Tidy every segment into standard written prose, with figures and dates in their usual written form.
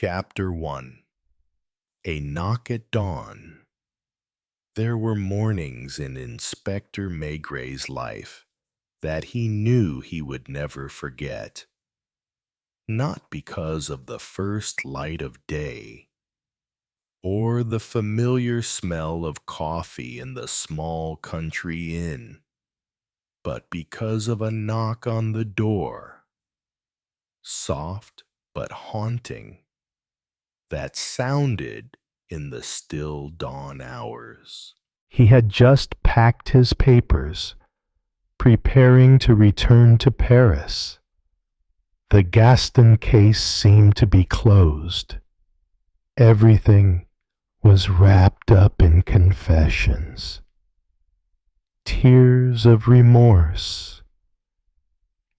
Chapter 1. A Knock at Dawn. There were mornings in Inspector Maigret's life that he knew he would never forget. Not because of the first light of day, or the familiar smell of coffee in the small country inn, but because of a knock on the door, soft but haunting, that sounded in the still dawn hours. He had just packed his papers, preparing to return to Paris. The Gaston case seemed to be closed. Everything was wrapped up in confessions, tears of remorse,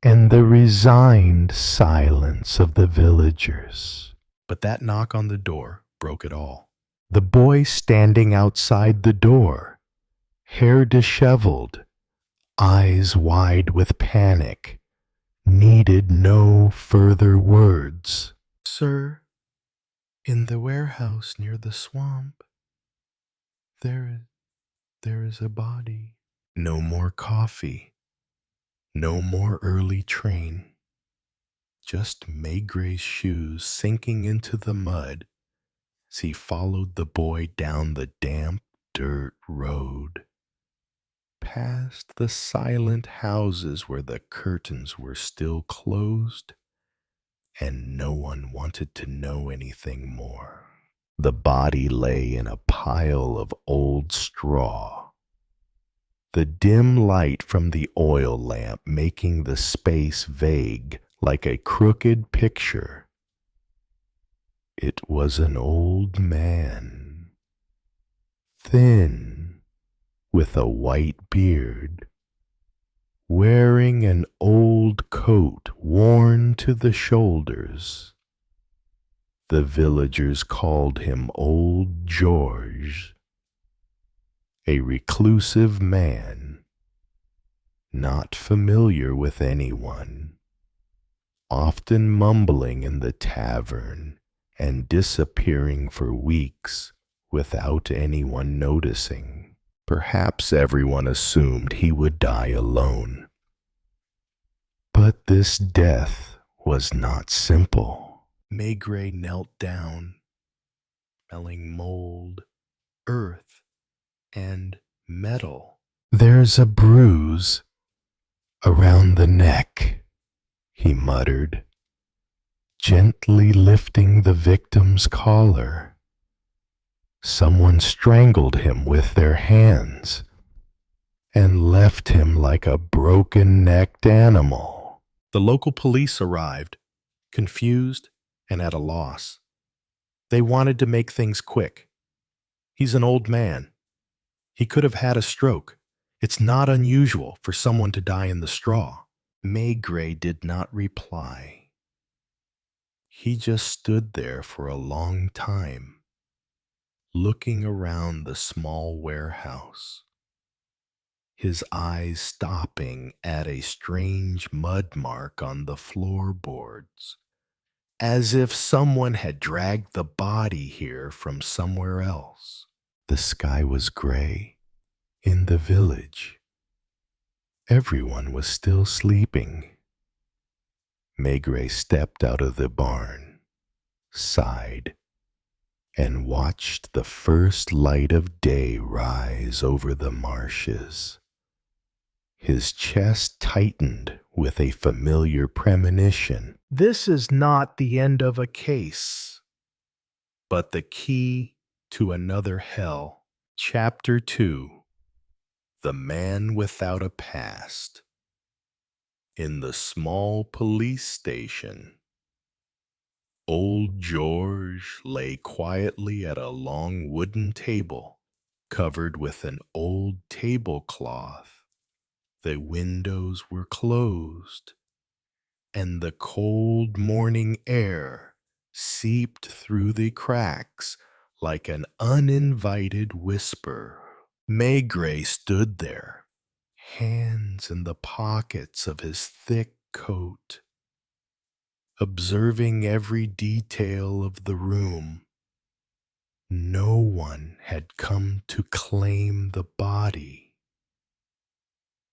and the resigned silence of the villagers. But that knock on the door broke it all. The boy standing outside the door, hair disheveled, eyes wide with panic, needed no further words. "Sir, in the warehouse near the swamp, there is a body." No more coffee. No more early train. Just Maigret's shoes sinking into the mud as he followed the boy down the damp dirt road, past the silent houses where the curtains were still closed and no one wanted to know anything more. The body lay in a pile of old straw, the dim light from the oil lamp making the space vague like a crooked picture. It was an old man, thin, with a white beard, wearing an old coat worn to the shoulders. The villagers called him Old George, a reclusive man, not familiar with anyone, often mumbling in the tavern and disappearing for weeks without anyone noticing. Perhaps everyone assumed he would die alone. But this death was not simple. Maigret knelt down, smelling mold, earth, and metal. "There's a bruise around the neck," he muttered, gently lifting the victim's collar. Someone strangled him with their hands and left him like a broken-necked animal. The local police arrived, confused and at a loss. They wanted to make things quick. He's an old man. He could have had a stroke. It's not unusual for someone to die in the straw. Maigret did not reply. He just stood there for a long time, looking around the small warehouse, his eyes stopping at a strange mud mark on the floorboards, as if someone had dragged the body here from somewhere else. The sky was gray. In the village, everyone was still sleeping. Maigret stepped out of the barn, sighed, and watched the first light of day rise over the marshes. His chest tightened with a familiar premonition. This is not the end of a case, but the key to another hell. Chapter 2. The Man Without a Past. In the small police station, Old George lay quietly at a long wooden table covered with an old tablecloth. The windows were closed, and the cold morning air seeped through the cracks like an uninvited whisper. Maigret stood there, hands in the pockets of his thick coat, observing every detail of the room. No one had come to claim the body.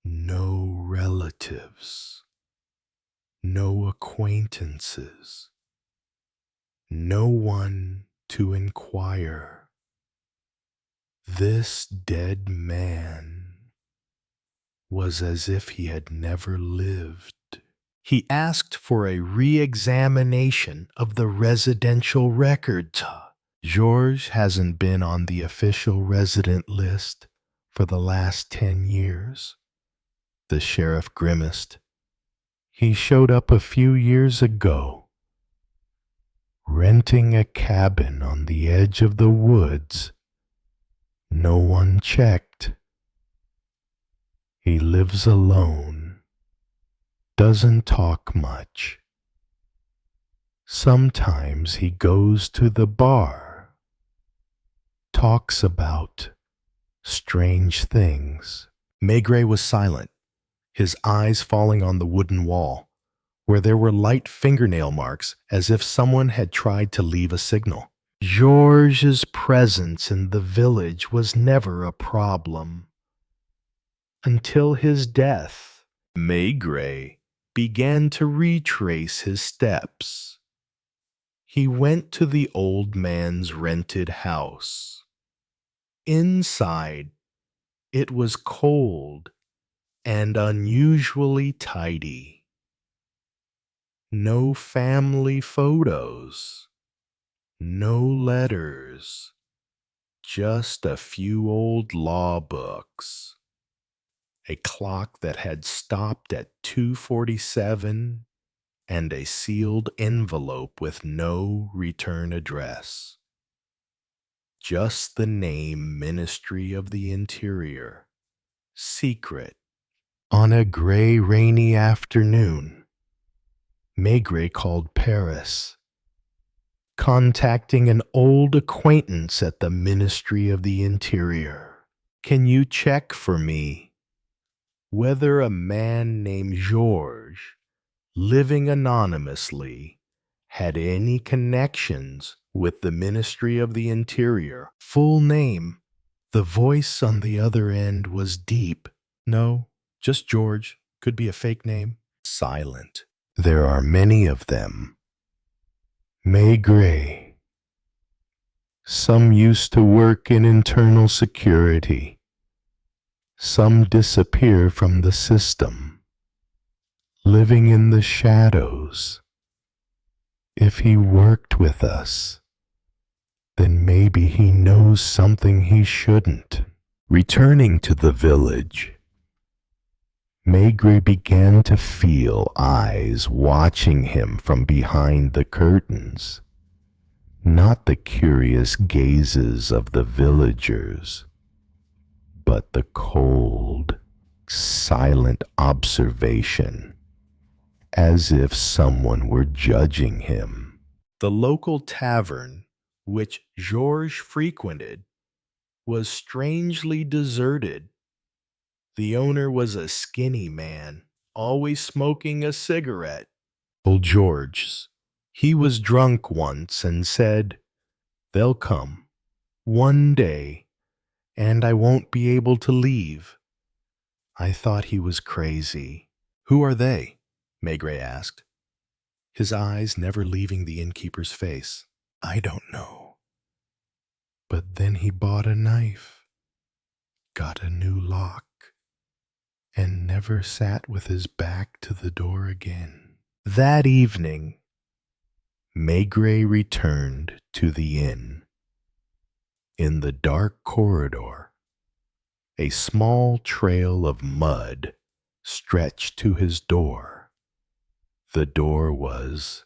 No relatives. No acquaintances. No one to inquire. This dead man was as if he had never lived. He asked for a re-examination of the residential records. Georges hasn't been on the official resident list for the last 10 years. The sheriff grimaced. He showed up a few years ago, renting a cabin on the edge of the woods. No one checked. He lives alone, doesn't talk much. Sometimes he goes to the bar, talks about strange things. Maigret was silent, his eyes falling on the wooden wall, where there were light fingernail marks as if someone had tried to leave a signal. Georges' presence in the village was never a problem. Until his death, Maigret began to retrace his steps. He went to the old man's rented house. Inside, it was cold and unusually tidy. No family photos, no letters, just a few old law books. A clock that had stopped at 2:47, and a sealed envelope with no return address. Just the name Ministry of the Interior. Secret. On a gray, rainy afternoon, Maigret called Paris, contacting an old acquaintance at the Ministry of the Interior. Can you check for me whether a man named Georges, living anonymously, had any connections with the Ministry of the Interior? Full name. The voice on the other end was deep. No, just George. Could be a fake name. Silent. There are many of them. Maigret. Some used to work in internal security. Some disappear from the system, living in the shadows. If he worked with us, then maybe he knows something he shouldn't. Returning to the village, Maigret began to feel eyes watching him from behind the curtains, not the curious gazes of the villagers, but the cold, silent observation, as if someone were judging him. The local tavern, which Georges frequented, was strangely deserted. The owner was a skinny man, always smoking a cigarette. Old Georges. He was drunk once and said, "They'll come, one day, and I won't be able to leave." I thought he was crazy. Who are they? Maigret asked, his eyes never leaving the innkeeper's face. I don't know. But then he bought a knife, got a new lock, and never sat with his back to the door again. That evening, Maigret returned to the inn. In the dark corridor, a small trail of mud stretched to his door. The door was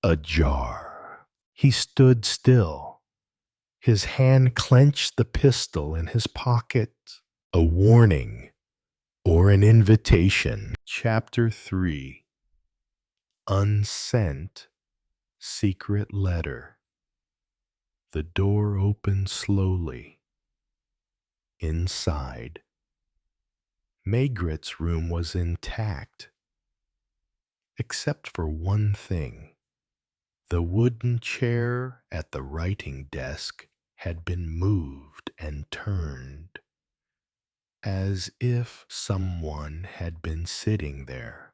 ajar. He stood still. His hand clenched the pistol in his pocket. A warning or an invitation. Chapter 3. Unsent Secret Letter. The door opened slowly. Inside, Maigret's room was intact. except for one thing. The wooden chair at the writing desk had been moved and turned, as if someone had been sitting there,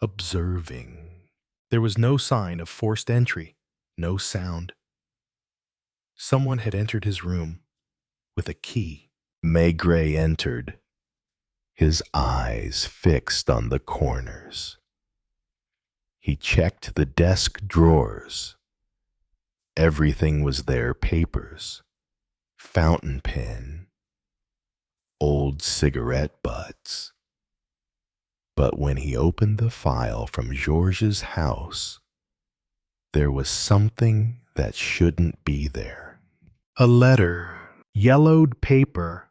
observing. There was no sign of forced entry, no sound. Someone had entered his room with a key. Maigret entered, his eyes fixed on the corners. He checked the desk drawers. Everything was there: papers, fountain pen, old cigarette butts. But when he opened the file from Georges' house, there was something that shouldn't be there. A letter, yellowed paper,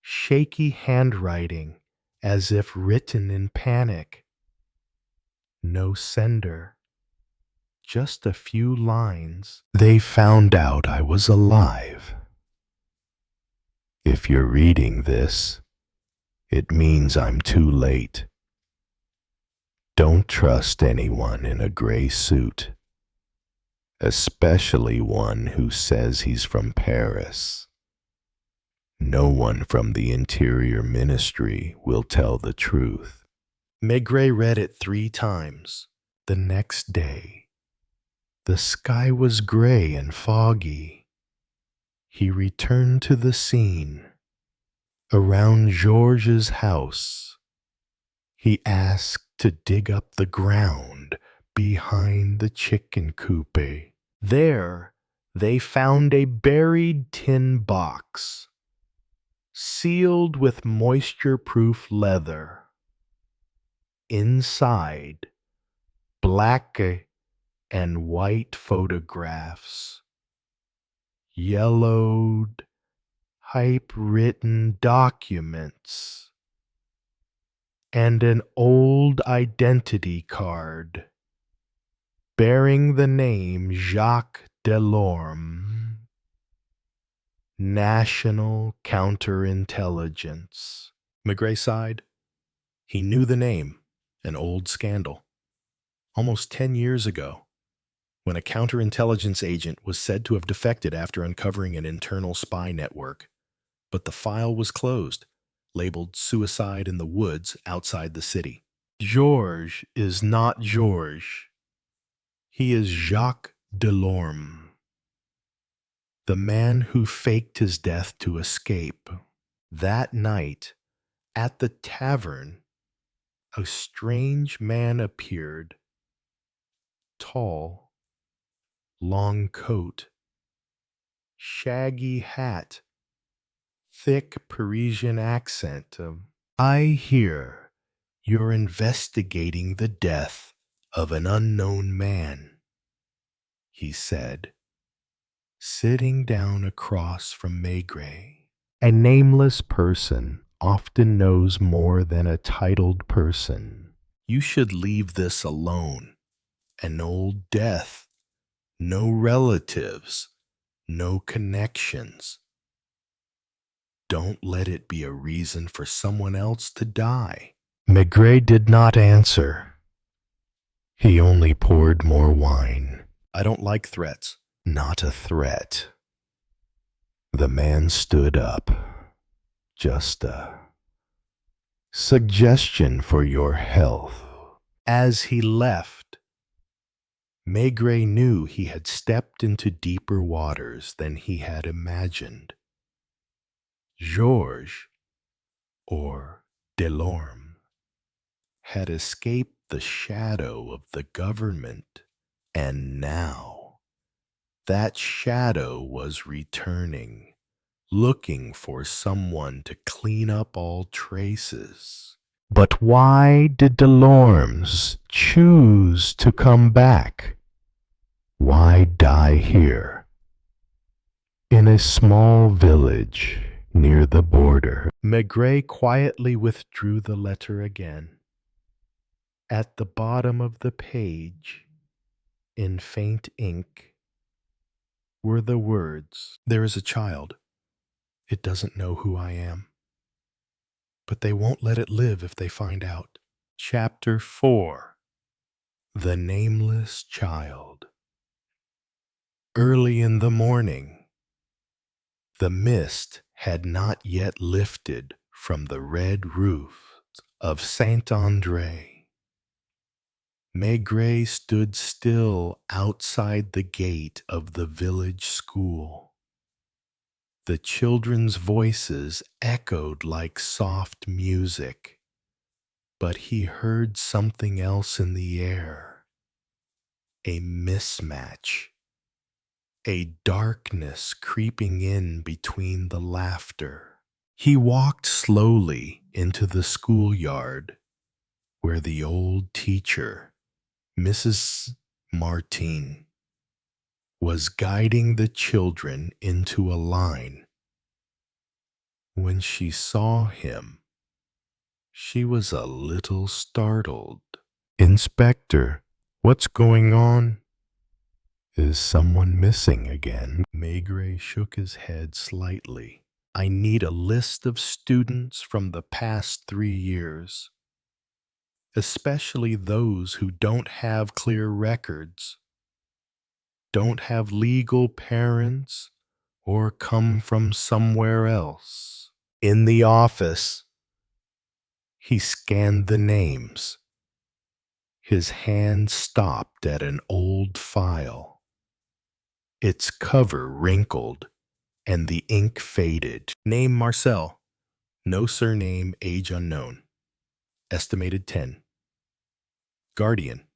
shaky handwriting as if written in panic. No sender, just a few lines. They found out I was alive. If you're reading this, it means I'm too late. Don't trust anyone in a gray suit, especially one who says he's from Paris. No one from the Interior Ministry will tell the truth. Maigret read it 3 times. The next day, the sky was gray and foggy. He returned to the scene. Around Georges' house, he asked to dig up the ground behind the chicken coop. There, they found a buried tin box, sealed with moisture-proof leather. Inside, black and white photographs, yellowed, typewritten documents, and an old identity card bearing the name Jacques Delorme, National Counterintelligence. Maigret sighed. He knew the name, an old scandal. Almost 10 years ago, when a counterintelligence agent was said to have defected after uncovering an internal spy network, but the file was closed, labeled suicide in the woods outside the city. Georges is not Georges. He is Jacques Delorme, the man who faked his death to escape. That night, at the tavern, a strange man appeared. Tall, long coat, shaggy hat, thick Parisian accent. I hear you're investigating the death of an unknown man, he said, sitting down across from Maigret. A nameless person often knows more than a titled person. You should leave this alone. An old death, no relatives, no connections. Don't let it be a reason for someone else to die. Maigret did not answer. He only poured more wine. I don't like threats. Not a threat. The man stood up. Just a suggestion for your health. As he left, Maigret knew he had stepped into deeper waters than he had imagined. Georges, or Delorme, had escaped the shadow of the government, and now that shadow was returning, looking for someone to clean up all traces. But why did Delormes choose to come back? Why die here? In a small village near the border. Maigret quietly withdrew the letter again. At the bottom of the page, in faint ink, were the words, "There is a child. It doesn't know who I am. But they won't let it live if they find out." Chapter 4. The Nameless Child. Early in the morning, the mist had not yet lifted from the red roofs of Saint-André. Maigret stood still outside the gate of the village school. The children's voices echoed like soft music, but he heard something else in the air. A mismatch. A darkness creeping in between the laughter. He walked slowly into the schoolyard, where the old teacher, Mrs. Martin, was guiding the children into a line. When she saw him, she was a little startled. "Inspector, what's going on? Is someone missing again?" Maigret shook his head slightly. "I need a list of students from the past 3 years, especially those who don't have clear records, don't have legal parents, or come from somewhere else." In the office, he scanned the names. His hand stopped at an old file, its cover wrinkled and the ink faded. Name Marcel. No surname, age unknown. Estimated 10. Guardian.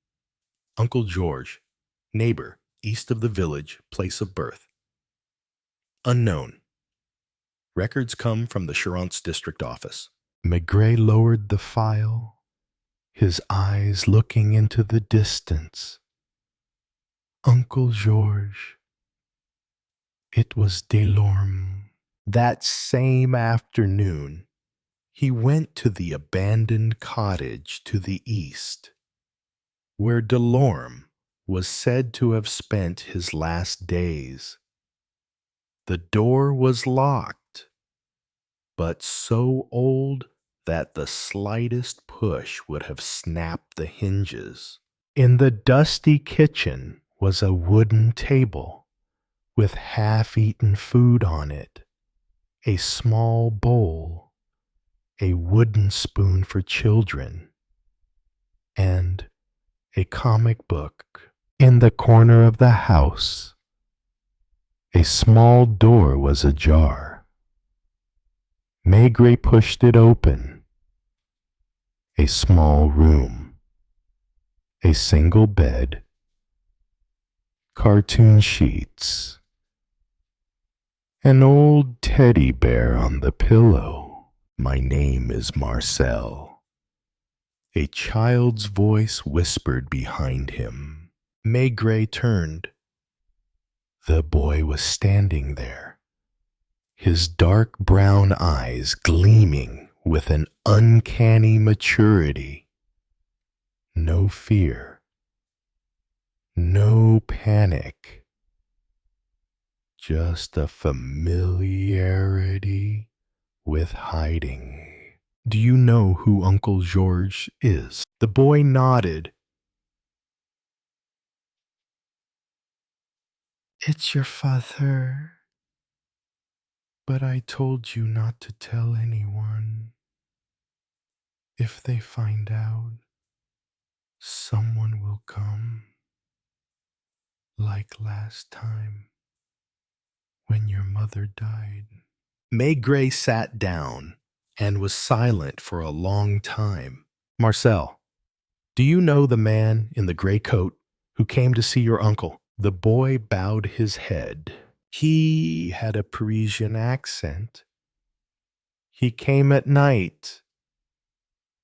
Uncle George. Neighbor, east of the village, place of birth. Unknown. Records come from the Charente district office. Maigret lowered the file, his eyes looking into the distance. Uncle George. It was Delorme. That same afternoon, he went to the abandoned cottage to the east, where Delorme was said to have spent his last days. The door was locked, but so old that the slightest push would have snapped the hinges. In the dusty kitchen was a wooden table with half-eaten food on it, a small bowl, a wooden spoon for children, and a comic book. In the corner of the house, a small door was ajar. Maigret pushed it open. A small room, a single bed, cartoon sheets, an old teddy bear on the pillow. "My name is Marcel," a child's voice whispered behind him. Maigret turned. The boy was standing there, his dark brown eyes gleaming with an uncanny maturity. No fear, no panic, just a familiarity with hiding. "Do you know who Uncle George is?" The boy nodded. "It's your father, but I told you not to tell anyone. If they find out, someone will come, like last time, when your mother died." Maigret sat down and was silent for a long time. "Marcel, do you know the man in the gray coat who came to see your uncle?" The boy bowed his head. "He had a Parisian accent. He came at night.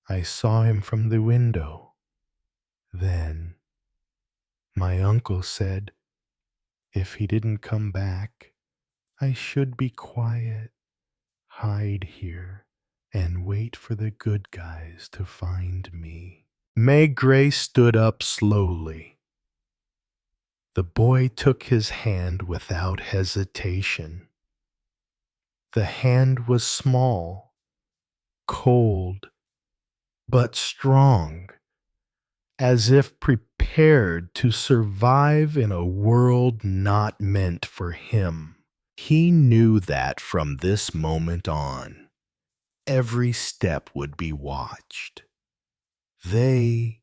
I saw him from the window. Then my uncle said if he didn't come back, I should be quiet, hide here, and wait for the good guys to find me." Maigret stood up slowly. The boy took his hand without hesitation. The hand was small, cold, but strong, as if prepared to survive in a world not meant for him. He knew that from this moment on, every step would be watched. They,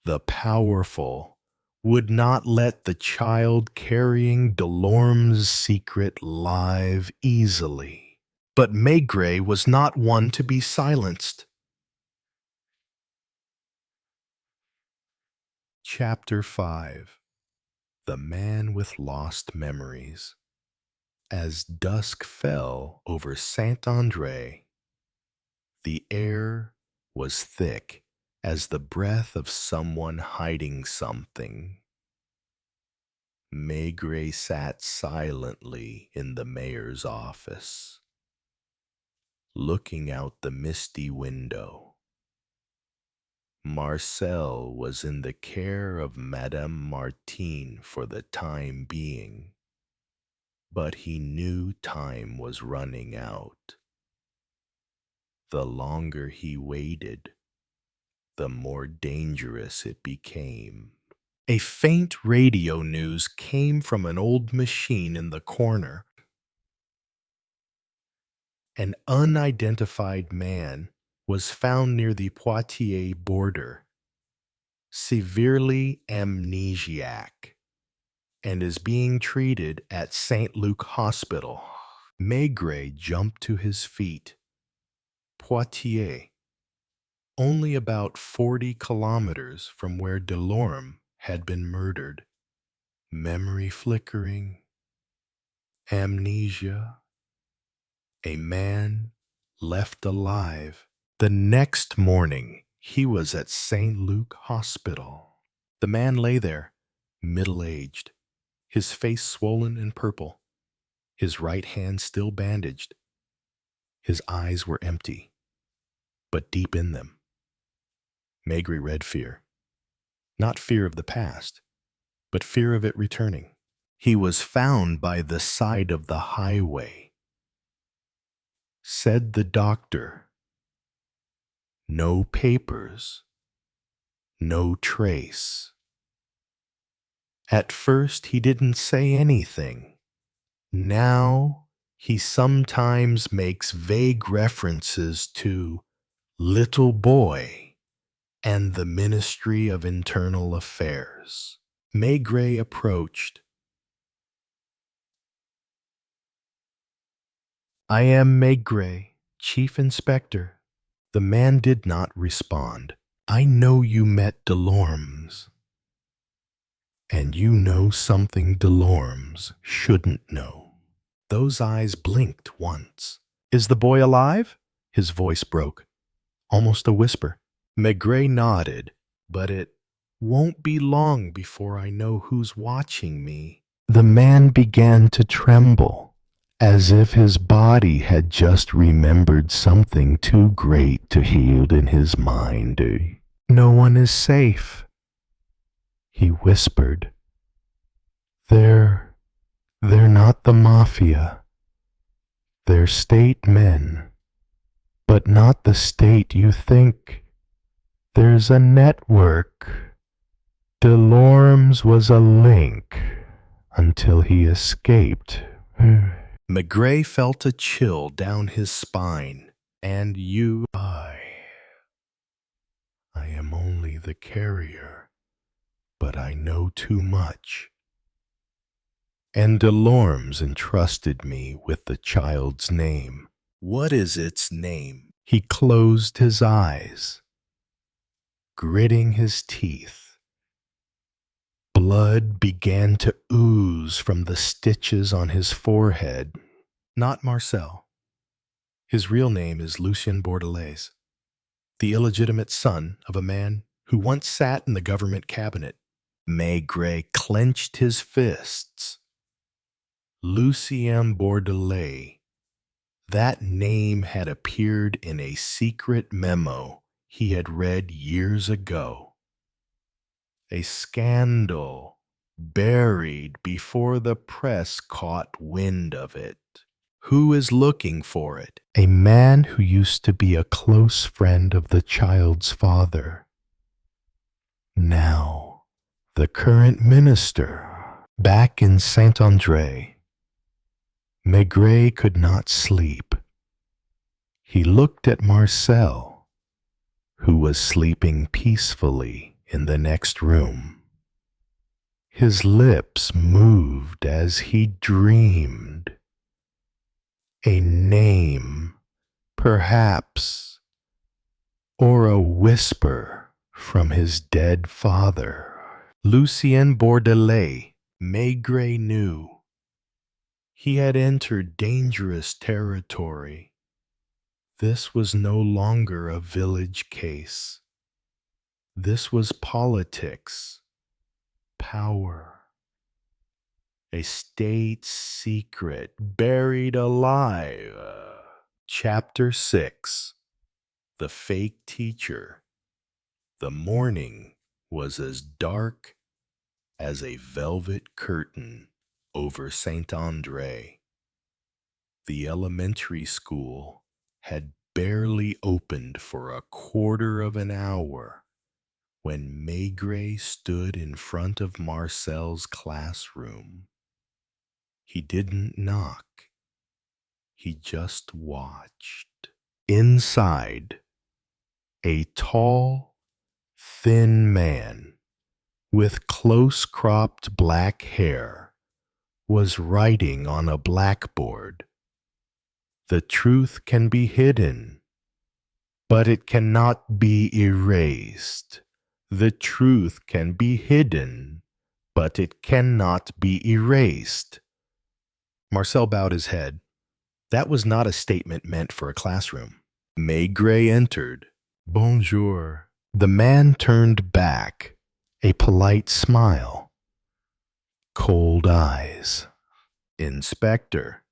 the powerful, would not let the child carrying Delorme's secret live easily. But Maigret was not one to be silenced. Chapter 5. The Man with Lost Memories. As dusk fell over Saint-André, the air was thick as the breath of someone hiding something. Maigret sat silently in the mayor's office, looking out the misty window. Marcel was in the care of Madame Martine for the time being, but he knew time was running out. The longer he waited, the more dangerous it became. A faint radio news came from an old machine in the corner. An unidentified man was found near the Poitiers border, severely amnesiac, and is being treated at St. Luc Hospital. Maigret jumped to his feet. Poitiers, only about 40 kilometers from where Delorme had been murdered. Memory flickering, amnesia, a man left alive. The next morning, he was at St. Luc Hospital. The man lay there, middle-aged, his face swollen and purple, his right hand still bandaged. His eyes were empty, but deep in them, Maigret read fear. Not fear of the past, but fear of it returning. He was found by the side of the highway. Said the doctor, no papers, no trace. At first he didn't say anything. Now he sometimes makes vague references to little boy and the Ministry of Internal Affairs. Maigret approached. I am Maigret, Chief Inspector. The man did not respond. I know you met Delorme's, and you know something Delorme's shouldn't know. Those eyes blinked once. Is the boy alive? His voice broke, almost a whisper. Maigret nodded, but it won't be long before I know who's watching me. The man began to tremble, as if his body had just remembered something too great to heal in his mind. No one is safe, he whispered. They're not the mafia. They're state men, but not the state you think. There's a network. Delorme's was a link until he escaped. Maigret felt a chill down his spine. And I am only the carrier, but I know too much. And Delorme's entrusted me with the child's name. What is its name? He closed his eyes, gritting his teeth. Blood began to ooze from the stitches on his forehead. Not Marcel. His real name is Lucien Bordelais, the illegitimate son of a man who once sat in the government cabinet. Maigret clenched his fists. Lucien Bordelais. That name had appeared in a secret memo he had read years ago. A scandal buried before the press caught wind of it. Who is looking for it? A man who used to be a close friend of the child's father. Now, the current minister, back in Saint-André. Maigret could not sleep. He looked at Marcel, who was sleeping peacefully in the next room. His lips moved as he dreamed. A name, perhaps, or a whisper from his dead father. Lucien Bordelais, Maigret knew. He had entered dangerous territory. This was no longer a village case. This was politics, power, a state secret buried alive. Chapter 6. The Fake Teacher. The morning was as dark as a velvet curtain over Saint-André. The elementary school had barely opened for a quarter of an hour when Maigret stood in front of Marcel's classroom. He didn't knock. He just watched. Inside, a tall, thin man with close-cropped black hair was writing on a blackboard. The truth can be hidden, but it cannot be erased. The truth can be hidden, but it cannot be erased. Marcel bowed his head. That was not a statement meant for a classroom. Maigret entered. Bonjour. The man turned back, a polite smile. Cold eyes. Inspector,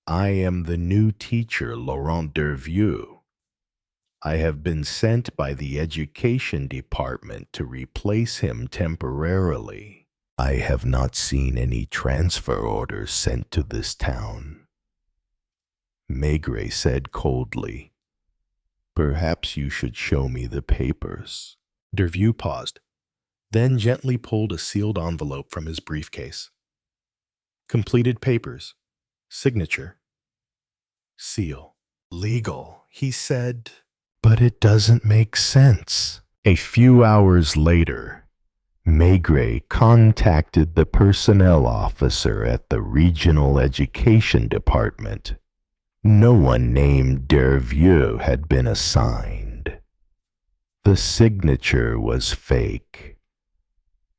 I am the new teacher, Laurent Dervieux. I have been sent by the education department to replace him temporarily. I have not seen any transfer orders sent to this town. Maigret said coldly, Perhaps you should show me the papers. Dervieux paused, then gently pulled a sealed envelope from his briefcase. Completed papers. Signature. Seal. Legal, he said. But it doesn't make sense. A few hours later, Maigret contacted the personnel officer at the regional education department. No one named Dervieux had been assigned. The signature was fake.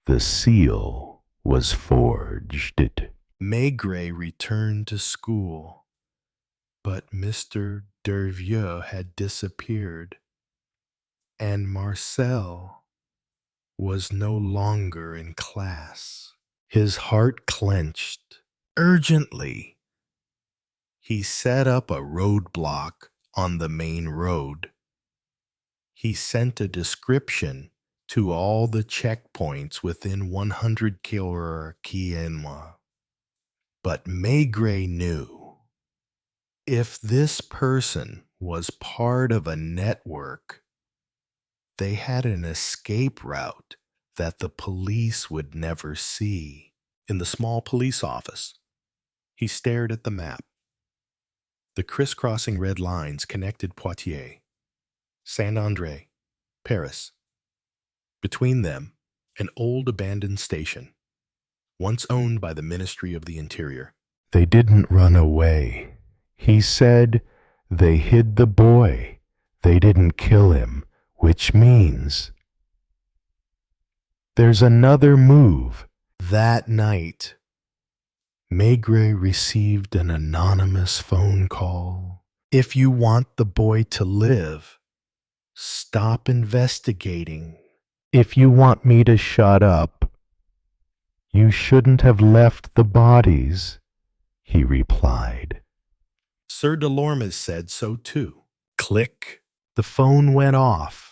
The seal was forged. Maigret returned to school, but Mr. Dervieux had disappeared, and Marcel was no longer in class. His heart clenched. Urgently, he set up a roadblock on the main road. He sent a description to all the checkpoints within 100 km. But Maigret knew if this person was part of a network, they had an escape route that the police would never see. In the small police office, he stared at the map. The crisscrossing red lines connected Poitiers, Saint-André, Paris. Between them, an old abandoned station, once owned by the Ministry of the Interior. They didn't run away. He said they hid the boy. They didn't kill him, which means there's another move. That night, Maigret received an anonymous phone call. If you want the boy to live, stop investigating. If you want me to shut up, you shouldn't have left the bodies, he replied. Sir Delorme said so too. Click. The phone went off.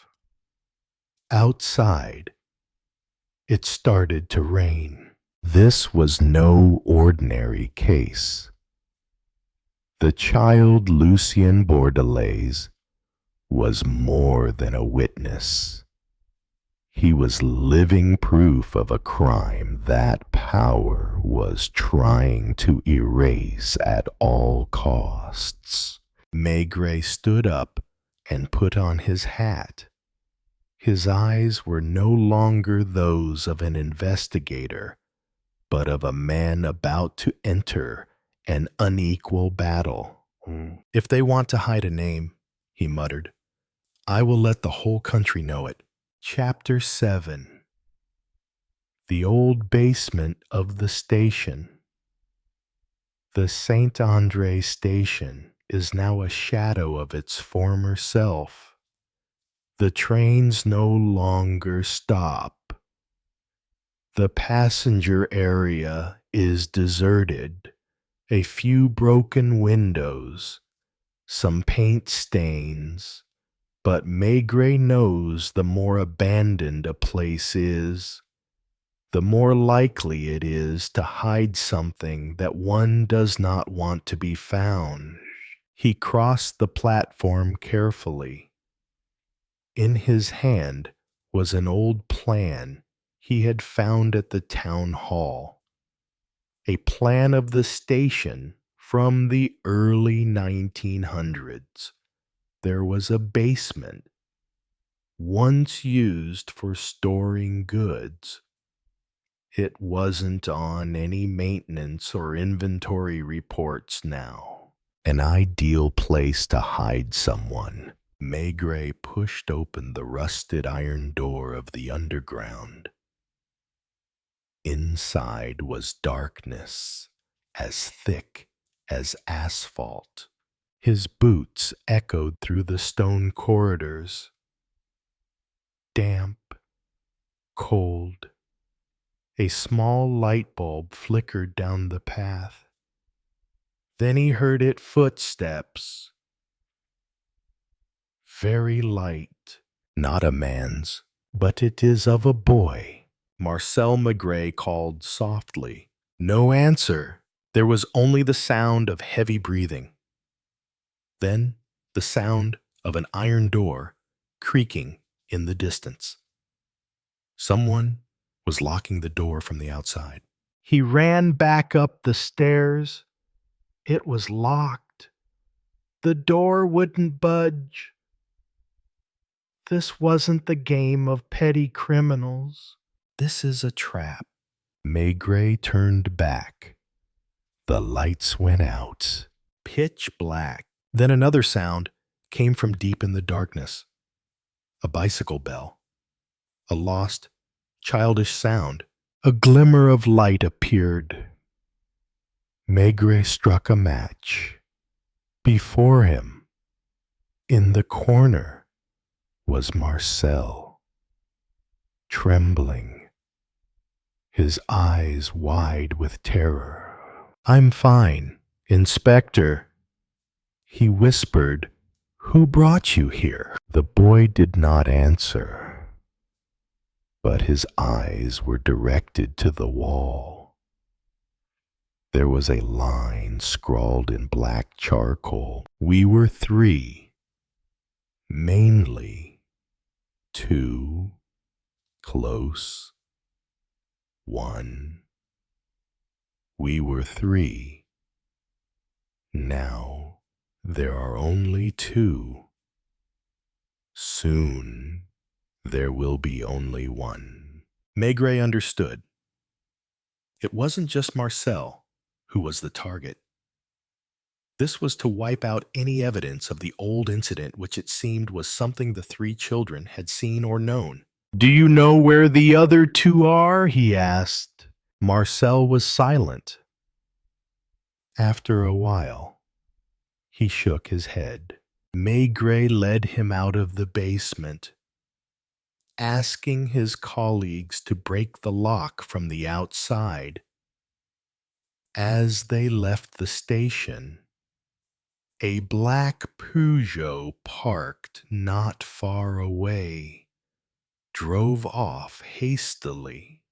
Outside, it started to rain. This was no ordinary case. The child Lucien Bordelais was more than a witness. He was living proof of a crime that power was trying to erase at all costs. Maigret stood up and put on his hat. His eyes were no longer those of an investigator, but of a man about to enter an unequal battle. "If they want to hide a name," he muttered, "I will let the whole country know it." Chapter 7. The old basement of the station. The Saint-André station is now a shadow of its former self. The trains no longer stop. The passenger area is deserted. A few broken windows, some paint stains, but Maigret knows the more abandoned a place is, the more likely it is to hide something that one does not want to be found. He crossed the platform carefully. In his hand was an old plan he had found at the town hall, a plan of the station from the early 1900s. There was a basement, once used for storing goods. It wasn't on any maintenance or inventory reports now. An ideal place to hide someone. Maigret pushed open the rusted iron door of the underground. Inside was darkness, as thick as asphalt. His boots echoed through the stone corridors. Damp, cold. A small light bulb flickered down the path. Then he heard its footsteps. Very light. Not a man's, but it is of a boy. Marcel Maigret called softly. No answer. There was only the sound of heavy breathing. Then the sound of an iron door creaking in the distance. Someone was locking the door from the outside. He ran back up the stairs. It was locked. The door wouldn't budge. This wasn't the game of petty criminals. This is a trap. Maigret turned back. The lights went out. Pitch black. Then another sound came from deep in the darkness. A bicycle bell. A lost, childish sound. A glimmer of light appeared. Maigret struck a match. Before him, in the corner, was Marcel, trembling, his eyes wide with terror. "I'm fine, Inspector," he whispered. "Who brought you here?" The boy did not answer, but his eyes were directed to the wall. There was a line scrawled in black charcoal. We were three, mainly two, close, one. We were three. Now there are only two. Soon there will be only one. Maigret understood. It wasn't just Marcel who was the target. This was to wipe out any evidence of the old incident, which it seemed was something the three children had seen or known. "Do you know where the other two are?" he asked. Marcel was silent. After a while, he shook his head. Maigret led him out of the basement, asking his colleagues to break the lock from the outside. As they left the station, a black Peugeot parked not far away, drove off hastily,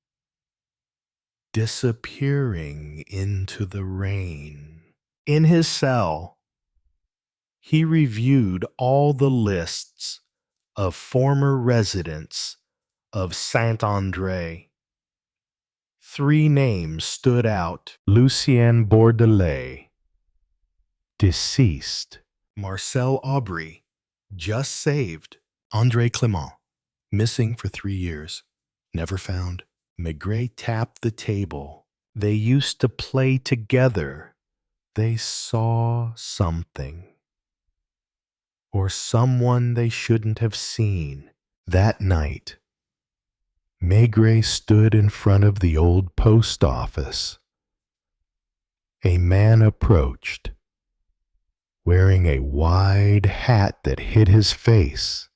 disappearing into the rain. In his cell, He reviewed all the lists of former residents of Saint-André. 3 names stood out: Lucien Bordelais, deceased. Marcel Aubry, just saved. André Clement, missing for 3 years, never found. Maigret tapped the table. They used to play together. They saw something. Or someone they shouldn't have seen. That night, Maigret stood in front of the old post office. A man approached, wearing a wide hat that hid his face.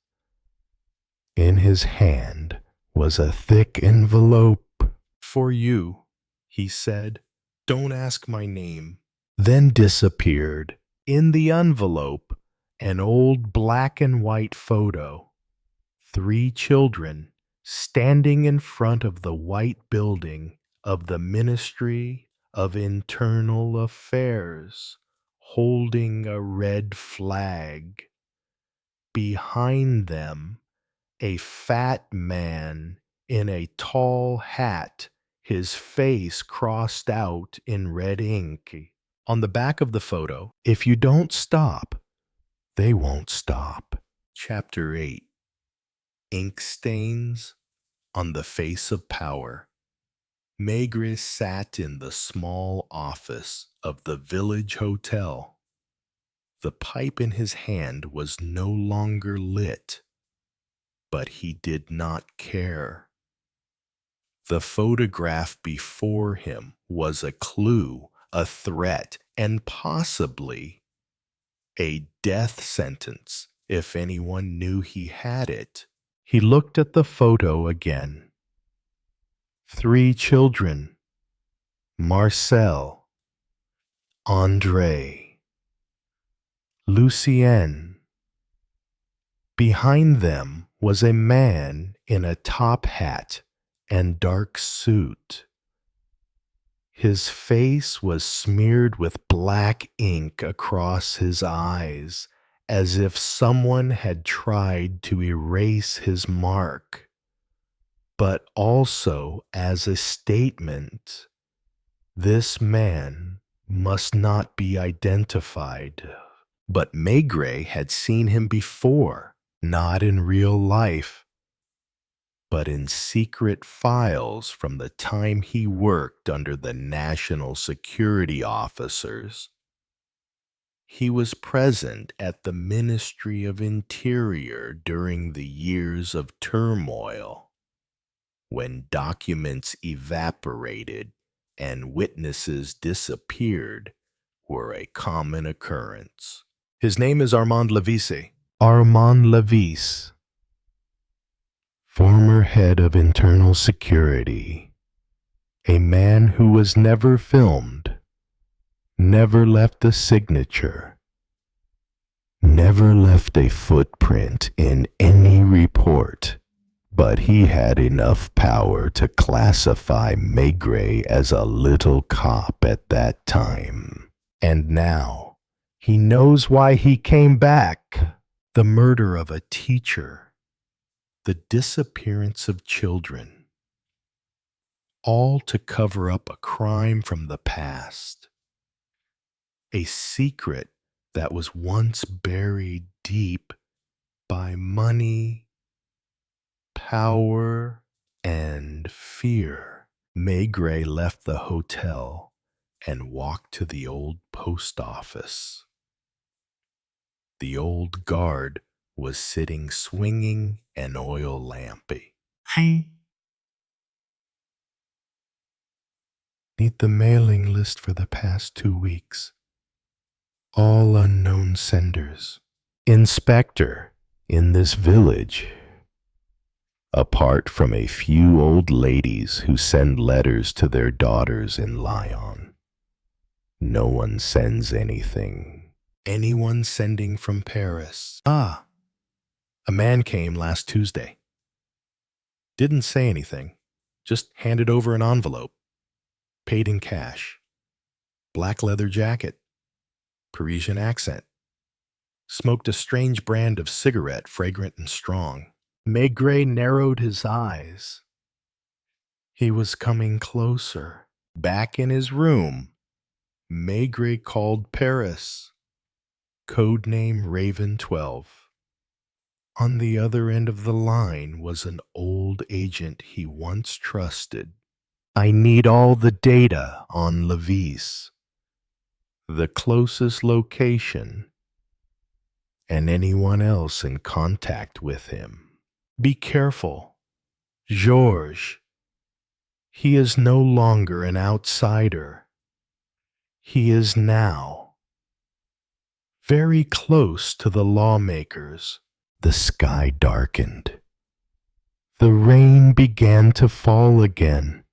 In his hand was a thick envelope. "For you," he said. "Don't ask my name." Then disappeared. In the envelope, an old black and white photo. 3 children standing in front of the white building of the Ministry of Internal Affairs, holding a red flag. Behind them, a fat man in a tall hat, his face crossed out in red ink. On the back of the photo, "If you don't stop, they won't stop." Chapter 8. Ink stains on the face of power. Maigret sat in the small office of the village hotel. The pipe in his hand was no longer lit, but he did not care. The photograph before him was a clue, a threat, and possibly a death sentence if anyone knew he had it. He looked at the photo again. 3 children: Marcel, André, Lucien. Behind them was a man in a top hat and dark suit. His face was smeared with black ink across his eyes, as if someone had tried to erase his mark, but also as a statement: this man must not be identified. But Maigret had seen him before, not in real life, but in secret files from the time he worked under the national security officers. He was present at the Ministry of Interior during the years of turmoil, when documents evaporated and witnesses disappeared were a common occurrence. His name is Armand Levis. Armand Levis, former head of internal security, a man who was never filmed, never left a signature, never left a footprint in any report, but he had enough power to classify Maigret as a little cop at that time. And now he knows why he came back. The murder of a teacher, the disappearance of children, all to cover up a crime from the past, a secret that was once buried deep by money, power, and fear. Maigret left the hotel and walked to the old post office. The old guard was sitting swinging an oil lamp. I need the mailing list for the past 2 weeks. All unknown senders. Inspector in this village. Apart from a few old ladies who send letters to their daughters in Lyon, no one sends anything. Anyone sending from Paris? A man came last Tuesday. Didn't say anything, just handed over an envelope. Paid in cash. Black leather jacket. Parisian accent. smoked a strange brand of cigarette, fragrant and strong. Maigret narrowed his eyes. He was coming closer. Back in his room, Maigret called Paris, codename Raven 12. On the other end of the line was an old agent he once trusted. I need all the data on Levis, the closest location, and anyone else in contact with him. Be careful, Georges. He is no longer an outsider. He is now very close to the lawmakers. The sky darkened. The rain began to fall again.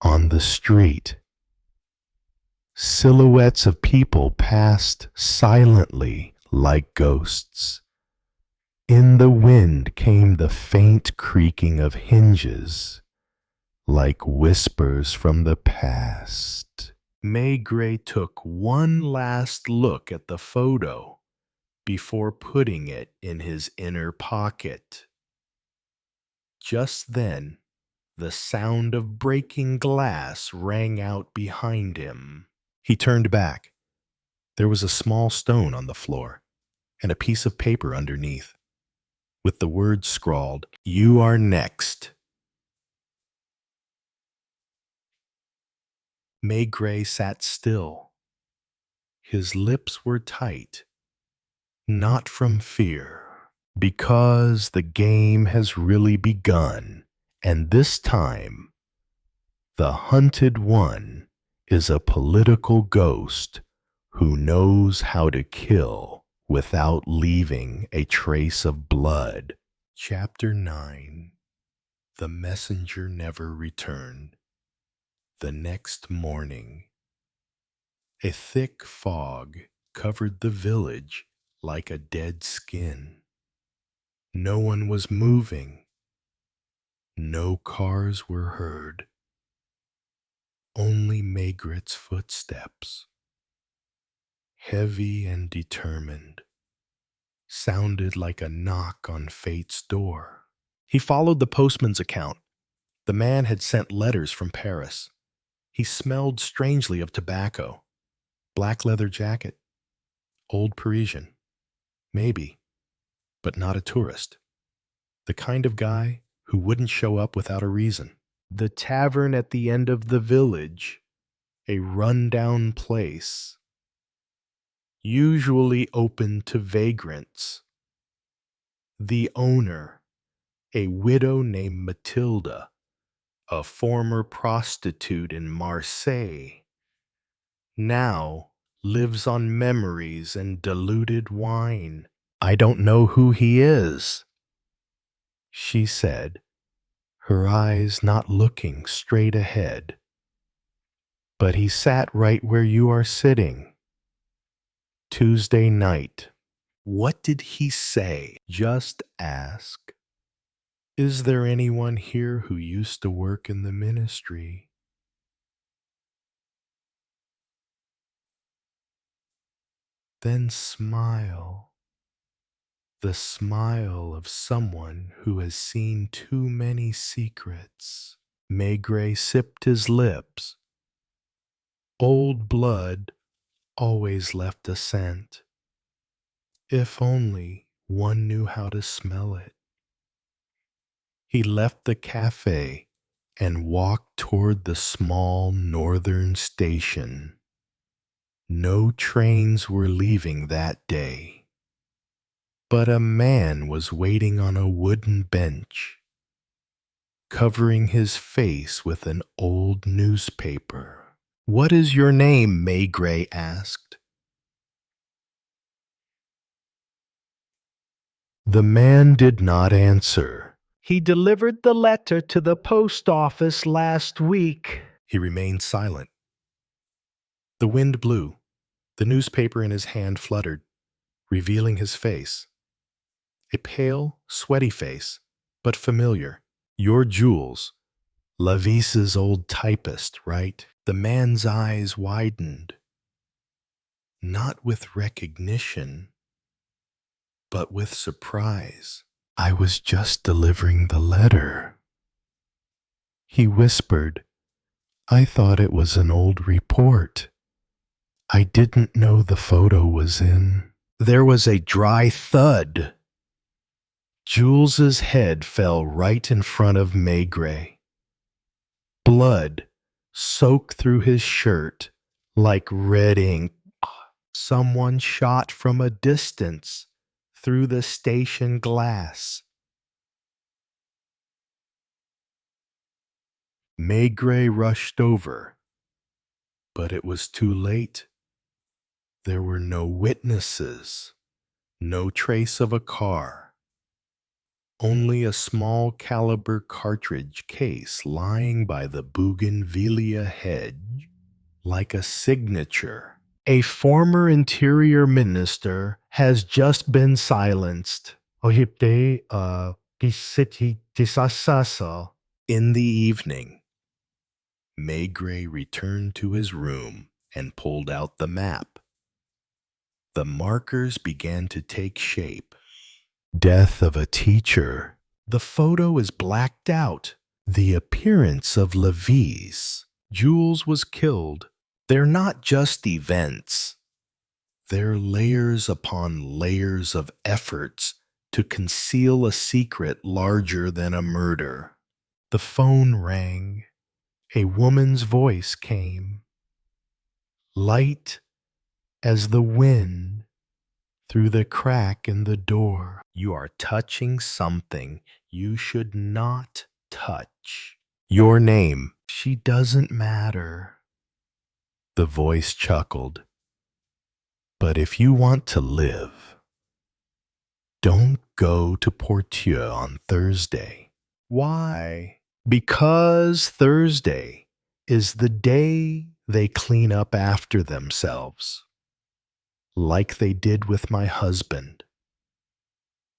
On the street, silhouettes of people passed silently like ghosts. In the wind came the faint creaking of hinges, like whispers from the past. Maigret took one last look at the photo before putting it in his inner pocket. Just then, the sound of breaking glass rang out behind him. He turned back. There was a small stone on the floor and a piece of paper underneath, with the words scrawled, "You are next." Maigret sat still. His lips were tight, not from fear, because the game has really begun, and this time, the hunted one is a political ghost who knows how to kill without leaving a trace of blood. Chapter 9. The messenger never returned. The next morning, a thick fog covered the village like a dead skin. No one was moving. No cars were heard. Only Maigret's footsteps, heavy and determined, sounded like a knock on fate's door. He followed the postman's account. The man had sent letters from Paris. He smelled strangely of tobacco, black leather jacket, old Parisian, maybe, but not a tourist. The kind of guy who wouldn't show up without a reason. The tavern at the end of the village, a run-down place, usually open to vagrants. The owner, a widow named Mathilde, a former prostitute in Marseille, now lives on memories and diluted wine. I don't know who he is, she said, her eyes not looking straight ahead. But he sat right where you are sitting. Tuesday night. What did he say? Just ask. Is there anyone here who used to work in the ministry? Then smile. The smile of someone who has seen too many secrets. Maigret sipped his lips. Old blood always left a scent. If only one knew how to smell it. He left the cafe and walked toward the small northern station. No trains were leaving that day. But a man was waiting on a wooden bench, covering his face with an old newspaper. What is your name? Maigret asked. The man did not answer. He delivered the letter to the post office last week. He remained silent. The wind blew. The newspaper in his hand fluttered, revealing his face. A pale, sweaty face, but familiar. You're Jules, Levis's old typist, right? The man's eyes widened. not with recognition, but with surprise. I was just delivering the letter. He whispered, I thought it was an old report. I didn't know the photo was in. There was a dry thud. Jules's head fell right in front of Maigret. Blood soaked through his shirt like red ink. Someone shot from a distance through the station glass. Maigret rushed over, but it was too late. There were no witnesses, no trace of a car, only a small caliber cartridge case lying by the bougainvillea hedge, like a signature. A former interior minister has just been silenced. In the evening, Maigret returned to his room and pulled out the map. The markers began to take shape. Death of a teacher. The photo is blacked out. The appearance of Lévis. Jules was killed. They're not just events. They're layers upon layers of efforts to conceal a secret larger than a murder. The phone rang. A woman's voice came, light as the wind through the crack in the door. You are touching something you should not touch. Your name. She doesn't matter. The voice chuckled. But if you want to live, don't go to Portieu on Thursday. Why? Because Thursday is the day they clean up after themselves, like they did with my husband.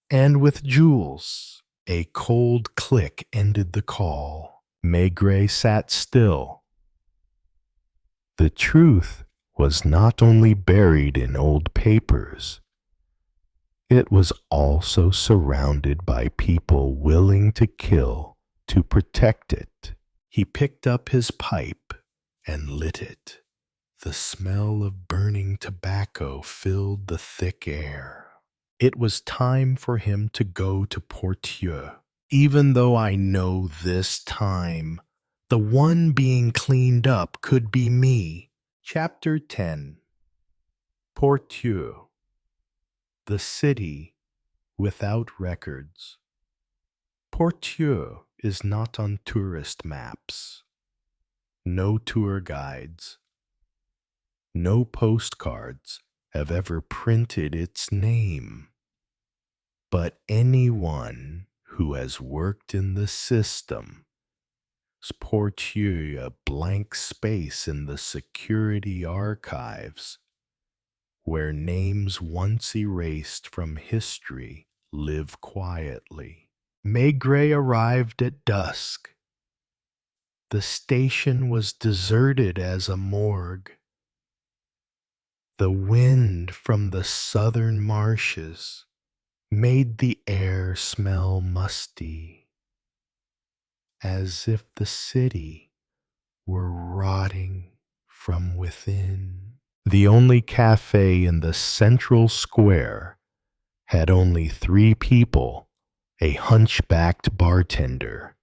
And with Jules. A cold click ended the call. Maigret sat still. The truth was not only buried in old papers, it was also surrounded by people willing to kill to protect it. He picked up his pipe and lit it. The smell of burning tobacco filled the thick air. It was time for him to go to Portieu. Even though I know this time, the one being cleaned up could be me. Chapter 10. Portieu, the city without records. Portieu is not on tourist maps. No tour guides. No postcards have ever printed its name. But anyone who has worked in the system, Portieu a blank space in the security archives, where names once erased from history live quietly. Maigret arrived at dusk. The station was deserted as a morgue. The wind from the southern marshes made the air smell musty, as if the city were rotting from within. The only cafe in the central square had only 3 people: a hunchbacked bartender,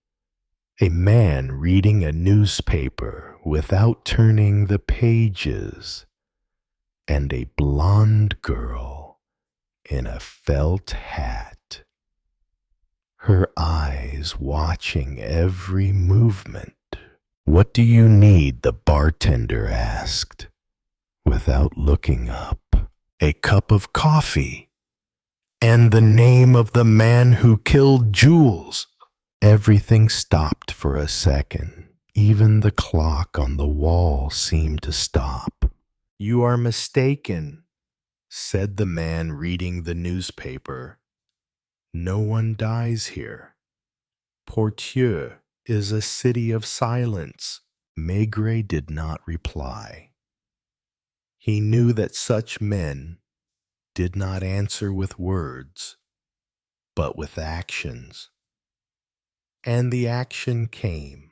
a man reading a newspaper without turning the pages, and a blonde girl in a felt hat, her eyes watching every movement. What do you need? The bartender asked, without looking up. A cup of coffee. And the name of the man who killed Jules. Everything stopped for a second. Even the clock on the wall seemed to stop. You are mistaken, said the man reading the newspaper. No one dies here. Portieu is a city of silence. Maigret did not reply. He knew that such men did not answer with words, but with actions. And the action came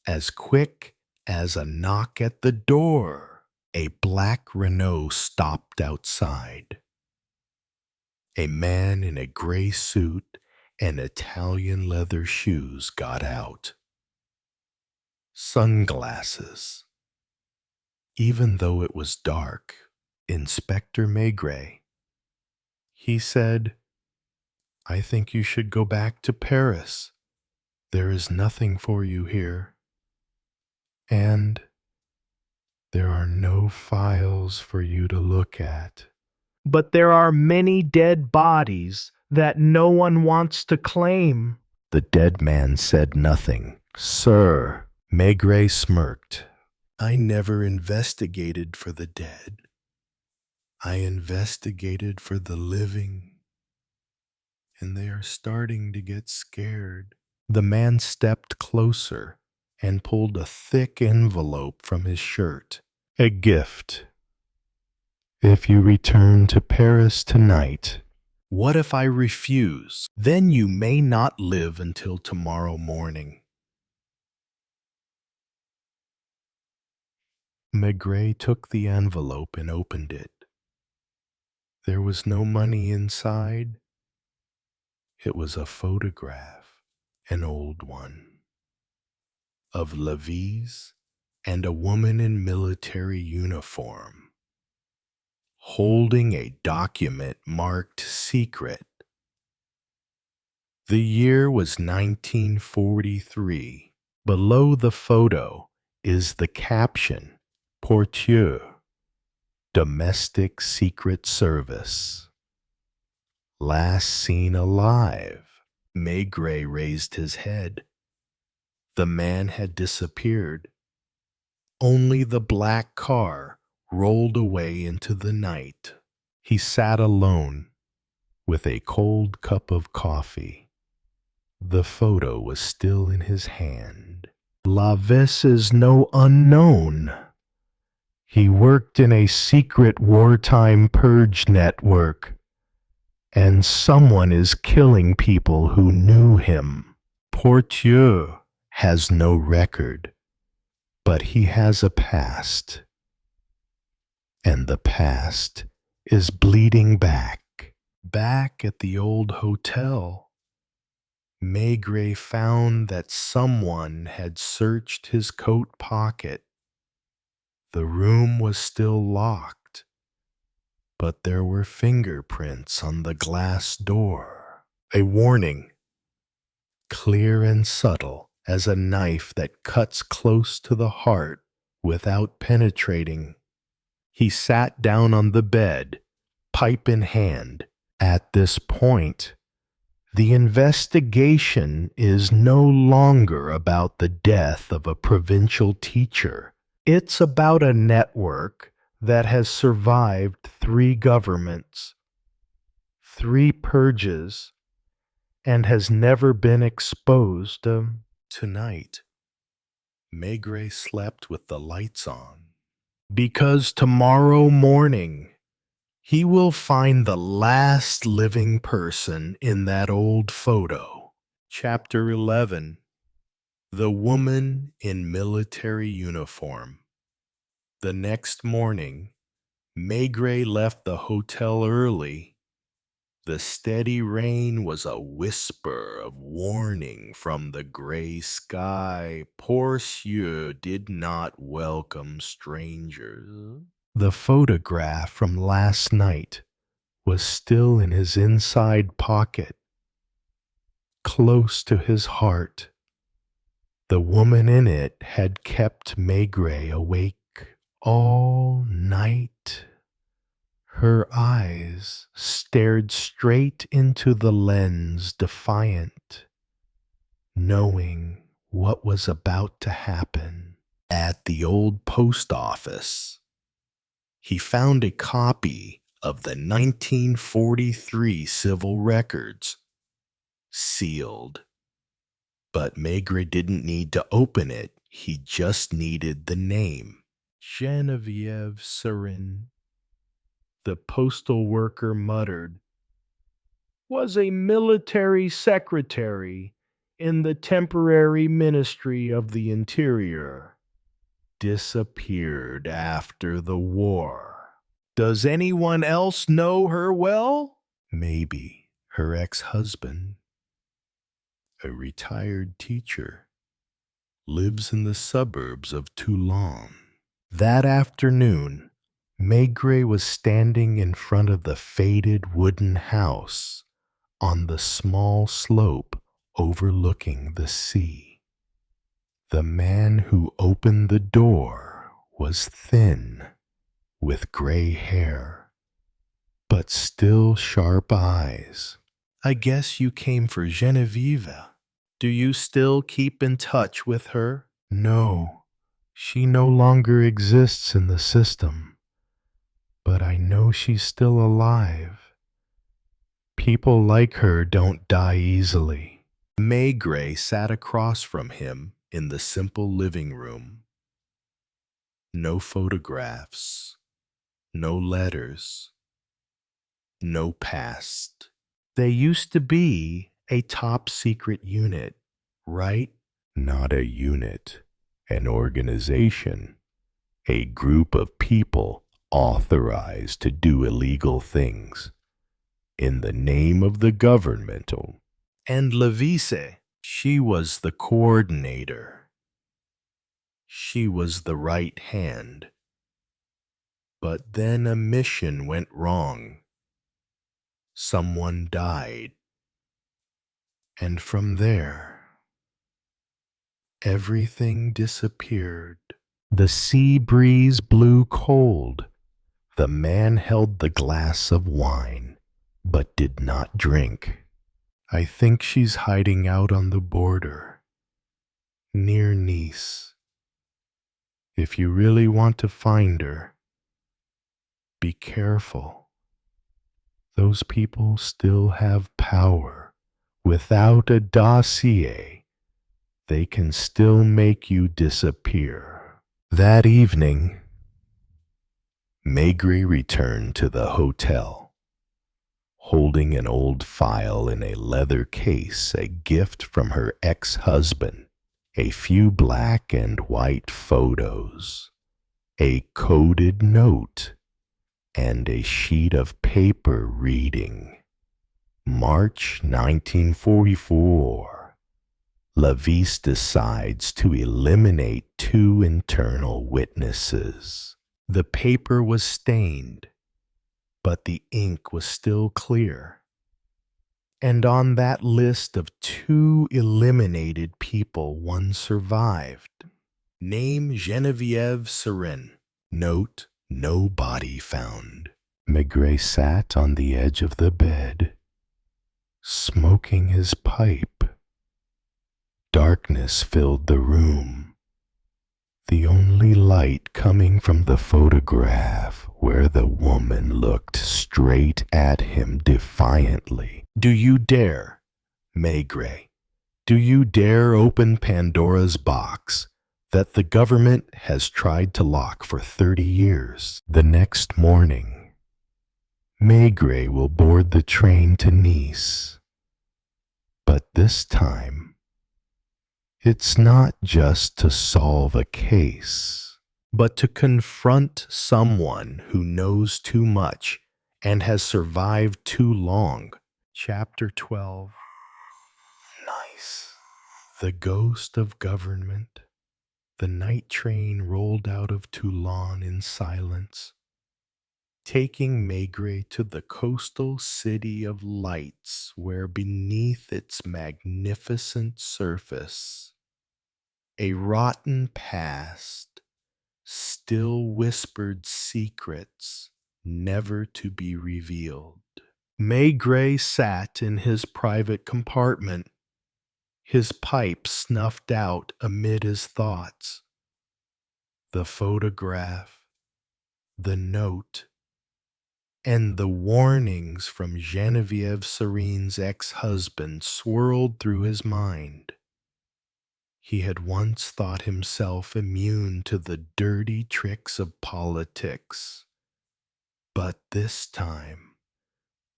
as quick as a knock at the door. A black Renault stopped outside. A man in a gray suit and Italian leather shoes got out. Sunglasses. Even though it was dark, Inspector Maigret, he said, "I think you should go back to Paris. There is nothing for you here. And there are no files for you to look at." But there are many dead bodies that no one wants to claim. The dead man said nothing. "Sir," Maigret smirked, "I never investigated for the dead. I investigated for the living. And they are starting to get scared." The man stepped closer and pulled a thick envelope from his shirt. "A gift. If you return to Paris tonight." "What if I refuse? Then you may not live until tomorrow morning." Maigret took the envelope and opened it. There was no money inside. It was a photograph, an old one, of Lavise and a woman in military uniform, holding a document marked secret. The year was 1943. Below the photo is the caption, "Portier, Domestic Secret Service. Last seen alive." Maigret raised his head. The man had disappeared. Only the black car rolled away into the night. He sat alone with a cold cup of coffee. The photo was still in his hand. Lavisse is no unknown. He worked in a secret wartime purge network, and someone is killing people who knew him. Portier has no record, but he has a past, and the past is bleeding back. Back at the old hotel, Maigret found that someone had searched his coat pocket. The room was still locked, but there were fingerprints on the glass door. A warning, clear and subtle as a knife that cuts close to the heart without penetrating. He sat down on the bed, pipe in hand. At this point, the investigation is no longer about the death of a provincial teacher. It's about a network that has survived 3 governments, 3 purges, and has never been exposed. Tonight, Maigret slept with the lights on, because tomorrow morning he will find the last living person in that old photo. Chapter 11. The Woman in Military Uniform. The next morning, Maigret left the hotel early. The steady rain was a whisper of warning from the gray sky. Portier did not welcome strangers. The photograph from last night was still in his inside pocket, close to his heart. The woman in it had kept Maigret awake all night. Her eyes stared straight into the lens, defiant, knowing what was about to happen. At the old post office, he found a copy of the 1943 civil records, sealed. But Maigret didn't need to open it, he just needed the name. Genevieve Sarin, the postal worker muttered, was a military secretary in the temporary Ministry of the Interior. Disappeared after the war. Does anyone else know her well? Maybe her ex-husband, a retired teacher, lives in the suburbs of Toulon. That afternoon, Maigret was standing in front of the faded wooden house on the small slope overlooking the sea. The man who opened the door was thin, with gray hair, but still sharp eyes. I guess you came for Genevieve. Do you still keep in touch with her? No, she no longer exists in the system, but I know she's still alive. People like her don't die easily. Maigret sat across from him in the simple living room. No photographs, no letters, no past. They used to be a top secret unit, right? Not a unit, an organization, a group of people authorized to do illegal things in the name of the governmental. And Levise, she was the coordinator. She was the right hand. But then a mission went wrong. Someone died. And from there, everything disappeared. The sea breeze blew cold. The man held the glass of wine, but did not drink. I think she's hiding out on the border, near Nice. If you really want to find her, be careful. Those people still have power. Without a dossier, they can still make you disappear. That evening, Maigret returned to the hotel, holding an old file in a leather case, a gift from her ex-husband, a few black and white photos, a coded note, and a sheet of paper reading, March 1944. Lavis decides to eliminate 2 internal witnesses. The paper was stained, but the ink was still clear. And on that list of 2 eliminated people, one survived. Name Genevieve Sarin. Note, no body found. Maigret sat on the edge of the bed, smoking his pipe. Darkness filled the room, the only light coming from the photograph where the woman looked straight at him defiantly. Do you dare, Maigret, do you dare open Pandora's box that the government has tried to lock for 30 years? The next morning, Maigret will board the train to Nice. But this time, it's not just to solve a case, but to confront someone who knows too much and has survived too long. Chapter 12. Nice. The ghost of government. The night train rolled out of Toulon in silence, taking Maigret to the coastal city of lights where beneath its magnificent surface, a rotten past still whispered secrets never to be revealed. Maigret sat in his private compartment, his pipe snuffed out amid his thoughts. The photograph, the note, and the warnings from Genevieve Sarin's ex-husband swirled through his mind. He had once thought himself immune to the dirty tricks of politics. But this time,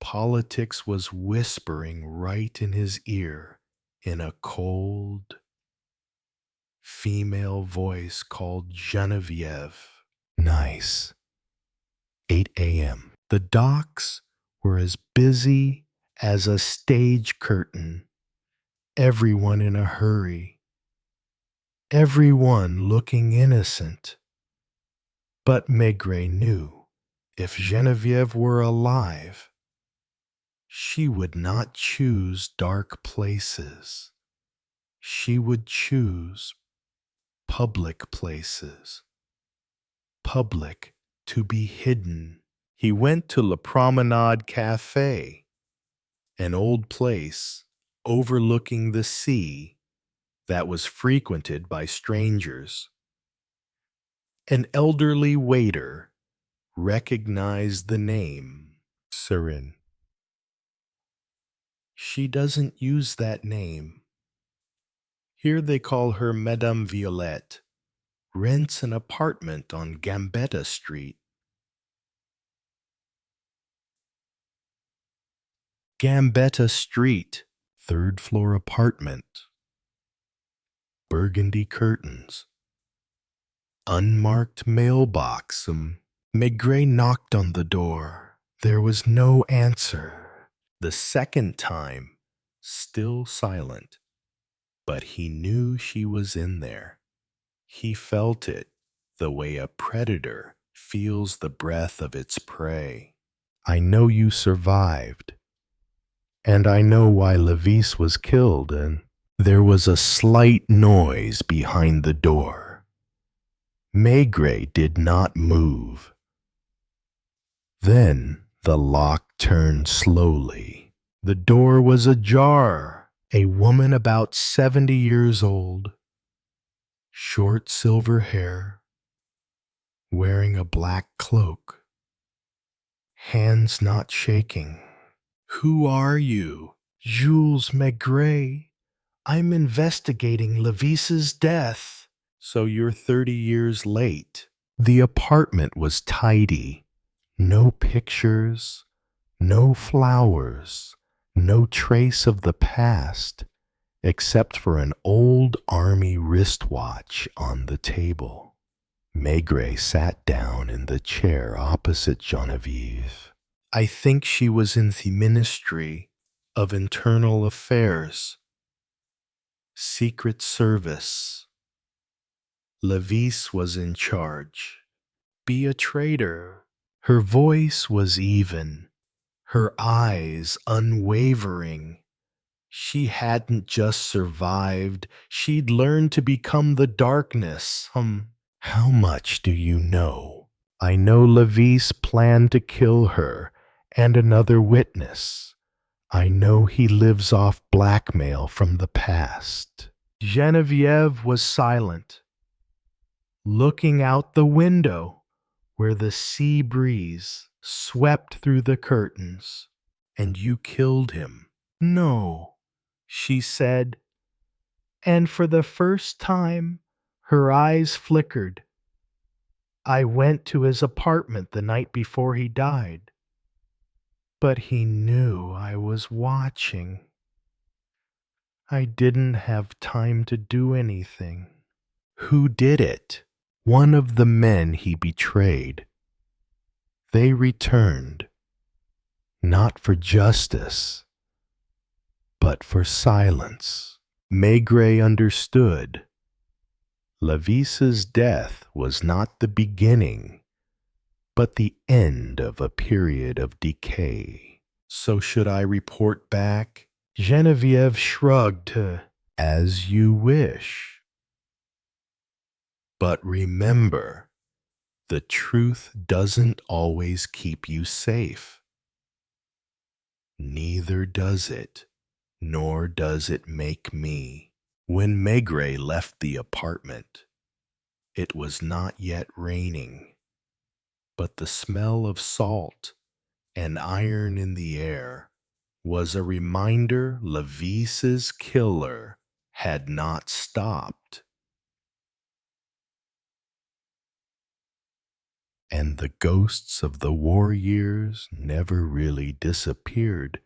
politics was whispering right in his ear in a cold, female voice called Genevieve. Nice. 8 a.m. The docks were as busy as a stage curtain. Everyone in a hurry. Everyone looking innocent. But Maigret knew if Genevieve were alive, she would not choose dark places. She would choose public places. Public to be hidden. He went to La Promenade Café, an old place overlooking the sea that was frequented by strangers. An elderly waiter recognized the name Serin. She doesn't use that name. Here they call her Madame Violette. Rents an apartment on Gambetta Street. Gambetta Street, 3rd floor apartment. Burgundy curtains. Unmarked mailbox. Maigret knocked on the door. There was no answer. The second time, still silent. But he knew she was in there. He felt it, the way a predator feels the breath of its prey. I know you survived. And I know why Levis was killed, and there was a slight noise behind the door. Maigret did not move. Then the lock turned slowly. The door was ajar. A woman about 70 years old, short silver hair, wearing a black cloak, hands not shaking. Who are you? Jules Maigret. I'm investigating Levis's death. So you're 30 years late. The apartment was tidy. No pictures, no flowers, no trace of the past, except for an old army wristwatch on the table. Maigret sat down in the chair opposite Genevieve. I think she was in the Ministry of Internal Affairs. Secret Service. Levis was in charge. Be a traitor. Her voice was even, her eyes unwavering. She hadn't just survived, she'd learned to become the darkness. How much do you know? I know Levis planned to kill her and another witness. I know he lives off blackmail from the past. Genevieve was silent, looking out the window where the sea breeze swept through the curtains. And you killed him? No, she said, and for the first time her eyes flickered. I went to his apartment the night before he died. But he knew I was watching. I didn't have time to do anything. Who did it? One of the men he betrayed. They returned, not for justice, but for silence. Maigret understood. Levis's death was not the beginning, but the end of a period of decay. So should I report back? Genevieve shrugged. As you wish. But remember, the truth doesn't always keep you safe. Neither does it, nor does it make me. When Maigret left the apartment, it was not yet raining, but the smell of salt and iron in the air was a reminder Levis's killer had not stopped. And the ghosts of the war years never really disappeared,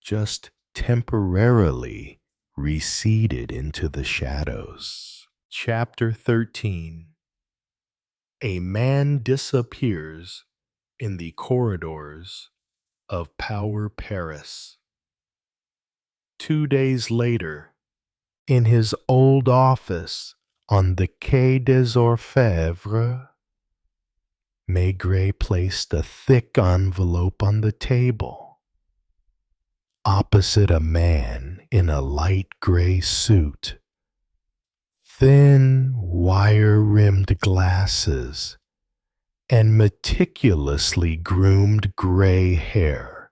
just temporarily receded into the shadows. Chapter 13. A man disappears in the corridors of Power Paris. 2 days later, in his old office on the Quai des Orfèvres, Maigret placed a thick envelope on the table. Opposite a man in a light gray suit, thin, wire-rimmed glasses, and meticulously groomed gray hair,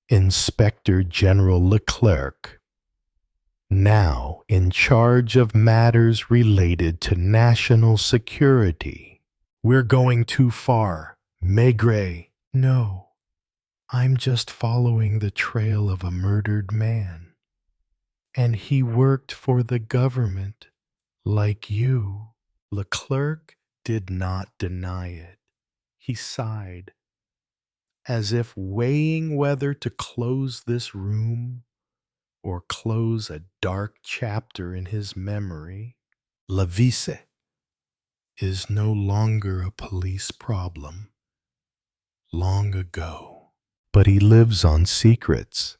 Inspector General Leclerc, now in charge of matters related to national security. We're going too far, Maigret. No, I'm just following the trail of a murdered man. And he worked for the government, like you. Leclerc did not deny it. He sighed, as if weighing whether to close this room or close a dark chapter in his memory. Lavisse is no longer a police problem. Long ago. But he lives on secrets.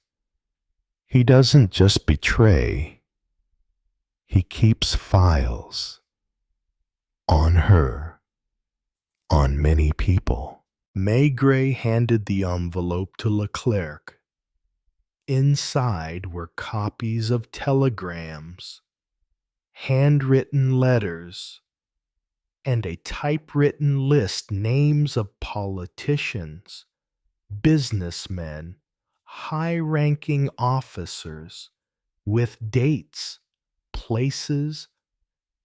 He doesn't just betray. He keeps files. On her. On many people. Maigret handed the envelope to Leclerc. Inside were copies of telegrams, handwritten letters, and a typewritten list names of politicians, businessmen, high-ranking officers, with dates, places,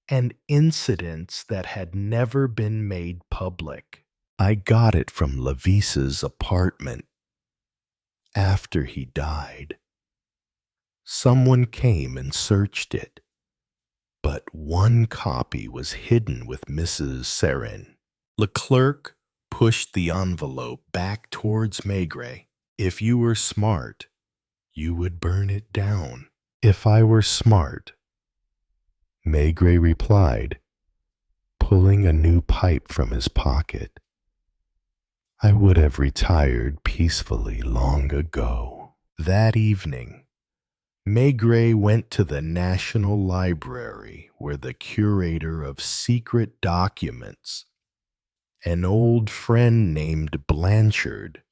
and incidents that had never been made public. I got it from Lavisse's apartment after he died. Someone came and searched it, but one copy was hidden with Mrs. Serin. Leclerc pushed the envelope back towards Maigret. If you were smart, you would burn it down. If I were smart, Maigret replied, pulling a new pipe from his pocket, I would have retired peacefully long ago. That evening, Maigret went to the National Library where the curator of secret documents, an old friend named Blanchard,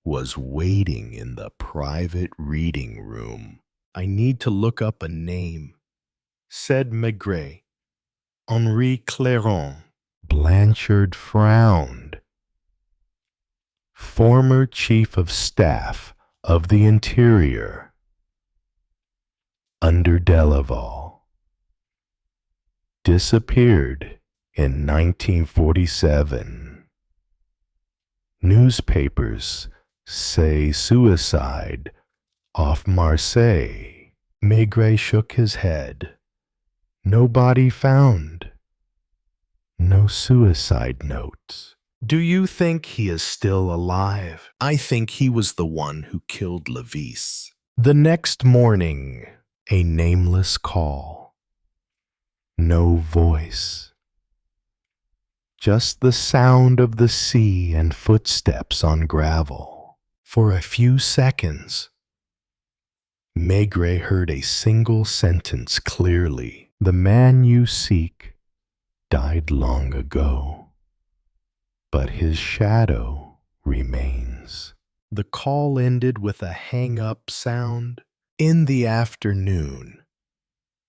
was waiting in the private reading room. I need to look up a name, said Maigret. Henri Clairon. Blanchard frowned. Former Chief of Staff of the Interior. Under Delaval. Disappeared in 1947. Newspapers say suicide off Marseille. Maigret shook his head. No body found. No suicide notes. Do you think he is still alive? I think he was the one who killed Lavisse. The next morning, a nameless call. No voice. Just the sound of the sea and footsteps on gravel. For a few seconds, Maigret heard a single sentence clearly. The man you seek died long ago, but his shadow remains. The call ended with a hang-up sound. In the afternoon,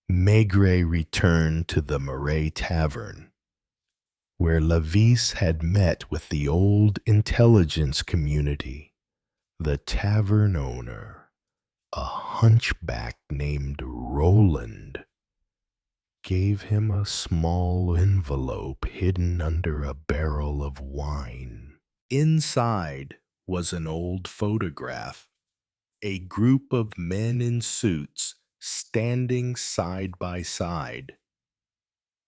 Maigret returned to the Marais Tavern, where Lavisse had met with the old intelligence community. The tavern owner, a hunchback named Roland, gave him a small envelope hidden under a barrel of wine. Inside was an old photograph, a group of men in suits standing side by side,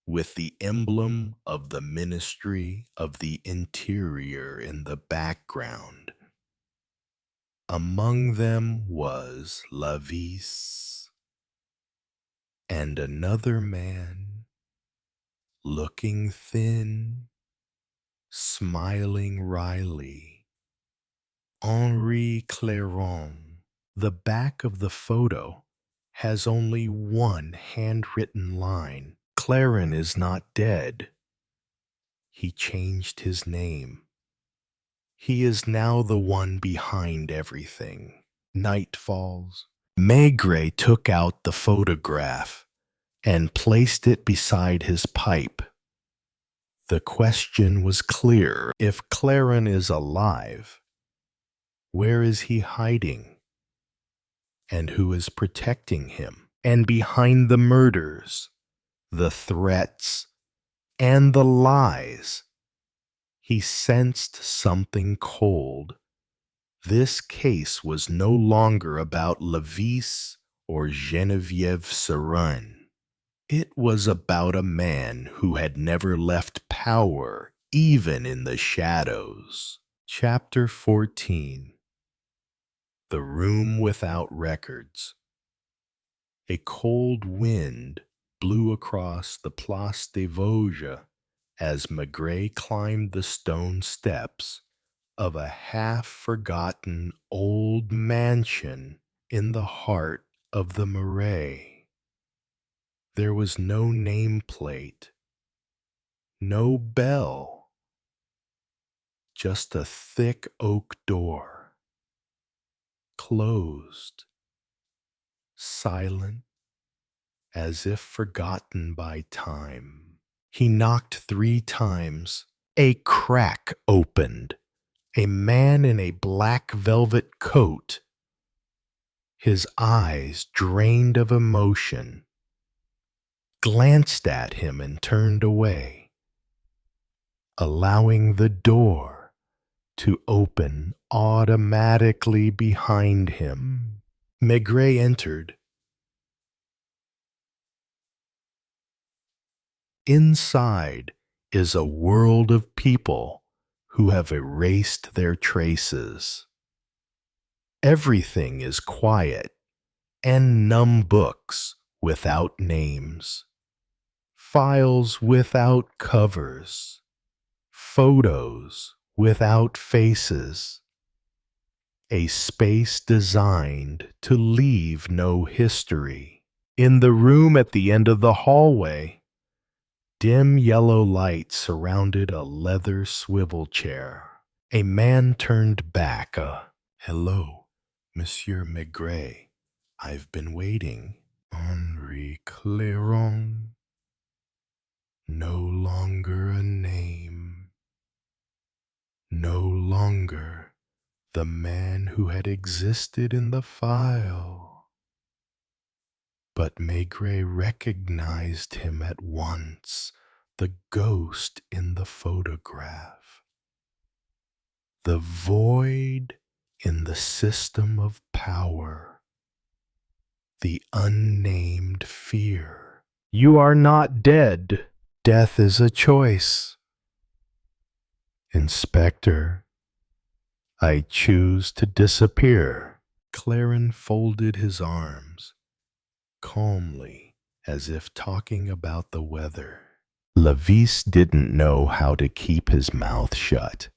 with the emblem of the Ministry of the Interior in the background. Among them was Lavis, and another man, looking thin, smiling wryly, Henri Clairon. The back of the photo has only one handwritten line. Clairon is not dead. He changed his name. He is now the one behind everything. Night falls. Maigret took out the photograph and placed it beside his pipe. The question was clear. If Clairon is alive, where is he hiding? And who is protecting him? And behind the murders, the threats, and the lies, he sensed something cold. This case was no longer about Lavis or Geneviève Serin. It was about a man who had never left power, even in the shadows. Chapter 14. The Room Without Records. A cold wind blew across the Place des Vosges as Maigret climbed the stone steps of a half-forgotten old mansion in the heart of the Marais. There was no nameplate, no bell, just a thick oak door, closed, silent, as if forgotten by time. He knocked 3 times. A crack opened. A man in a black velvet coat, his eyes drained of emotion, glanced at him and turned away, allowing the door to open automatically behind him. Maigret entered. Inside is a world of people who have erased their traces. Everything is quiet, and numb books without names, files without covers, photos without faces. A space designed to leave no history. In the room at the end of the hallway, dim yellow light surrounded a leather swivel chair. A man turned back. Hello, Monsieur Maigret. I've been waiting. Henri Clairon. No longer a name. No longer the man who had existed in the file. But Maigret recognized him at once, the ghost in the photograph. The void in the system of power. The unnamed fear. You are not dead. Death is a choice. Inspector, I choose to disappear. Clairon folded his arms, calmly, as if talking about the weather. Lavis didn't know how to keep his mouth shut.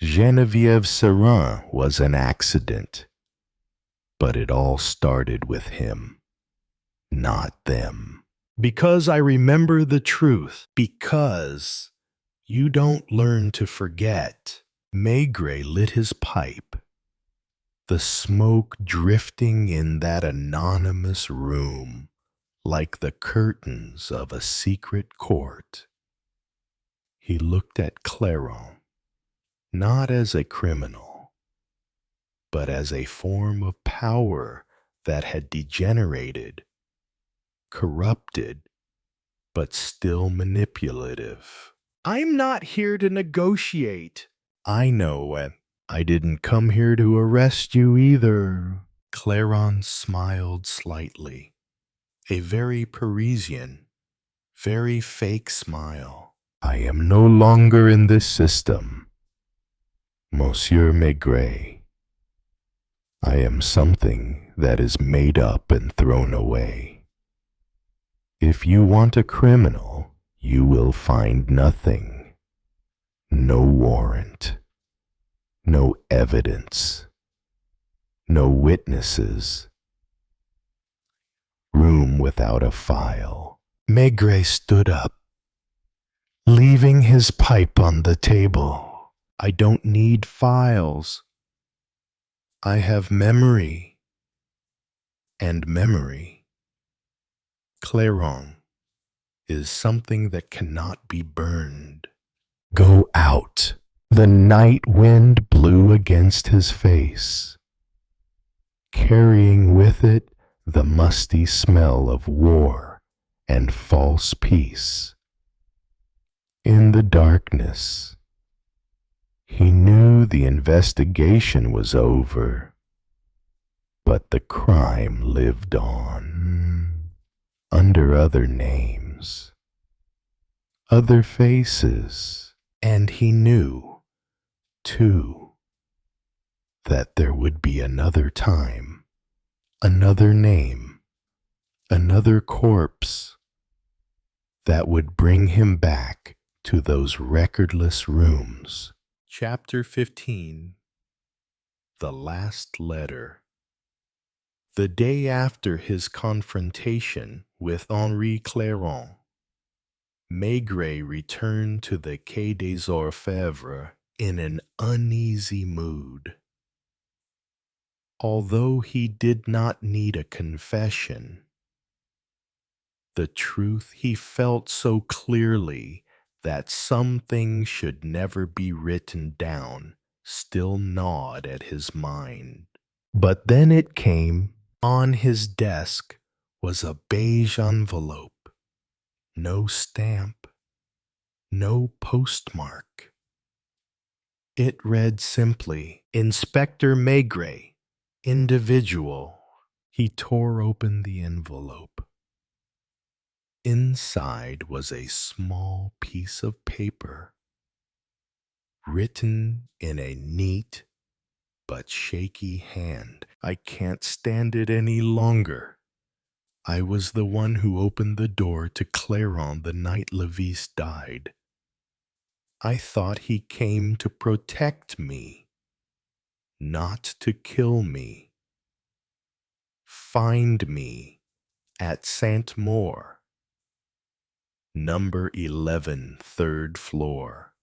Geneviève Serin was an accident, but it all started with him, not them. Because I remember the truth, because you don't learn to forget. Maigret lit his pipe, the smoke drifting in that anonymous room like the curtains of a secret court. He looked at Clairon, not as a criminal, but as a form of power that had degenerated, corrupted, but still manipulative. I'm not here to negotiate. I know, and I didn't come here to arrest you either. Clairon smiled slightly, a very Parisian, very fake smile. I am no longer in this system, Monsieur Maigret. I am something that is made up and thrown away. If you want a criminal, you will find nothing. No warrant, no evidence, no witnesses. Room without a file. Maigret stood up, leaving his pipe on the table. I don't need files. I have memory. And memory, Clairon, is something that cannot be burned. Go out. The night wind blew against his face, carrying with it the musty smell of war and false peace. In the darkness, he knew the investigation was over, but the crime lived on, under other names, other faces, And he knew, too, that there would be another time, another name, another corpse that would bring him back to those recordless rooms. Chapter 15, The Last Letter. The day after his confrontation with Henri Clairon, Maigret returned to the Quai des Orfèvres in an uneasy mood. Although he did not need a confession, the truth he felt so clearly that some things should never be written down still gnawed at his mind. But then it came. On his desk was a beige envelope, no stamp, no postmark. It read simply, Inspector Maigret, individual. He tore open the envelope. Inside was a small piece of paper, written in a neat but shaky hand. I can't stand it any longer. I was the one who opened the door to Clairon the night Levis died. I thought he came to protect me, not to kill me. Find me at Saint-Maur, number 11, 3rd floor.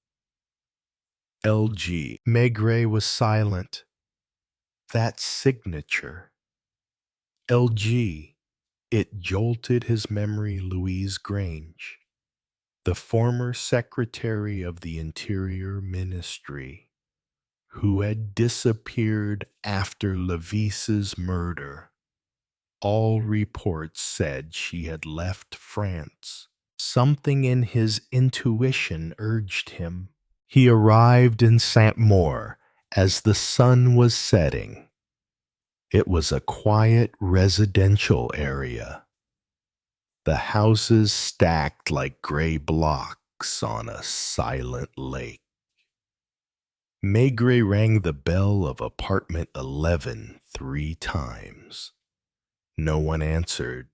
LG. Maigret was silent. That signature. LG. It jolted his memory. Louise Grange, the former Secretary of the Interior Ministry, who had disappeared after Levis's murder. All reports said she had left France. Something in his intuition urged him. He arrived in Saint-Maur as the sun was setting. It was a quiet residential area, the houses stacked like gray blocks on a silent lake. Maigret rang the bell of apartment 11 3 times. No one answered,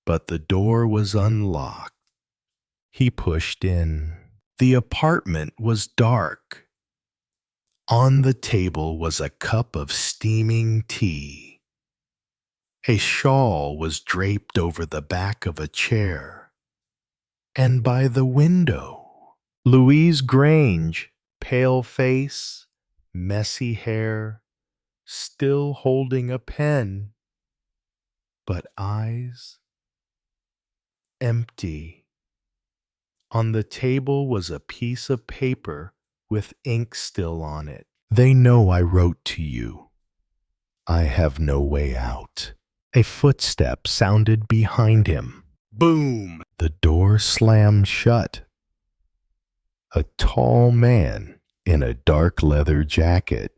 but the door was unlocked. He pushed in. The apartment was dark. On the table was a cup of steaming tea. A shawl was draped over the back of a chair. And by the window, Louise Grange, pale face, messy hair, still holding a pen, but eyes empty. On the table was a piece of paper with ink still on it. They know I wrote to you. I have no way out. A footstep sounded behind him. Boom! The door slammed shut. A tall man in a dark leather jacket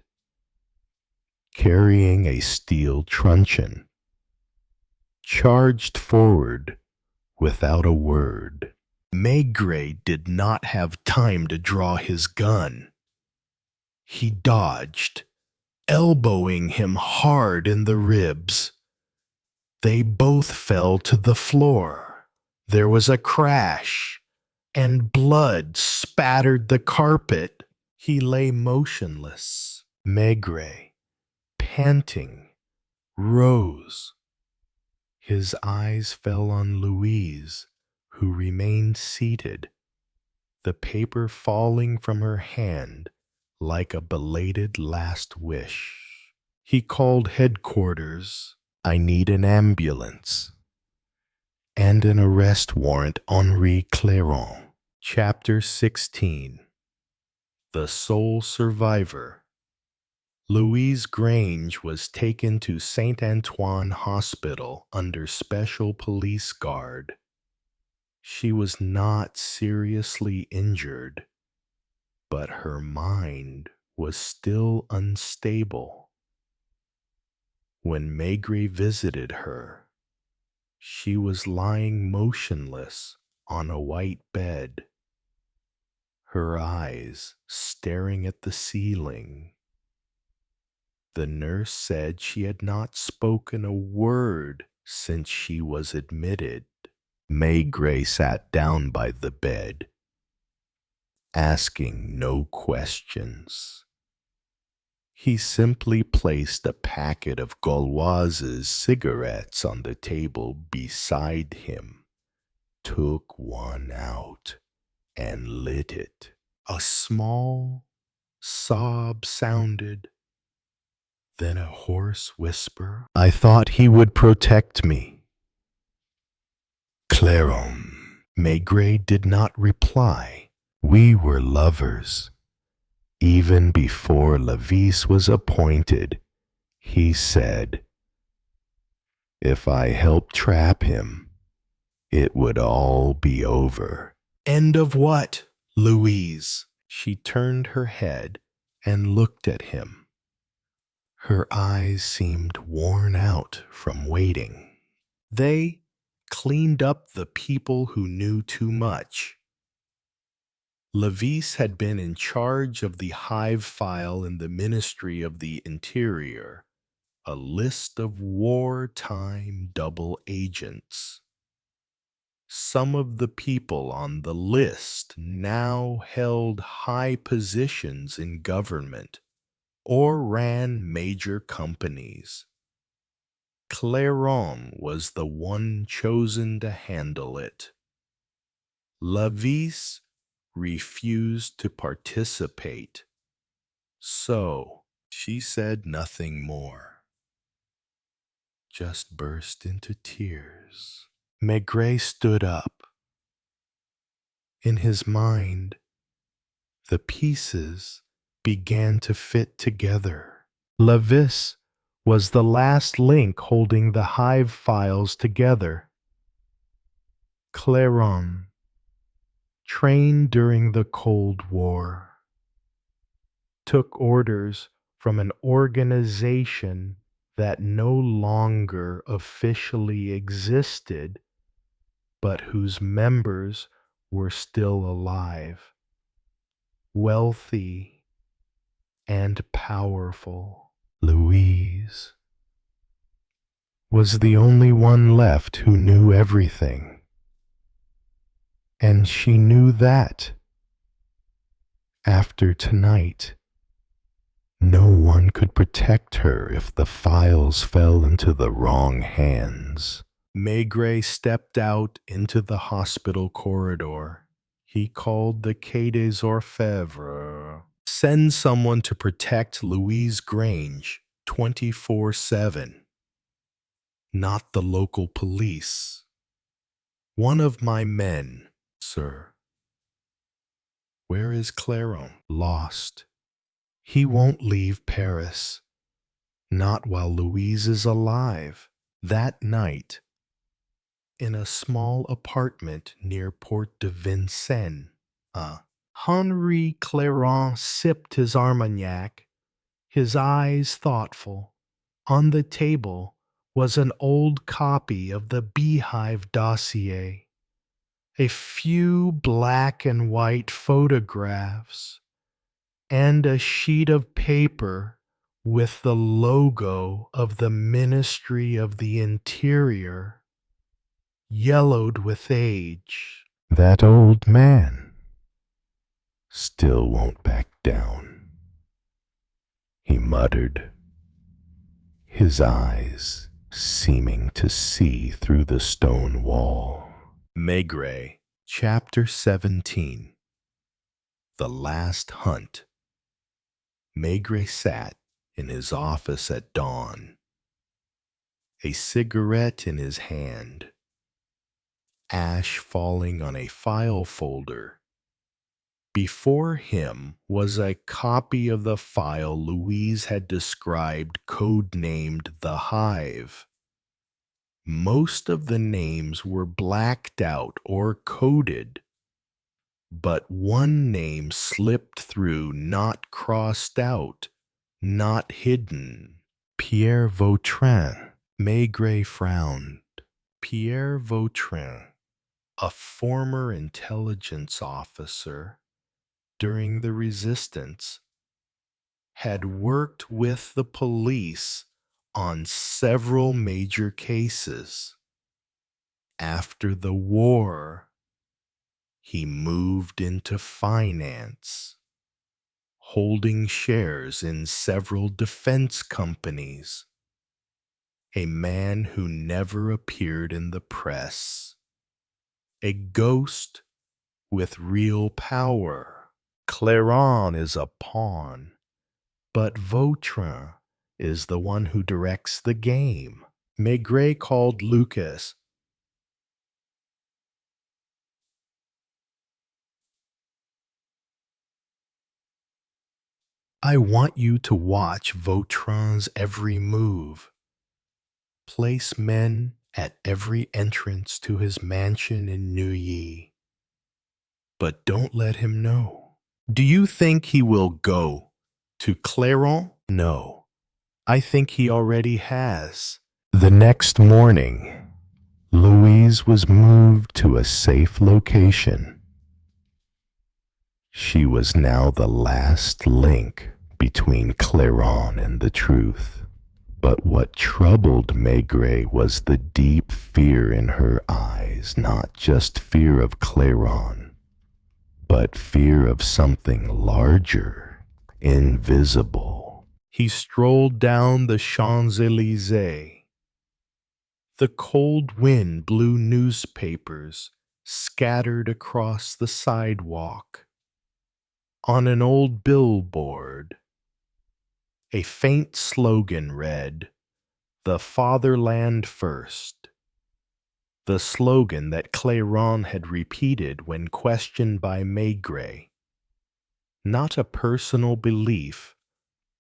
carrying a steel truncheon, charged forward without a word. Maigret did not have time to draw his gun. He dodged, elbowing him hard in the ribs. They both fell to the floor. There was a crash, and blood spattered the carpet. He lay motionless. Maigret, panting, rose. His eyes fell on Louise, who remained seated, the paper falling from her hand like a belated last wish. He called headquarters. I need an ambulance and an arrest warrant, Henri Clairon. Chapter 16. The Sole Survivor. Louise Grange was taken to Saint Antoine Hospital under special police guard. She was not seriously injured, but her mind was still unstable. When Maigret visited her, she was lying motionless on a white bed, her eyes staring at the ceiling. The nurse said she had not spoken a word since she was admitted. Maigret sat down by the bed, asking no questions. He simply placed a packet of Gauloise's cigarettes on the table beside him, took one out, and lit it. A small sob sounded, then a hoarse whisper. I thought he would protect me. Clairon. Maigret did not reply. We were lovers. Even before Levis was appointed, he said, if I helped trap him, it would all be over. End of what, Louise? She turned her head and looked at him. Her eyes seemed worn out from waiting. They cleaned up the people who knew too much. Levis had been in charge of the hive file in the Ministry of the Interior, a list of wartime double agents. Some of the people on the list now held high positions in government or ran major companies. Clairon was the one chosen to handle it. Levis refused to participate, so she said nothing more, just burst into tears. Maigret stood up. In his mind, the pieces began to fit together. Levis was the last link holding the hive files together. Clairon, trained during the Cold War, took orders from an organization that no longer officially existed, but whose members were still alive, wealthy, and powerful. Louise was the only one left who knew everything. And she knew that after tonight, no one could protect her if the files fell into the wrong hands. Maigret stepped out into the hospital corridor. He called the Quai des Orfèvres. Send someone to protect Louise Grange 24/7. Not the local police. One of my men, sir. Where is Clairon? Lost. He won't leave Paris. Not while Louise is alive. That night, in a small apartment near Porte de Vincennes, Henri Clairon sipped his Armagnac. his eyes thoughtful. On the table was an old copy of the Beehive dossier, a few black and white photographs, and a sheet of paper with the logo of the Ministry of the Interior, yellowed with age. That old man still won't back down, he muttered, his eyes seeming to see through the stone wall. Maigret, Chapter 17. The Last Hunt. Maigret sat in his office at dawn, a cigarette in his hand, ash falling on a file folder. Before him was a copy of the file Louise had described, codenamed The Hive. Most of the names were blacked out or coded, but one name slipped through, not crossed out, not hidden. Pierre Vautrin. Maigret frowned. Pierre Vautrin, a former intelligence officer during the Resistance, had worked with the police on several major cases. After the war, he moved into finance, holding shares in several defense companies. A man who never appeared in the press. A ghost with real power. Clairon is a pawn, but Vautrin is the one who directs the game. Maigret called Lucas. I want you to watch Vautrin's every move. Place men at every entrance to his mansion in Neuilly. But don't let him know. Do you think he will go to Clairon? No. I think he already has. The next morning, Louise was moved to a safe location. She was now the last link between Clairon and the truth. But what troubled Maigret was the deep fear in her eyes, not just fear of Clairon, but fear of something larger, invisible. He strolled down the Champs-Élysées. The cold wind blew newspapers scattered across the sidewalk. On an old billboard, a faint slogan read, "The Fatherland First," the slogan that Clairon had repeated when questioned by Maigret. Not a personal belief,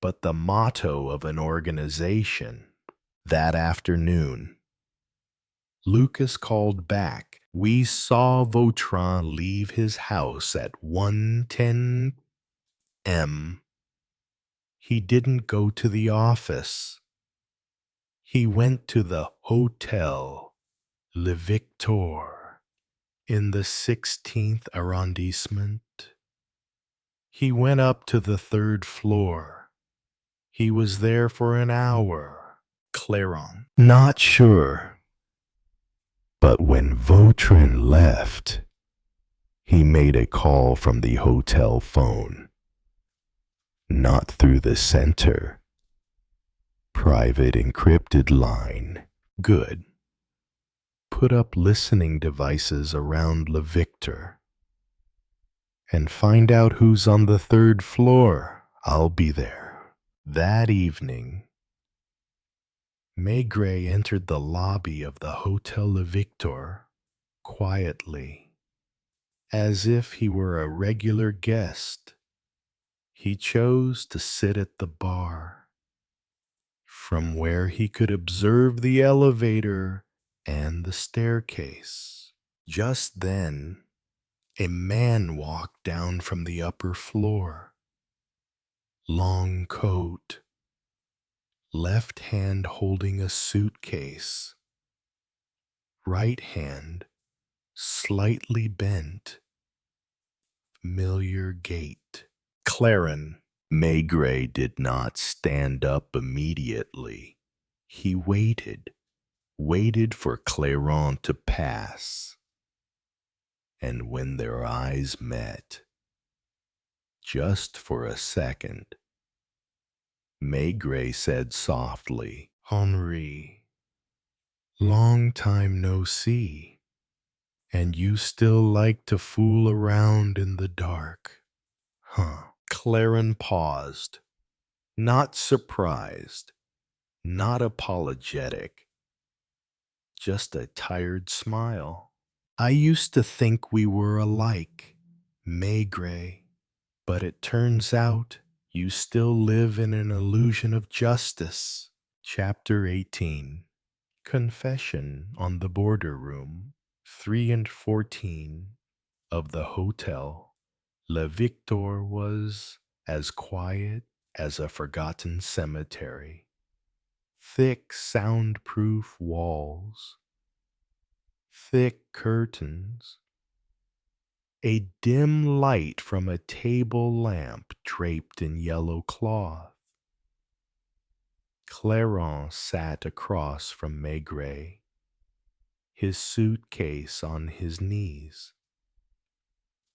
but the motto of an organization. That afternoon, Lucas called back. We saw Vautrin leave his house at 1:10 m. He didn't go to the office. He went to the Hotel Le Victor in the 16th arrondissement. He went up to the 3rd floor. He was there for an hour. Clairon. Not sure. But when Vautrin left, he made a call from the hotel phone. Not through the center. Private encrypted line. Good. Put up listening devices around Le Victor. And find out who's on the 3rd floor. I'll be there. That evening, Maigret entered the lobby of the Hotel Le Victor quietly, as if he were a regular guest. He chose to sit at the bar, from where he could observe the elevator and the staircase. Just then, a man walked down from the upper floor. Long coat, left hand holding a suitcase, right hand slightly bent, familiar gait. Claren. Maigret did not stand up immediately. He waited for Clairon to pass. And when their eyes met, just for a second, Maigret said softly, "Henri, long time no see, and you still like to fool around in the dark, huh?" Claren paused, not surprised, not apologetic, just a tired smile. "I used to think we were alike, Maigret, but it turns out you still live in an illusion of justice." Chapter 18. Confession on the Border Room, 3 and 14 of the Hotel Le Victor was as quiet as a forgotten cemetery. Thick soundproof walls, thick curtains, a dim light from a table lamp draped in yellow cloth. Clairon sat across from Maigret, his suitcase on his knees.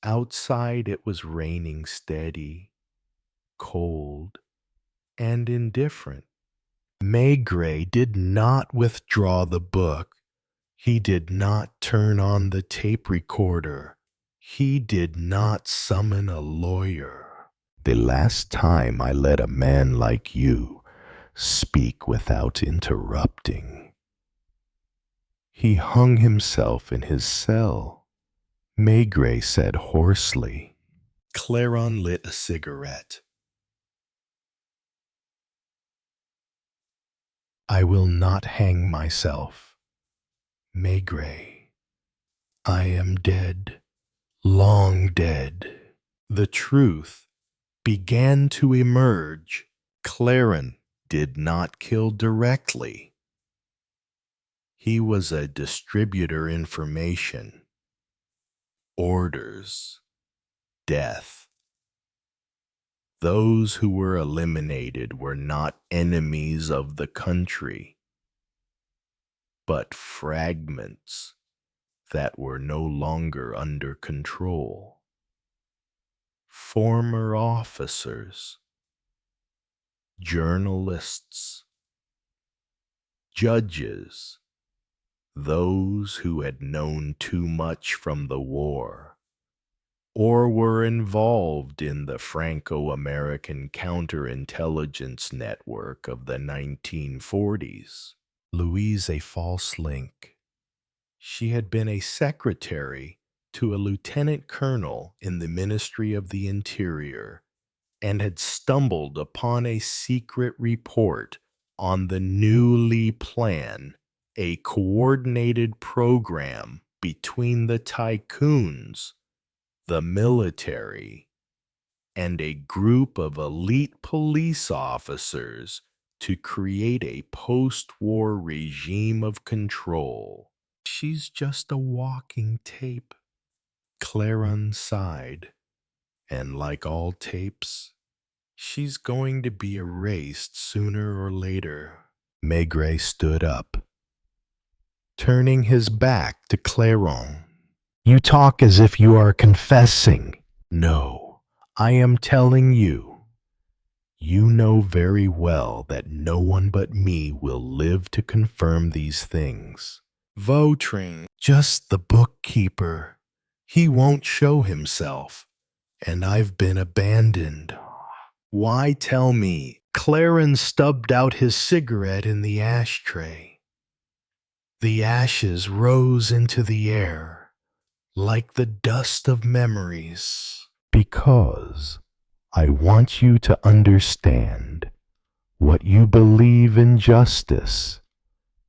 Outside it was raining steady, cold, and indifferent. Maigret did not withdraw the book. He did not turn on the tape recorder. He did not summon a lawyer. The last time I let a man like you speak without interrupting. He hung himself in his cell, Maigret said hoarsely. Clairon lit a cigarette. "I will not hang myself, Maigret. I am dead, long dead." The truth began to emerge. Clairon did not kill directly. He was a distributor information, orders, death. Those who were eliminated were not enemies of the country, but fragments that were no longer under control. Former officers, journalists, judges, those who had known too much from the war, or were involved in the Franco-American counterintelligence network of the 1940s. Louise, a false link. She had been a secretary to a lieutenant colonel in the Ministry of the Interior and had stumbled upon a secret report on the newly planned, a coordinated program between the tycoons, the military, and a group of elite police officers to create a post-war regime of control. "She's just a walking tape," Clairon sighed. "And like all tapes, she's going to be erased sooner or later." Maigret stood up, turning his back to Clairon. "You talk as if you are confessing." "No, I am telling you. You know very well that no one but me will live to confirm these things. Vautrin, just the bookkeeper. He won't show himself, and I've been abandoned. Why tell me?" Clairon stubbed out his cigarette in the ashtray. The ashes rose into the air like the dust of memories. "Because I want you to understand what you believe in: justice,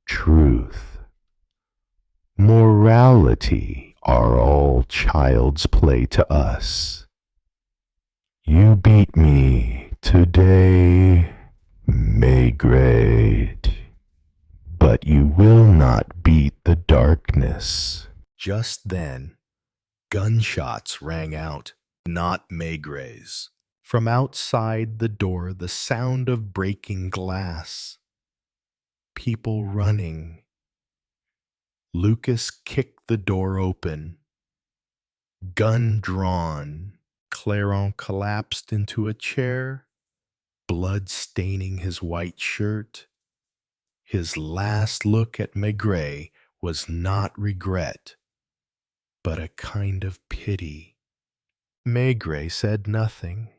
truth, morality are all child's play to us. You beat me today, Maigret, but you will not beat the darkness. Just then, gunshots rang out, not Maigret's. From outside the door, the sound of breaking glass. People running. Lucas kicked the door open. Gun drawn. Clairon collapsed into a chair, blood staining his white shirt. His last look at Maigret was not regret, but a kind of pity. Maigret said nothing.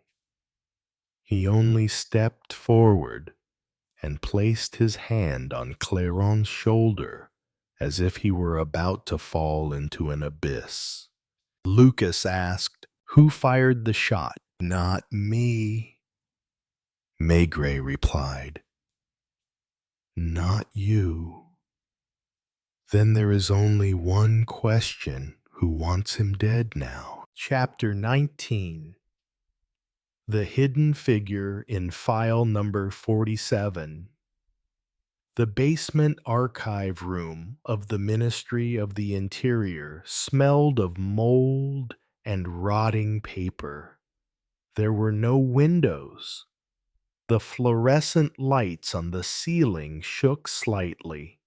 He only stepped forward and placed his hand on Clairon's shoulder as if he were about to fall into an abyss. Lucas asked, "Who fired the shot?" "Not me," Maigret replied. "Not you." "Then there is only one question. Who wants him dead now?" Chapter 19. The Hidden Figure in File Number 47. The basement archive room of the Ministry of the Interior smelled of mold and rotting paper. There were no windows. The fluorescent lights on the ceiling shook slightly,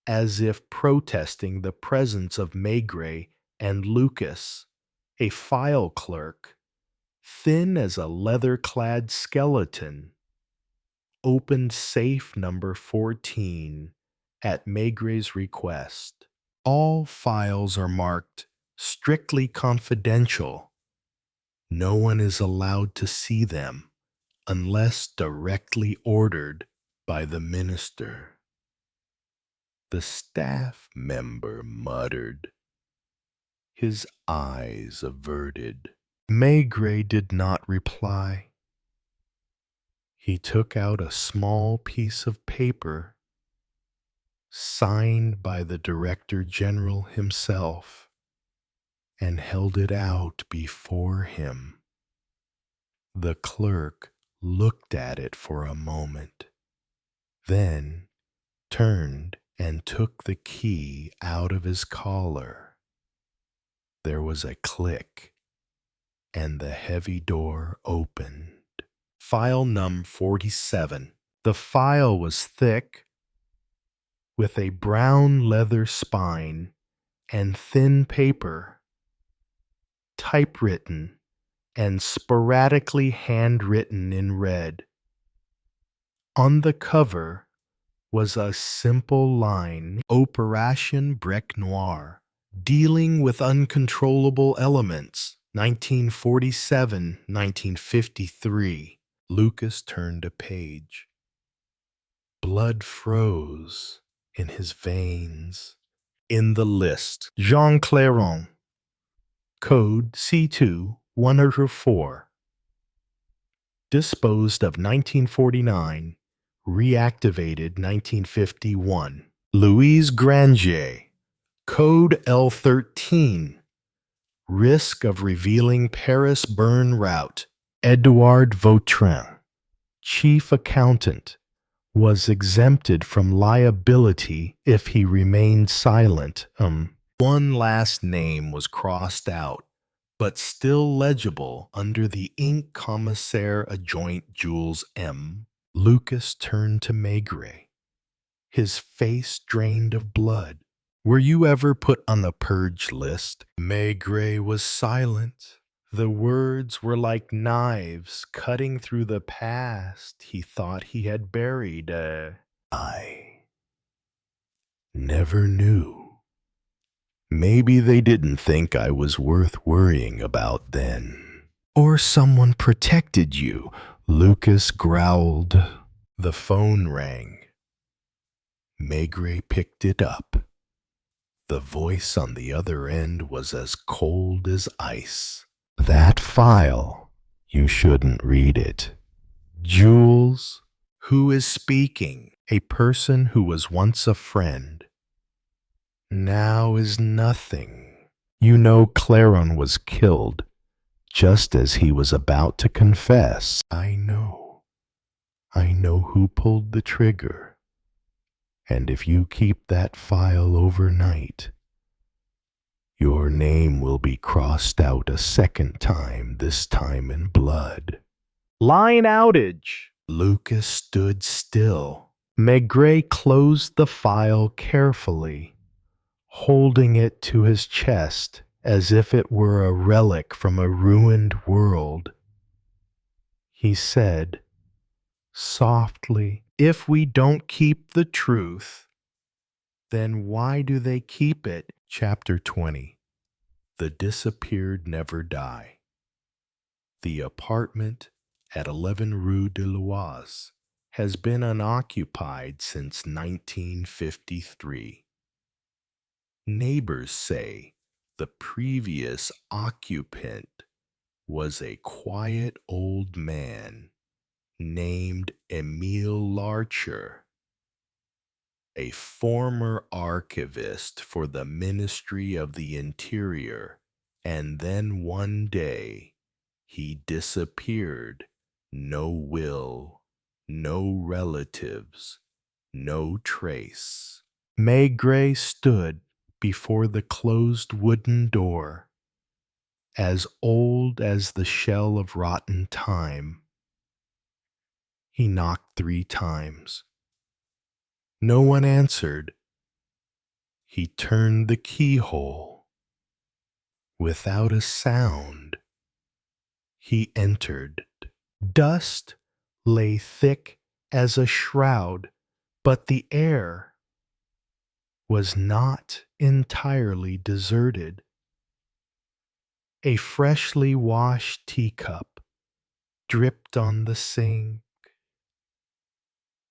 as if protesting the presence of Maigret and Lucas, a file clerk, thin as a leather-clad skeleton, opened safe number 14 at Maigret's request. All files are marked strictly confidential. No one is allowed to see them unless directly ordered by the minister. The staff member muttered, his eyes averted. Maigret did not reply. He took out a small piece of paper signed by the Director General himself and held it out before him. The clerk looked at it for a moment, then turned and took the key out of his collar. There was a click, and the heavy door opened. File num 47. The file was thick, with a brown leather spine and thin paper, typewritten and sporadically handwritten in red. On the cover was a simple line, Opération Bec Noir, dealing with uncontrollable elements, 1947-1953. Lucas turned a page. Blood froze in his veins. In the list, Jean Clairon, code C2-104. Disposed of 1949, reactivated 1951. Louise Granger, code L13. Risk of revealing Paris burn route. Edouard Vautrin, chief accountant, was exempted from liability if he remained silent. One last name was crossed out, but still legible under the ink commissaire adjoint Jules M. Lucas turned to Maigret, his face drained of blood. "Were you ever put on the purge list?" Maigret was silent. The words were like knives cutting through the past he thought he had buried. I never knew. Maybe they didn't think I was worth worrying about then. Or someone protected you, Lucas growled. The phone rang. Maigret picked it up. The voice on the other end was as cold as ice. "That file, you shouldn't read it." "Jules, who is speaking?" "A person who was once a friend. Now is nothing. You know Clairon was killed just as he was about to confess." "I know. I know who pulled the trigger, and if you keep that file overnight, your name will be crossed out a second time, this time in blood. Line outage. Lucas stood still. Maigret closed the file carefully, holding it to his chest as if it were a relic from a ruined world. He said, softly, "If we don't keep the truth, then why do they keep it?" Chapter 20. The Disappeared Never Die. The apartment at 11 Rue de l'Oise has been unoccupied since 1953. Neighbors say the previous occupant was a quiet old man named Emile Larcher, a former archivist for the Ministry of the Interior, and then one day he disappeared. No will, no relatives, no trace. Maigret stood before the closed wooden door, as old as the shell of rotten time. He knocked 3 times. No one answered. He turned the keyhole. Without a sound, he entered. Dust lay thick as a shroud, but the air was not entirely deserted. A freshly washed teacup dripped on the sink.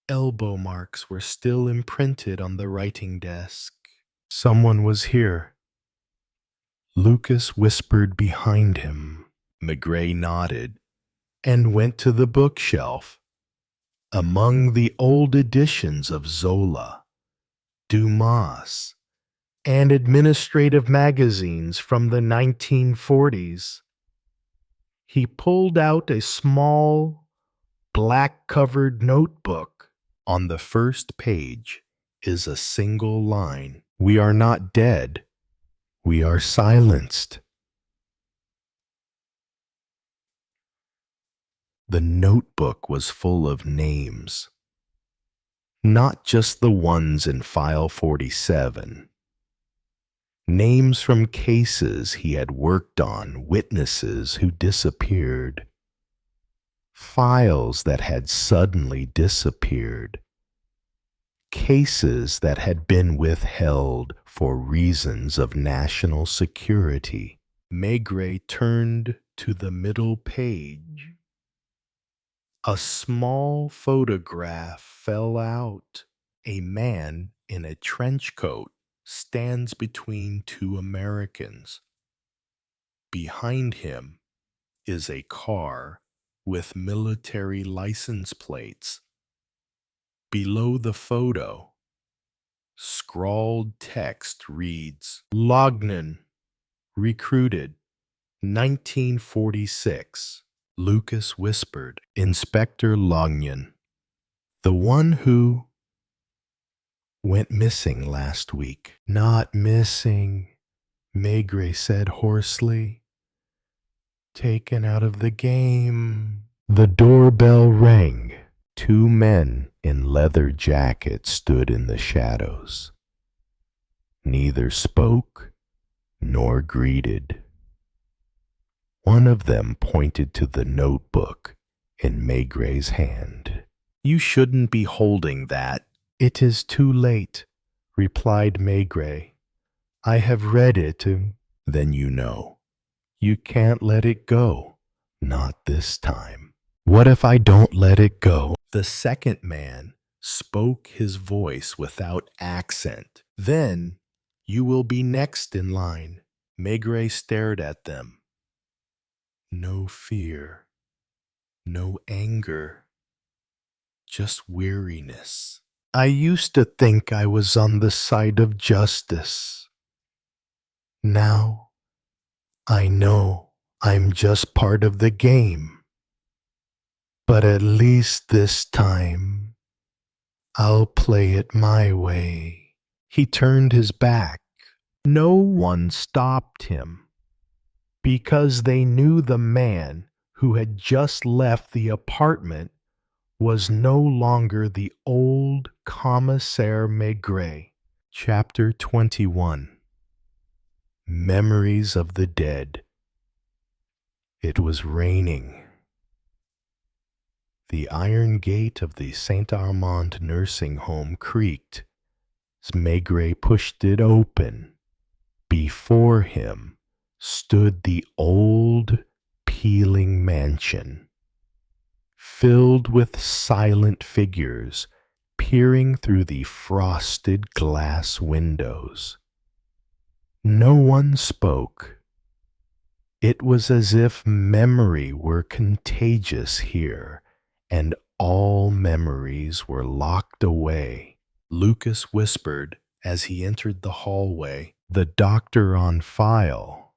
Elbow marks were still imprinted on the writing desk. Someone was here. Lucas whispered behind him. Maigret nodded and went to the bookshelf. Among the old editions of Zola, Dumas, and administrative magazines from the 1940s, he pulled out a small, black-covered notebook. On the first page is a single line. "We are not dead. We are silenced." The notebook was full of names, not just the ones in file 47. Names from cases he had worked on, witnesses who disappeared, files that had suddenly disappeared, cases that had been withheld for reasons of national security. Maigret turned to the middle page. A small photograph fell out. A man in a trench coat stands between 2 Americans. Behind him is a car with military license plates. Below the photo, scrawled text reads, "Lognan, recruited, 1946. Lucas whispered, "Inspector Lognan, the one who went missing last week." "Not missing," Maigret said hoarsely. "Taken out of the game." The doorbell rang. 2 men in leather jackets stood in the shadows. Neither spoke nor greeted. One of them pointed to the notebook in Maigret's hand. "You shouldn't be holding that." "It is too late," replied Maigret. "I have read it." "Then you know. You can't let it go. Not this time." "What if I don't let it go?" The second man spoke, his voice without accent. "Then you will be next in line." Maigret stared at them. No fear, no anger, just weariness. "I used to think I was on the side of justice. Now I know I'm just part of the game." But at least this time, I'll play it my way. He turned his back. No one stopped him, because they knew the man who had just left the apartment was no longer the old Commissaire Maigret. Chapter 21. Memories of the Dead. It was raining. The iron gate of the Saint Armand nursing home creaked as Maigret pushed it open. Before him stood the old, peeling mansion, filled with silent figures peering through the frosted glass windows. No one spoke. It was as if memory were contagious here, and all memories were locked away. Lucas whispered as he entered the hallway, "The doctor on file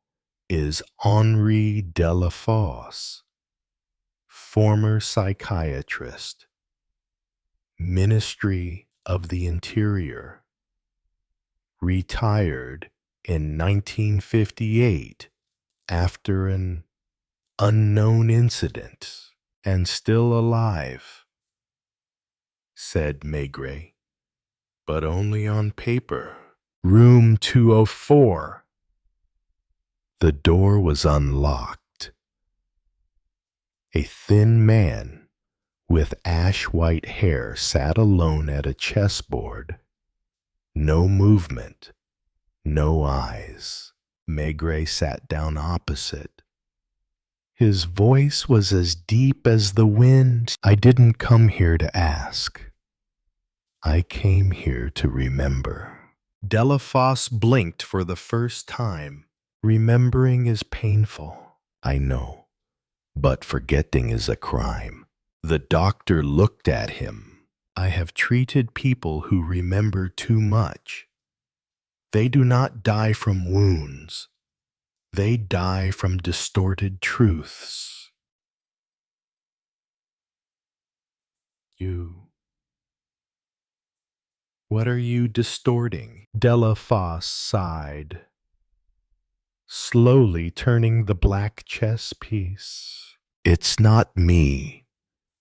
is Henri Delafosse, former psychiatrist, Ministry of the Interior, retired in 1958 after an unknown incident, and still alive," said Maigret, "but only on paper. Room 204. The door was unlocked. A thin man with ash-white hair sat alone at a chessboard. No movement, no eyes. Maigret sat down opposite. His voice was as deep as the wind. "I didn't come here to ask. I came here to remember." Delafosse blinked for the first time. "Remembering is painful." "I know, but forgetting is a crime." The doctor looked at him. "I have treated people who remember too much. They do not die from wounds. They die from distorted truths." What are you distorting?" Delafosse sighed, slowly turning the black chess piece. "It's not me.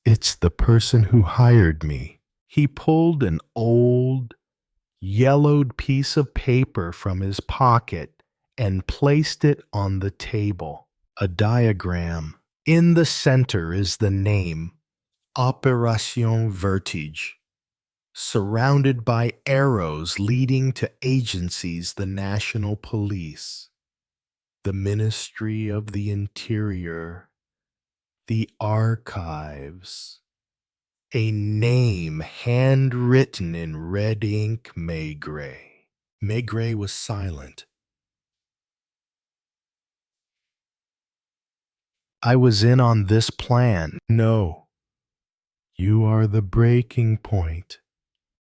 It's the person who hired me." He pulled an old, yellowed piece of paper from his pocket and placed it on the table. A diagram. In the center is the name, Opération Vertige, surrounded by arrows leading to agencies: the National Police, the Ministry of the Interior, the Archives. A name handwritten in red ink: Maigret. Maigret was silent. "I was in on this plan." "No. You are the breaking point,"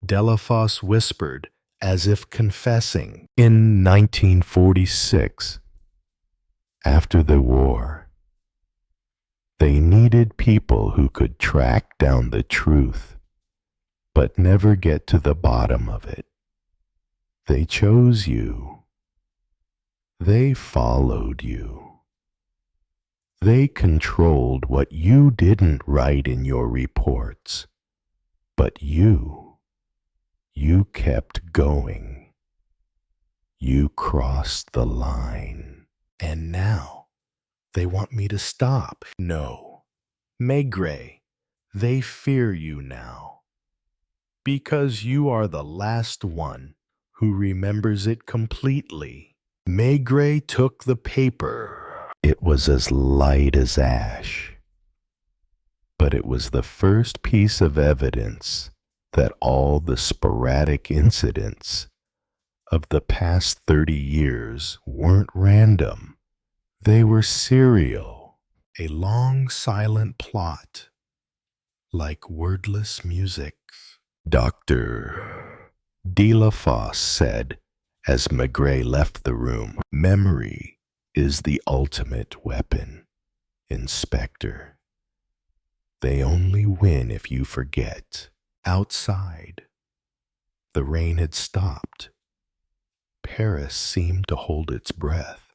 Delafosse whispered, as if confessing. "In 1946, after the war, they needed people who could track down the truth, but never get to the bottom of it. They chose you. They followed you. They controlled what you didn't write in your reports, but you kept going. You crossed the line. And now they want me to stop." "No, Maigret, they fear you now, because you are the last one who remembers it completely." Maigret took the paper. It was as light as ash, but it was the first piece of evidence that all the sporadic incidents of the past 30 years weren't random. They were serial, a long silent plot, like wordless music. "Dr. Delafosse said, as Maigret left the room, memory is the ultimate weapon, Inspector. They only win if you forget. Outside, the rain had stopped. Paris seemed to hold its breath,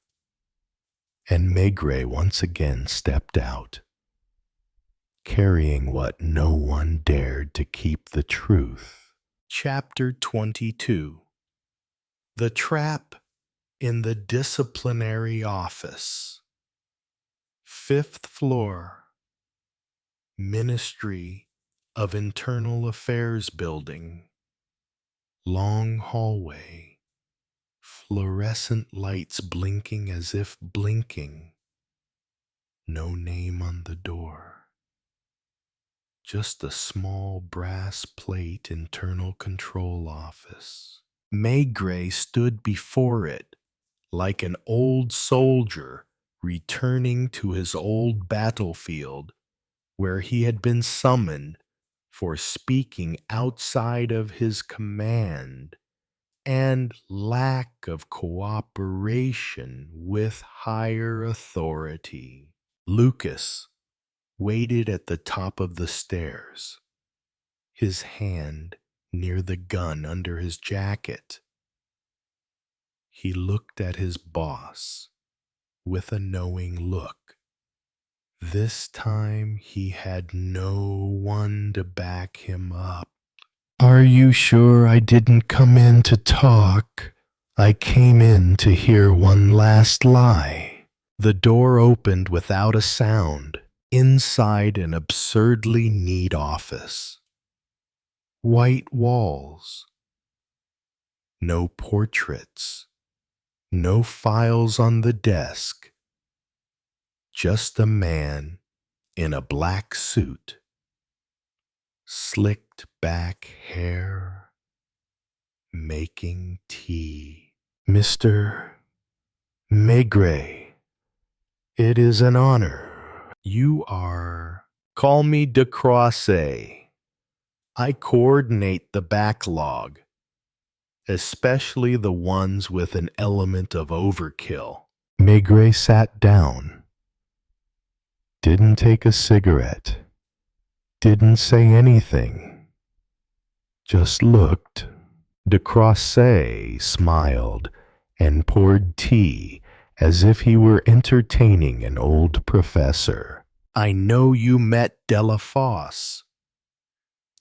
and Maigret once again stepped out, carrying what no one dared to keep the truth. Chapter 22. The Trap in the Disciplinary Office. 5th floor. Ministry of Internal Affairs building. Long hallway. Fluorescent lights blinking as if blinking. No name on the door. Just a small brass plate internal control office. Maigret stood before it like an old soldier returning to his old battlefield where he had been summoned for speaking outside of his command and lack of cooperation with higher authority. Lucas waited at the top of the stairs, his hand near the gun under his jacket. He looked at his boss with a knowing look. This time he had no one to back him up. "Are you sure I didn't come in to talk? I came in to hear one last lie." The door opened without a sound inside an absurdly neat office. White walls. No portraits. No files on the desk. Just a man in a black suit. Slicked back hair. Making tea. "Mr. Maigret, it is an honor. You are..." "Call me de Croisset. I coordinate the backlog, especially the ones with an element of overkill." Maigret sat down. Didn't take a cigarette. Didn't say anything. Just looked. De Croisset smiled and poured tea as if he were entertaining an old professor. "I know you met Delafosse,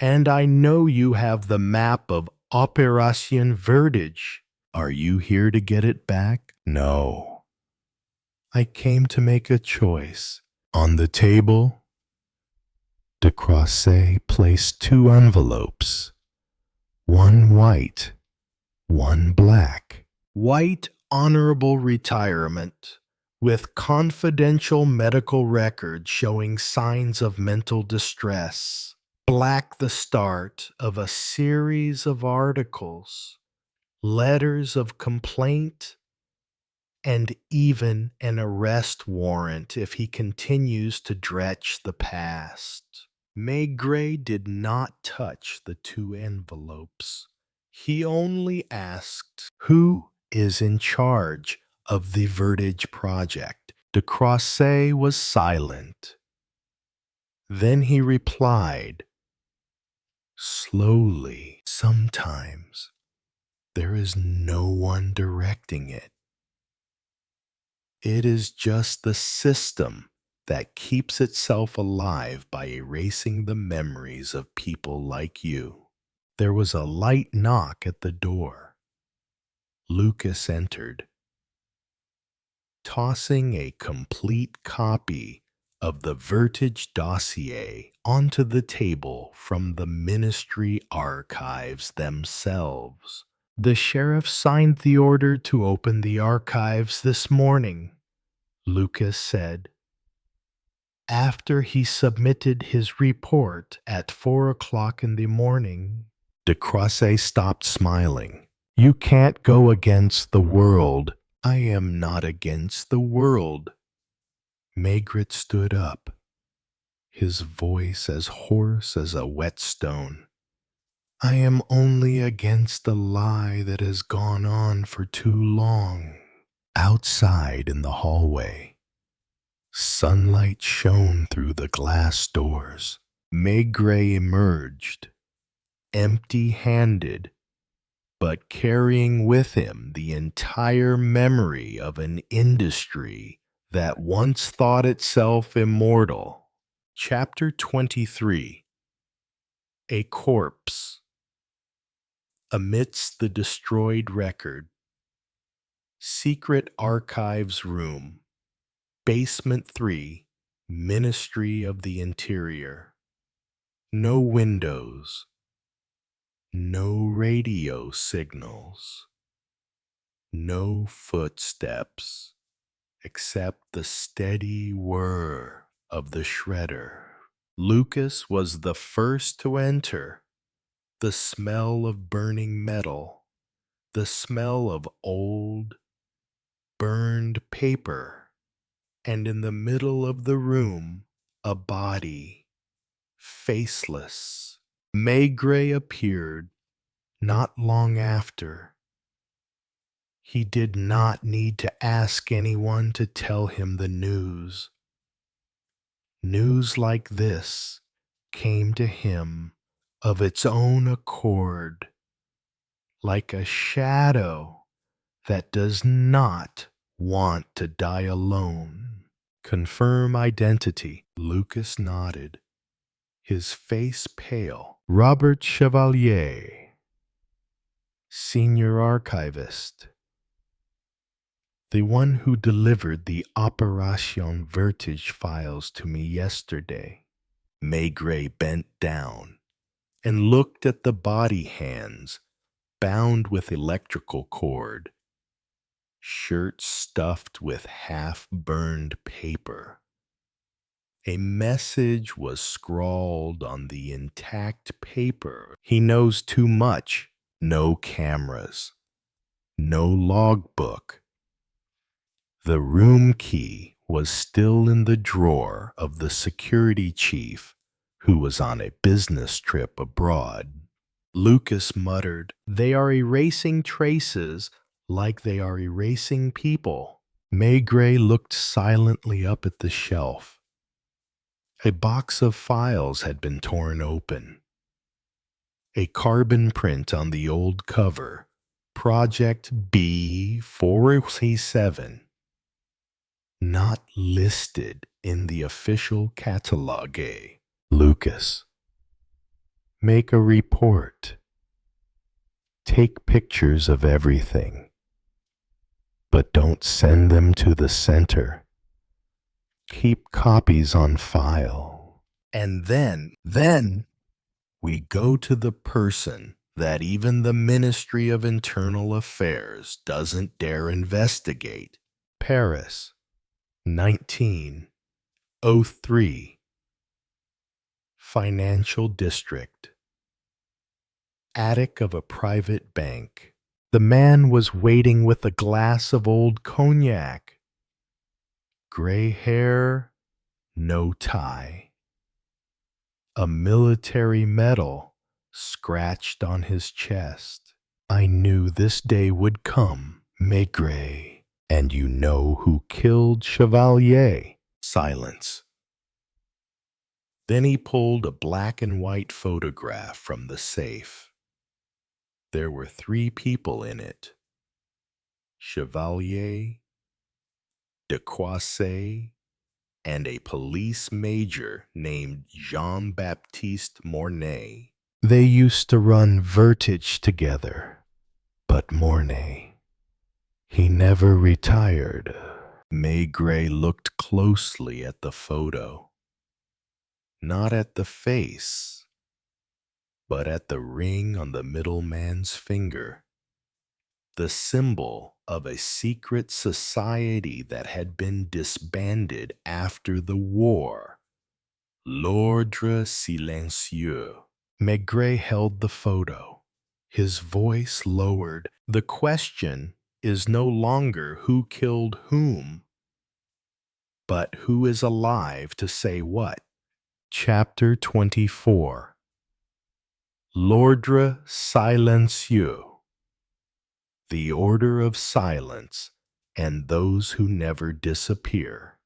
and I know you have the map of Opération Vertige. Are you here to get it back?" "No. I came to make a choice." On the table, de Croisset placed 2 envelopes, one white, one black. White honorable retirement with confidential medical records showing signs of mental distress. Black, the start of a series of articles, letters of complaint, and even an arrest warrant if he continues to dretch the past. Maigret did not touch the 2 envelopes. He only asked, "Who is in charge of the Vertige project?" De Croisset was silent. Then he replied, slowly, "Sometimes there is no one directing it. It is just the system that keeps itself alive by erasing the memories of people like you." There was a light knock at the door. Lucas entered, tossing a complete copy of the Vertige dossier onto the table from the ministry archives themselves. "The sheriff signed the order to open the archives this morning," Lucas said, "after he submitted his report at 4 o'clock in the morning." De Croisset stopped smiling. "You can't go against the world." "I am not against the world." Maigret stood up, his voice as hoarse as a whetstone. "I am only against a lie that has gone on for too long." Outside in the hallway, Sunlight shone through the glass doors. Maigret emerged, empty-handed, but carrying with him the entire memory of an industry that once thought itself immortal. Chapter 23. A Corpse. Amidst the destroyed record. Secret Archives Room. Basement 3, Ministry of the Interior. No windows. No radio signals. No footsteps, except the steady whir of the shredder. Lucas was the first to enter. The smell of burning metal, the smell of old, burned paper, and in the middle of the room, a body, faceless. Maigret appeared not long after. He did not need to ask anyone to tell him the news. News like this came to him of its own accord, like a shadow that does not want to die alone. Confirm identity. Lucas nodded, his face pale. Robert Chevalier, senior archivist. The one who delivered the Operation Vertige files to me yesterday. Maigret bent down and looked at the body hands bound with electrical cord, shirt stuffed with half-burned paper. A message was scrawled on the intact paper. He knows too much. No cameras. No logbook. The room key was still in the drawer of the security chief, who was on a business trip abroad. Lucas muttered, "They are erasing traces like they are erasing people." Maigret looked silently up at the shelf. A box of files had been torn open. A carbon print on the old cover, Project B447. Not listed in the official catalogue. Lucas, make a report. Take pictures of everything, but don't send them to the center. Keep copies on file. And then we go to the person that even the Ministry of Internal Affairs doesn't dare investigate. Paris. 1903. Financial District. Attic of a private bank. The man was waiting with a glass of old cognac. Gray hair, no tie. A military medal scratched on his chest. I knew this day would come, Maigret. And you know who killed Chevalier? Silence. Then he pulled a black and white photograph from the safe. There were 3 people in it. Chevalier, de Coissé, and a police major named Jean-Baptiste Mornay. They used to run Vertige together, but Mornay, he never retired. Maigret looked closely at the photo. Not at the face, but at the ring on the middle man's finger. The symbol of a secret society that had been disbanded after the war. L'Ordre Silencieux. Maigret held the photo. His voice lowered. The question is no longer who killed whom, but who is alive to say what. Chapter 24. L'Ordre Silencieux. The Order of Silence and Those Who Never Disappear.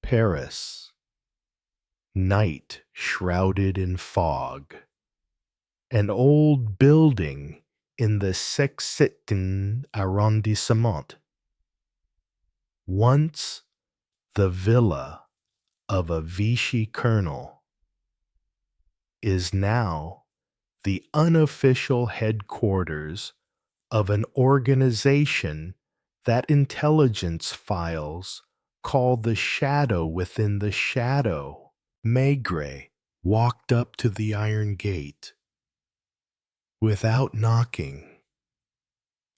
Paris. Night shrouded in fog. An old building in the 16th arrondissement. Once the villa of a Vichy colonel is now the unofficial headquarters of an organization that intelligence files call the shadow within the shadow. Maigret walked up to the iron gate. Without knocking,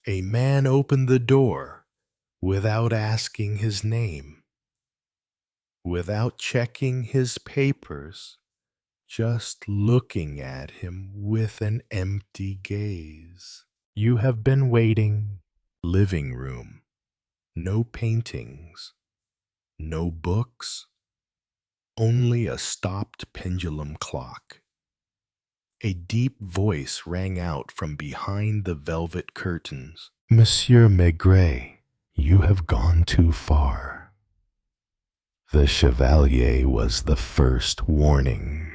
a man opened the door without asking his name, without checking his papers, just looking at him with an empty gaze. You have been waiting. Living room. No paintings. No books. Only a stopped pendulum clock. A deep voice rang out from behind the velvet curtains. Monsieur Maigret, you have gone too far. The Chevalier was the first warning.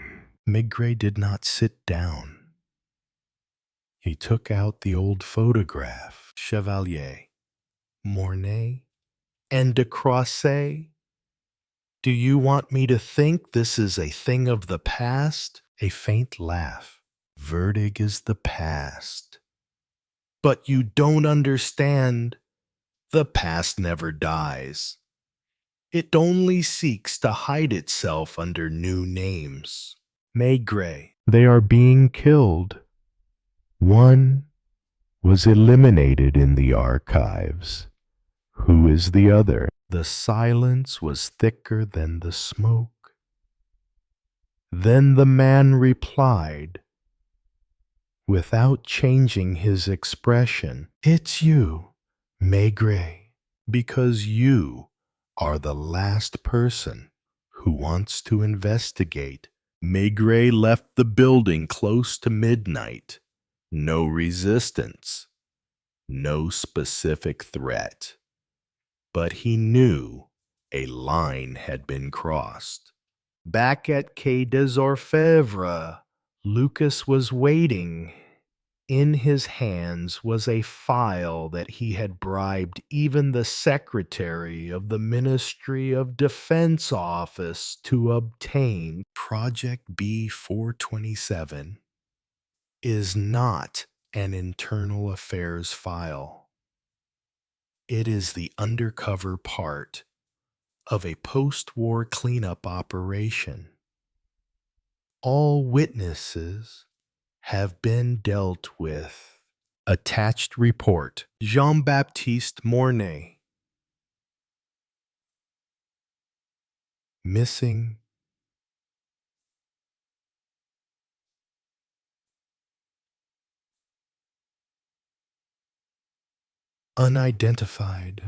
Maigret did not sit down. He took out the old photograph. Chevalier, Mornay, and de Croisset. Do you want me to think this is a thing of the past? A faint laugh. Verdig is the past. But you don't understand. The past never dies. It only seeks to hide itself under new names. Maigret. They are being killed. One was eliminated in the archives. Who is the other? The silence was thicker than the smoke. Then the man replied, without changing his expression, "It's you, Maigret, because you are the last person who wants to investigate." Maigret left the building close to midnight. No resistance, no specific threat. But he knew a line had been crossed. Back at Quai des Orfèvres, Lucas was waiting. In his hands was a file that he had bribed even the secretary of the Ministry of Defense office to obtain. Project B427 is not an internal affairs file. It is the undercover part of a post-war cleanup operation. All witnesses have been dealt with. Attached report. Jean-Baptiste Mornay. Missing. Unidentified.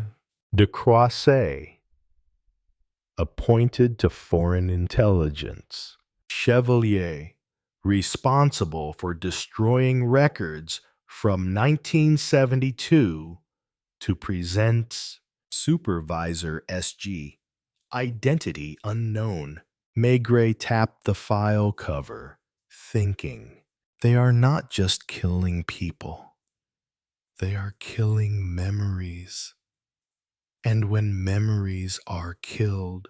De Croisset. Appointed to foreign intelligence. Chevalier. Responsible for destroying records from 1972 to present. Supervisor SG. Identity unknown. Maigret tapped the file cover, thinking, they are not just killing people. They are killing memories. And when memories are killed,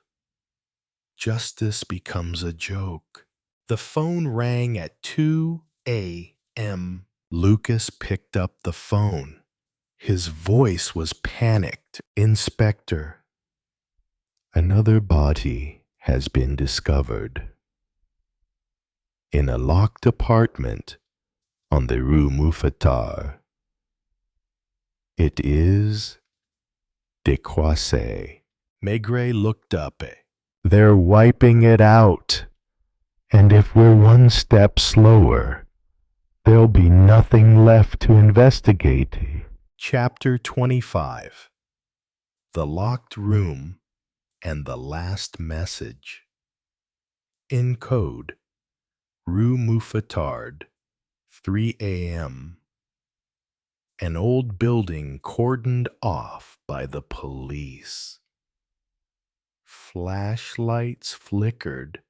justice becomes a joke. The phone rang at 2 a.m. Lucas picked up the phone. His voice was panicked. Inspector. Another body has been discovered. In a locked apartment on the Rue Mouffetard. It is de Croisset. Maigret looked up. They're wiping it out. And if we're one step slower, there'll be nothing left to investigate. Chapter 25. The Locked Room and the Last Message. In code, Rue Mouffetard, 3 a.m. An old building cordoned off by the police. Flashlights flickered,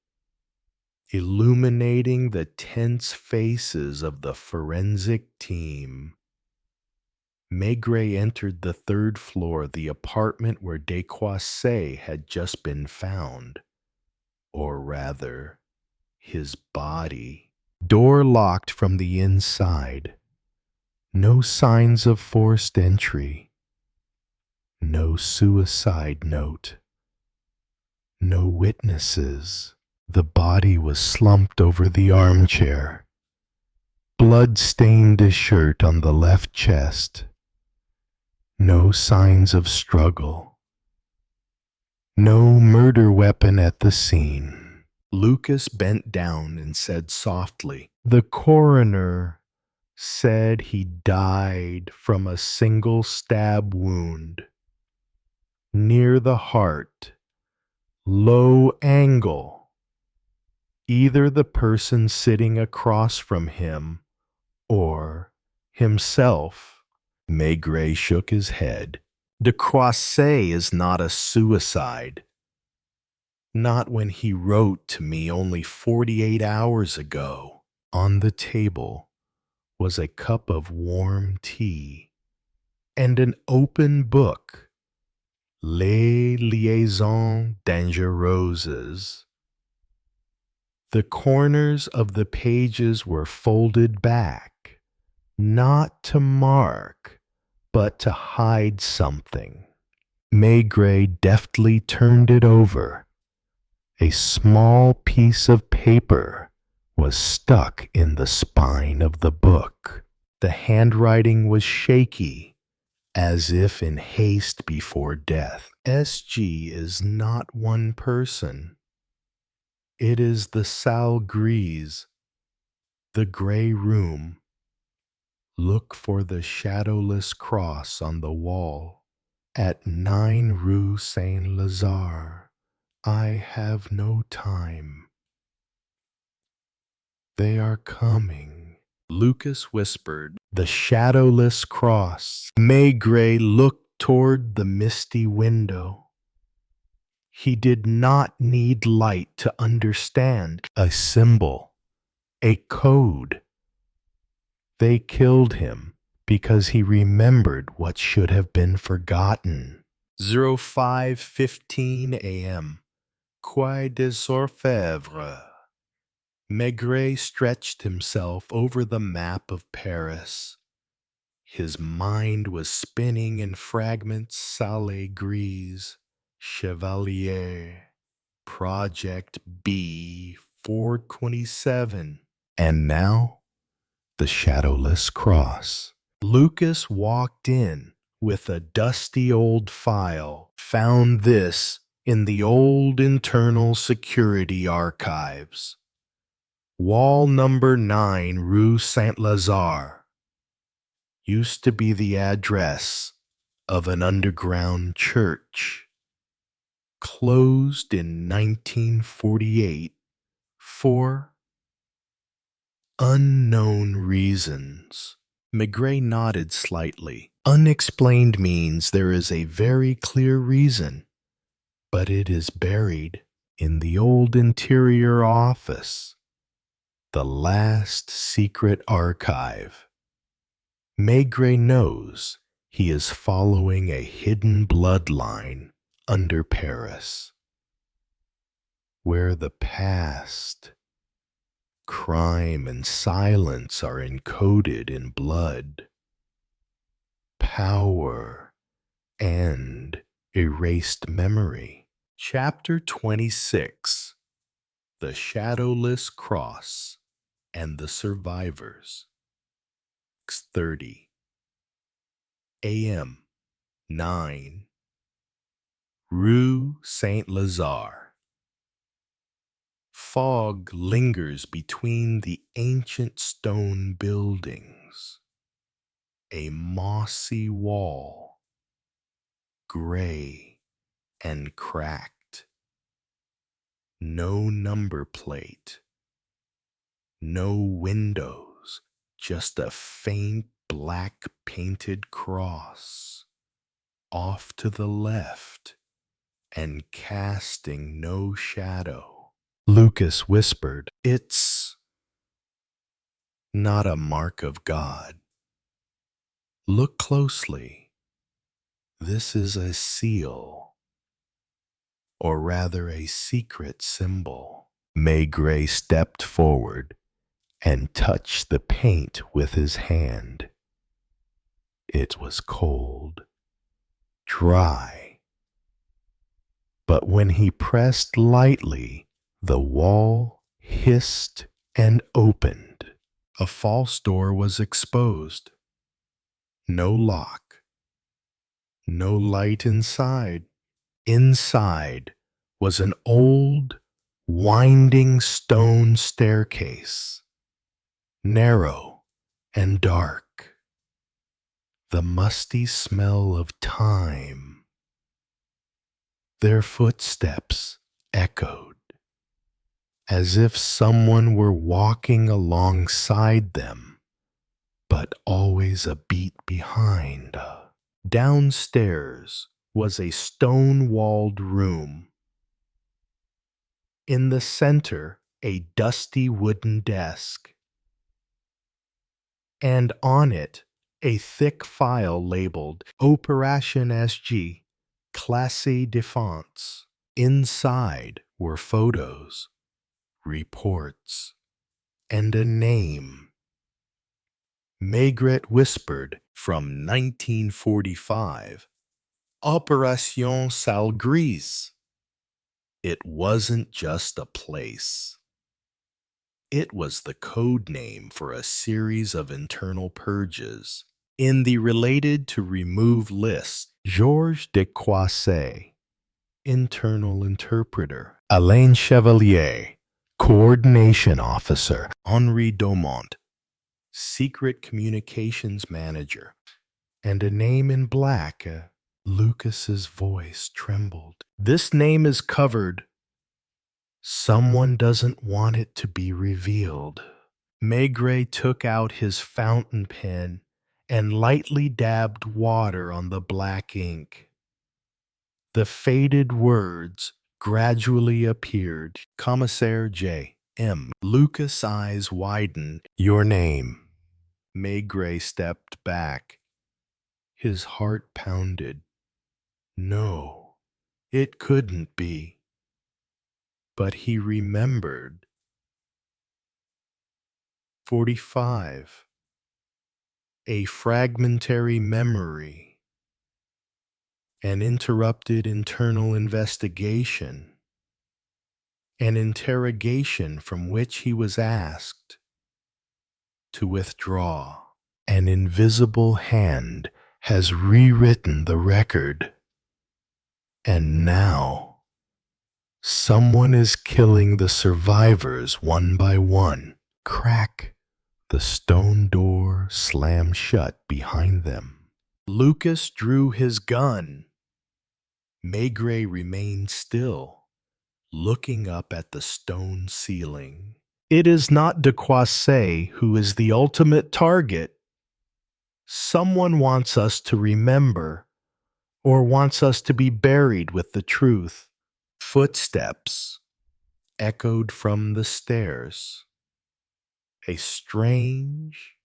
illuminating the tense faces of the forensic team. Maigret entered the third floor, the apartment where Descroisses had just been found. Or rather, his body. Door locked from the inside. No signs of forced entry. No suicide note. No witnesses. The body was slumped over the armchair. Blood stained his shirt on the left chest. No signs of struggle. No murder weapon at the scene. Lucas bent down and said softly, "The coroner said he died from a single stab wound. Near the heart. Low angle. Either the person sitting across from him or himself." Maigret shook his head. Descroisses is not a suicide. Not when he wrote to me only 48 hours ago. On the table was a cup of warm tea and an open book, Les Liaisons Dangereuses. The corners of the pages were folded back, not to mark, but to hide something. Maigret deftly turned it over. A small piece of paper was stuck in the spine of the book. The handwriting was shaky, as if in haste before death. SG is not one person. It is the salle grise, the gray room. Look for the shadowless cross on the wall. At 9 Rue Saint-Lazare. I have no time. They are coming, Lucas whispered. The shadowless cross. Maigret looked toward the misty window. He did not need light to understand. A symbol. A code. They killed him because he remembered what should have been forgotten. 05:15 a.m. Quai des Orfèvres. Maigret stretched himself over the map of Paris. His mind was spinning in fragments. Salle Grise, Chevalier, Project B, 427. And now, the shadowless cross. Lucas walked in with a dusty old file. Found this in the old internal security archives. Wall number 9, Rue Saint-Lazare. Used to be the address of an underground church. Closed in 1948 for unknown reasons. Maigret nodded slightly. Unexplained means there is a very clear reason, but it is buried in the old interior office, the last secret archive. Maigret knows he is following a hidden bloodline under Paris, where the past, crime, and silence are encoded in blood, power, and erased memory. Chapter 26. The Shadowless Cross and the Survivors. 6:30 a.m. 9. Rue Saint-Lazare. Fog lingers between the ancient stone buildings. A mossy wall, gray and cracked. No number plate. No windows, just a faint black painted cross. Off to the left, and casting no shadow. Lucas whispered, "It's not a mark of God. Look closely. This is a seal, or rather a secret symbol." Maigret stepped forward and touched the paint with his hand. It was cold, dry, but when he pressed lightly, the wall hissed and opened. A false door was exposed. No lock, no light inside. Inside was an old, winding stone staircase, narrow and dark. The musty smell of time. Their footsteps echoed, as if someone were walking alongside them, but always a beat behind. Downstairs was a stone-walled room. In the center, a dusty wooden desk, and on it, a thick file labeled Opération SG, Classe Défense. Inside were photos, reports, and a name. Maigret whispered, "From 1945, Opération Salle Grise." It wasn't just a place. It was the code name for a series of internal purges. In the related to remove list, Georges de Croisset, internal interpreter; Alain Chevalier, coordination officer; Henri Domont, secret communications manager; and a name in black. Lucas's voice trembled. "This name is covered. Someone doesn't want it to be revealed." Maigret took out his fountain pen and lightly dabbed water on the black ink. The faded words gradually appeared. Commissaire J. M. Lucas' eyes widened. "Your name." Maigret stepped back. His heart pounded. No, it couldn't be. But he remembered. 45. A fragmentary memory. An interrupted internal investigation. An interrogation from which he was asked to withdraw. An invisible hand has rewritten the record. And now, someone is killing the survivors one by one. Crack. The stone door slammed shut behind them. Lucas drew his gun. Maigret remained still, looking up at the stone ceiling. It is not de Croisset who is the ultimate target. Someone wants us to remember, or wants us to be buried with the truth. Footsteps echoed from the stairs. A strange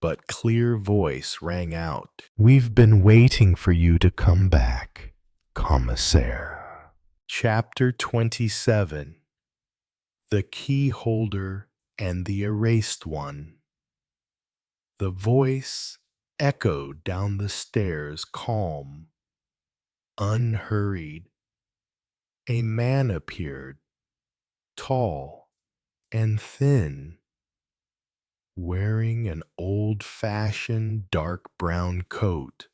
but clear voice rang out. "We've been waiting for you to come back, Commissaire." Chapter 27. The Key Holder and the Erased One. The voice echoed down the stairs, calm, unhurried. A man appeared, tall and thin, wearing an old-fashioned dark brown coat.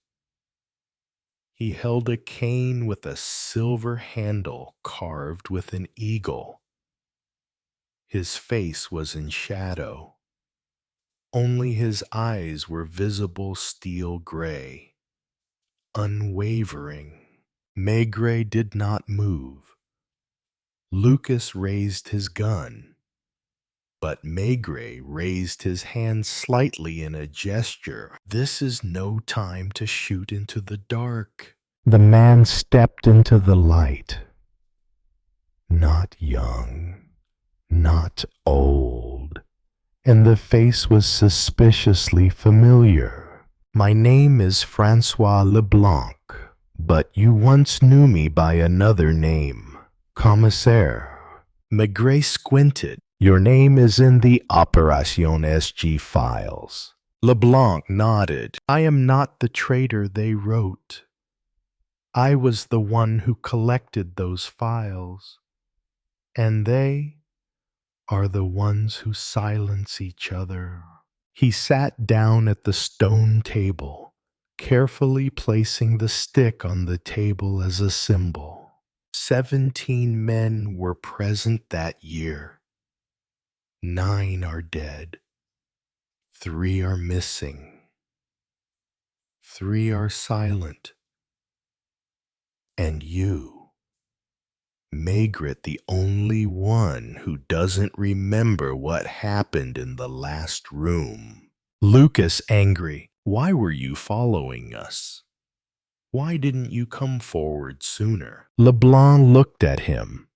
He held a cane with a silver handle carved with an eagle. His face was in shadow. Only his eyes were visible steel gray, unwavering. Maigret did not move. Lucas raised his gun, but Maigret raised his hand slightly in a gesture. "This is no time to shoot into the dark. The man stepped into the light. Not young, not old, and the face was suspiciously familiar. "My name is Francois Leblanc, but you once knew me by another name, Commissaire." Maigret squinted. "Your name is in the Operation SG files." Leblanc nodded. "I am not the traitor they wrote. I was the one who collected those files, and they are the ones who silence each other." He sat down at the stone table, carefully placing the stick on the table as a symbol. 17 men were present that year. 9 are dead. 3 are missing. 3 are silent. And you, Maigret, the only one who doesn't remember what happened in the last room. Lucas, angry. "Why were you following us? Why didn't you come forward sooner?" Leblanc looked at him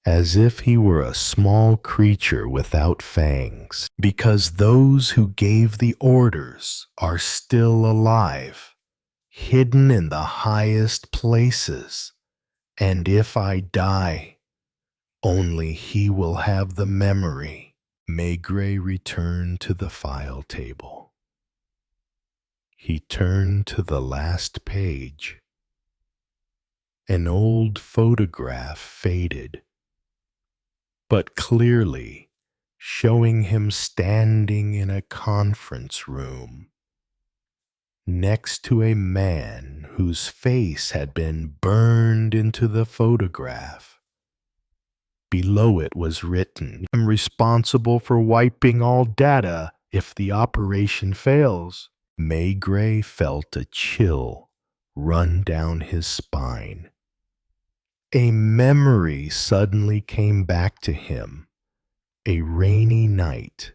as if he were a small creature without fangs. "Because those who gave the orders are still alive, hidden in the highest places. And if I die, only he will have the memory." Maigret returned to the file table. He turned to the last page. An old photograph faded, but clearly showing him standing in a conference room next to a man whose face had been burned into the photograph. Below it was written, "I'm responsible for wiping all data if the operation fails." Maigret felt a chill run down his spine. A memory suddenly came back to him. A rainy night.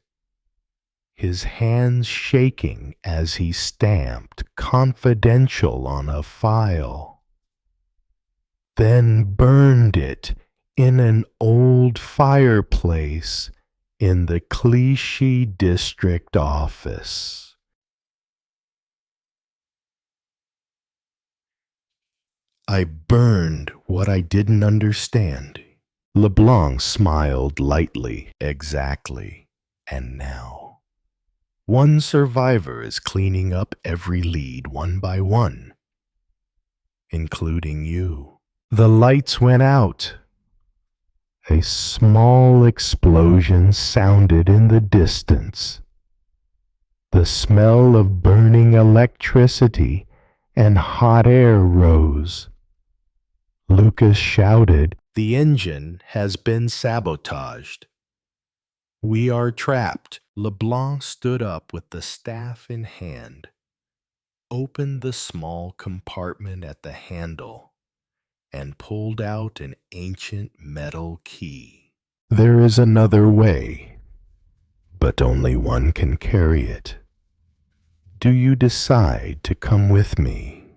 His hands shaking as he stamped "confidential" on a file, then burned it in an old fireplace in the Clichy district office. "I burned what I didn't understand." Leblanc smiled lightly. "Exactly. And now, one survivor is cleaning up every lead one by one, including you." The lights went out. A small explosion sounded in the distance. The smell of burning electricity and hot air rose. Lucas shouted, "The engine has been sabotaged. We are trapped." Leblanc stood up with the staff in hand, opened the small compartment at the handle, and pulled out an ancient metal key. "There is another way, but only one can carry it. Do you decide to come with me,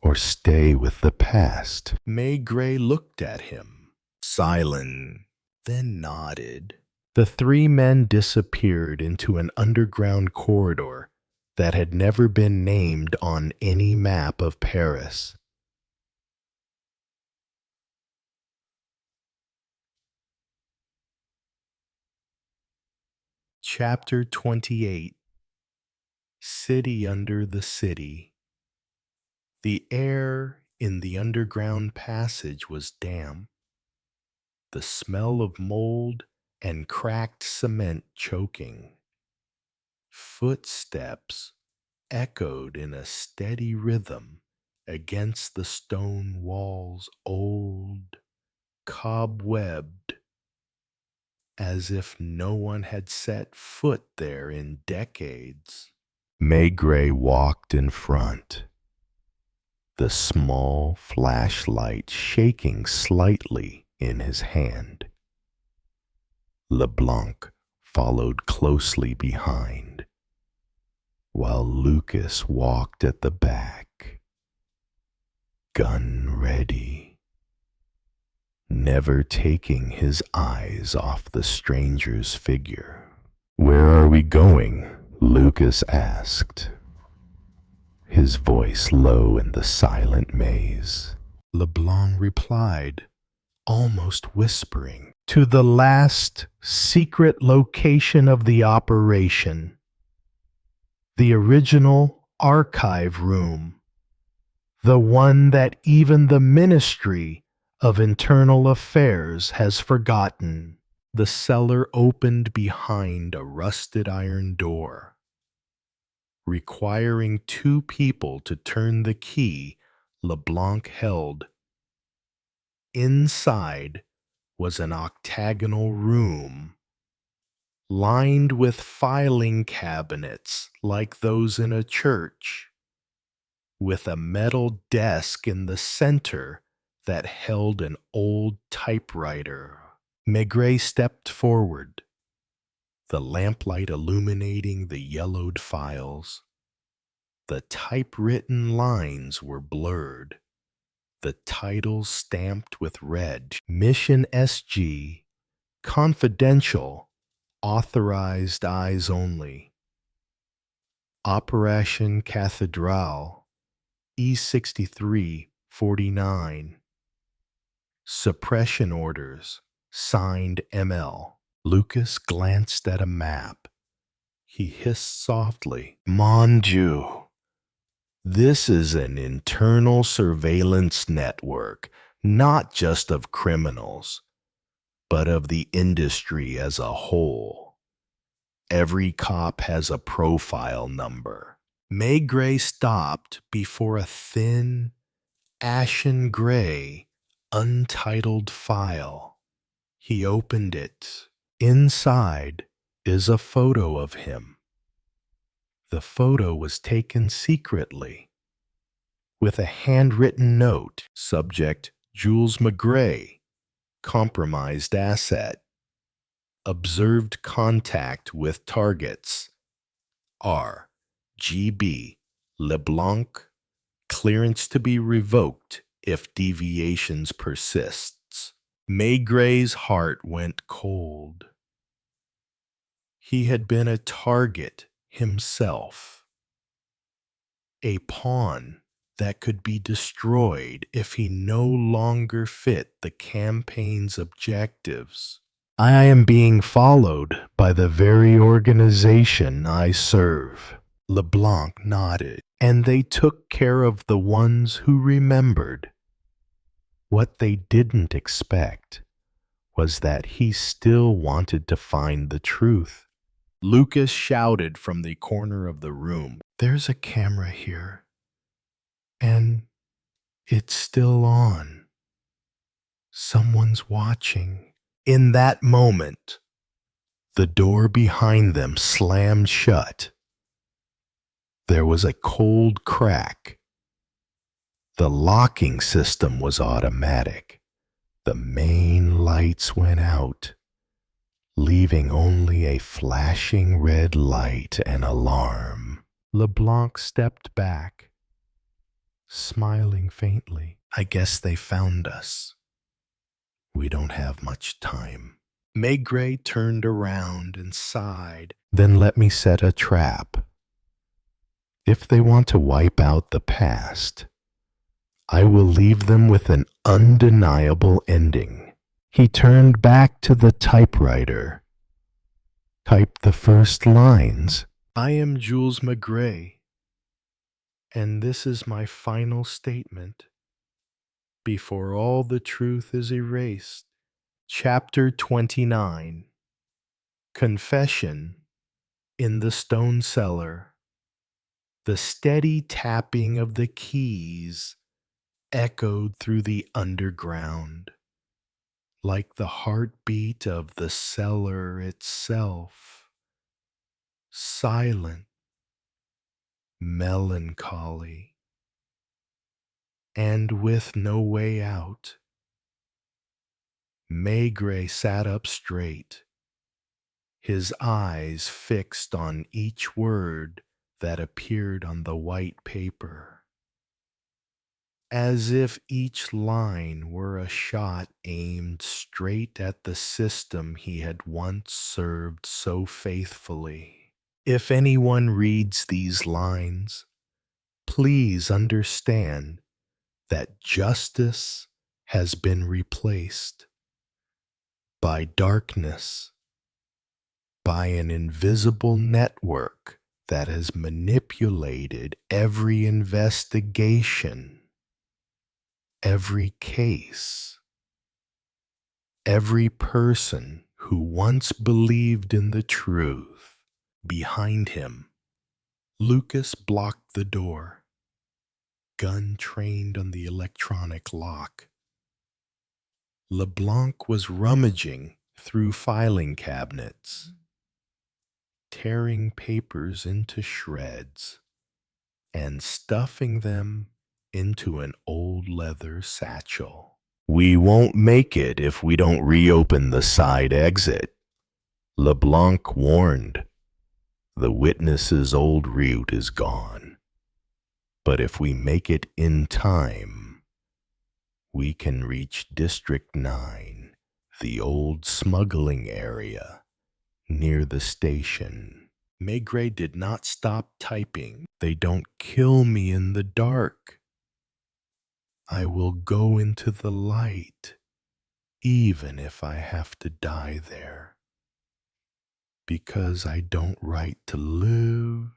or stay with the past?" Maigret looked at him, silent, then nodded. The 3 men disappeared into an underground corridor that had never been named on any map of Paris. Chapter 28. City Under the City. The air in the underground passage was damp. The smell of mold and cracked cement choking. Footsteps echoed in a steady rhythm against the stone walls, old, cobwebbed, as if no one had set foot there in decades. Maigret walked in front, the small flashlight shaking slightly in his hand. Leblanc followed closely behind, while Lucas walked at the back. gun ready. Never taking his eyes off the stranger's figure. "Where are we going?" Lucas asked, his voice low in the silent maze. LeBlanc replied, almost whispering, "To the last secret location of the operation. The original archive room. The one that even the Ministry of Internal Affairs has forgotten." The cellar opened behind a rusted iron door. Requiring 2 people to turn the key LeBlanc held. Inside was an octagonal room, lined with filing cabinets like those in a church, with a metal desk in the center that held an old typewriter. Maigret stepped forward, the lamplight illuminating the yellowed files. The typewritten lines were blurred, the titles stamped with red. Mission SG, confidential, authorized eyes only. Operation Cathedral, E6349. Suppression orders, signed ML. Lucas glanced at a map. He hissed softly, "Mon Dieu. This is an internal surveillance network, not just of criminals, but of the industry as a whole. Every cop has a profile number." Maigret stopped before a thin, ashen gray, untitled file. He opened it. Inside is a photo of him. The photo was taken secretly, with a handwritten note, subject Jules Maigret, compromised asset, observed contact with targets, R. GB, LeBlanc, clearance to be revoked if deviations persists. Maigret's heart went cold. He had been a target himself, a pawn that could be destroyed if he no longer fit the campaign's objectives. "I am being followed by the very organization I serve." LeBlanc nodded. "And they took care of the ones who remembered." What they didn't expect was that he still wanted to find the truth. Lucas shouted from the corner of the room, "There's a camera here, and it's still on. Someone's watching." In that moment, the door behind them slammed shut. There was a cold crack. The locking system was automatic. The main lights went out, leaving only a flashing red light and alarm. LeBlanc stepped back, smiling faintly. "I guess they found us. We don't have much time." Maigret turned around and sighed. "Then let me set a trap. If they want to wipe out the past, I will leave them with an undeniable ending." He turned back to the typewriter. "Type the first lines." "I am Jules Maigret, and this is my final statement before all the truth is erased." Chapter 29. Confession in the Stone Cellar. The steady tapping of the keys echoed through the underground, like the heartbeat of the cellar itself. Silent, melancholy, and with no way out. Maigret sat up straight, his eyes fixed on each word that appeared on the white paper. as if each line were a shot aimed straight at the system he had once served so faithfully. If anyone reads these lines, please understand that justice has been replaced by darkness, by an invisible network that has manipulated every investigation, every case, every person who once believed in the truth. Behind him, Lucas blocked the door, gun trained on the electronic lock. LeBlanc was rummaging through filing cabinets, tearing papers into shreds and stuffing them into an old leather satchel. "We won't make it if we don't reopen the side exit," LeBlanc warned. "The witness's old route is gone. But if we make it in time, we can reach District 9, the old smuggling area near the station." Maigret did not stop typing. "They don't kill me in the dark. I will go into the light, even if I have to die there. Because I don't write to live.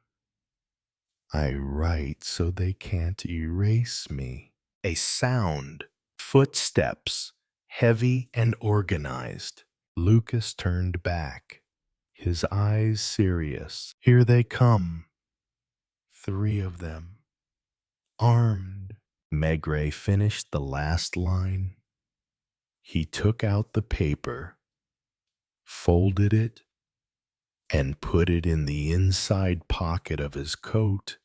I write so they can't erase me." A sound, footsteps, heavy and organized. Lucas turned back, his eyes serious. "Here they come. 3 of them, armed." Maigret finished the last line. He took out the paper, folded it, and put it in the inside pocket of his coat.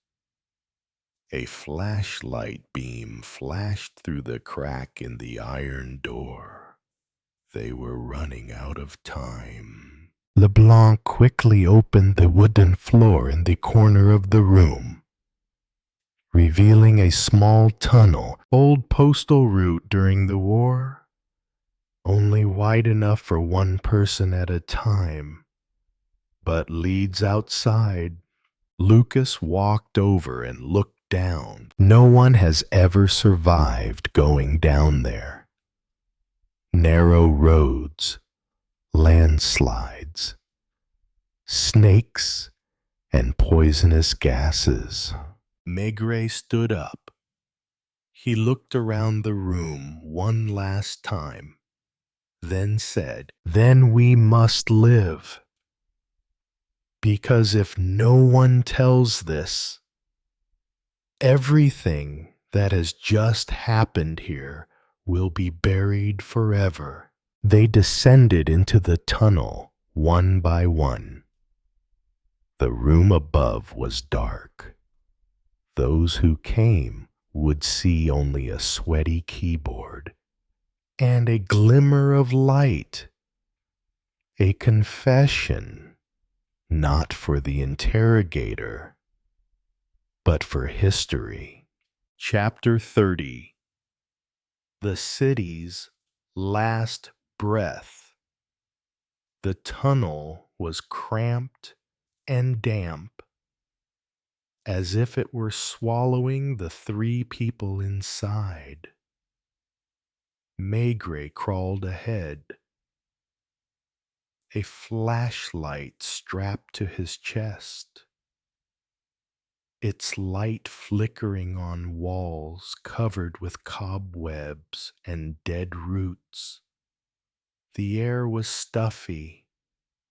A flashlight beam flashed through the crack in the iron door. They were running out of time. LeBlanc quickly opened the wooden floor in the corner of the room, revealing a small tunnel, old postal route during the war, only wide enough for one person at a time, but leads outside. Lucas walked over and looked down. No one has ever survived going down there. Narrow roads, landslides, snakes, and poisonous gases. Maigret stood up. He looked around the room one last time, then said, "Then we must live. Because if no one tells this, everything that has just happened here will be buried forever." They descended into the tunnel one by one. The room above was dark. Those who came would see only a sweaty keyboard and a glimmer of light. A confession, not for the interrogator, but for history. Chapter 30. The city's last breath. The tunnel was cramped and damp, as if it were swallowing the 3 people inside. Maigret crawled ahead, a flashlight strapped to his chest, its light flickering on walls covered with cobwebs and dead roots. The air was stuffy,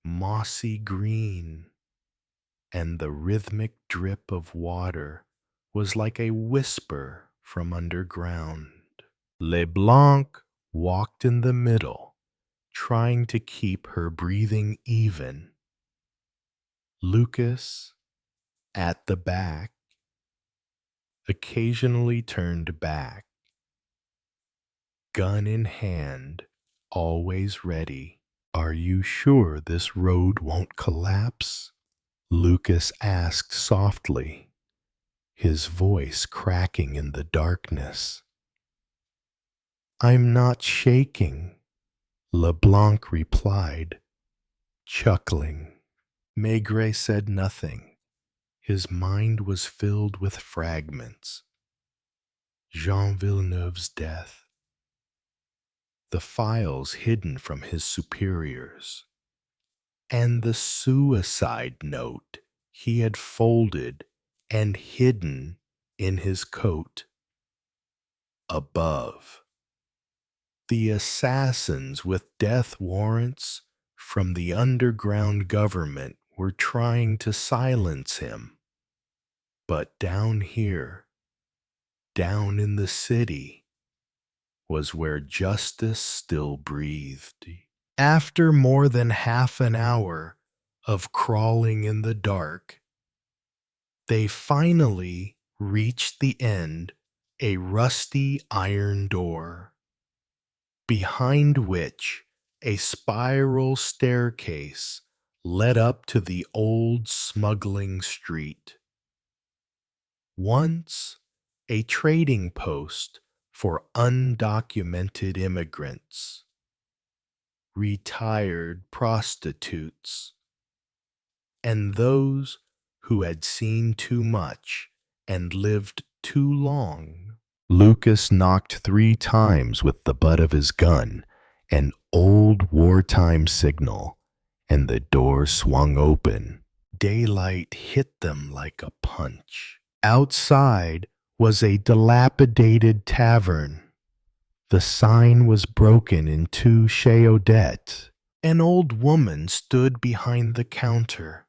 mossy green, and the rhythmic drip of water was like a whisper from underground. LeBlanc walked in the middle, trying to keep her breathing even. Lucas, at the back, occasionally turned back, gun in hand, always ready. "Are you sure this road won't collapse?" Lucas asked softly, his voice cracking in the darkness. I'm not shaking, LeBlanc replied, chuckling. Maigret said nothing. His mind was filled with fragments. Jean Villeneuve's death, the files hidden from his superiors, and the suicide note he had folded and hidden in his coat. Above, the assassins with death warrants from the underground government were trying to silence him. But down here, down in the city, was where justice still breathed. After more than half an hour of crawling in the dark, they finally reached the end, a rusty iron door, behind which a spiral staircase led up to the old smuggling street. Once a trading post for undocumented immigrants, retired prostitutes, and those who had seen too much and lived too long. Lucas knocked 3 times with the butt of his gun, an old wartime signal, and the door swung open. Daylight hit them like a punch. Outside was a dilapidated tavern. The sign was broken in 2 chaudettes. An old woman stood behind the counter.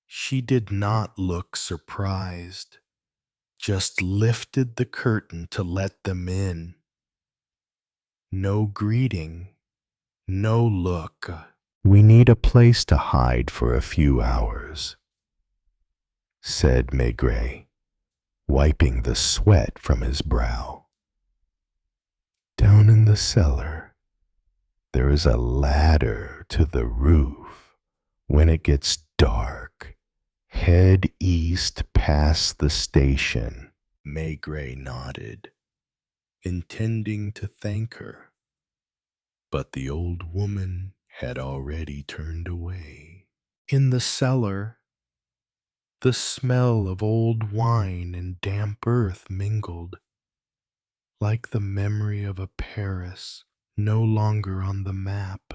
She did not look surprised, just lifted the curtain to let them in. No greeting, no look. We need a place to hide for a few hours, said Maigret, wiping the sweat from his brow. Down in the cellar, there is a ladder to the roof. When it gets dark, head east past the station. Maigret nodded, intending to thank her, but the old woman had already turned away. In the cellar, the smell of old wine and damp earth mingled, like the memory of a Paris no longer on the map.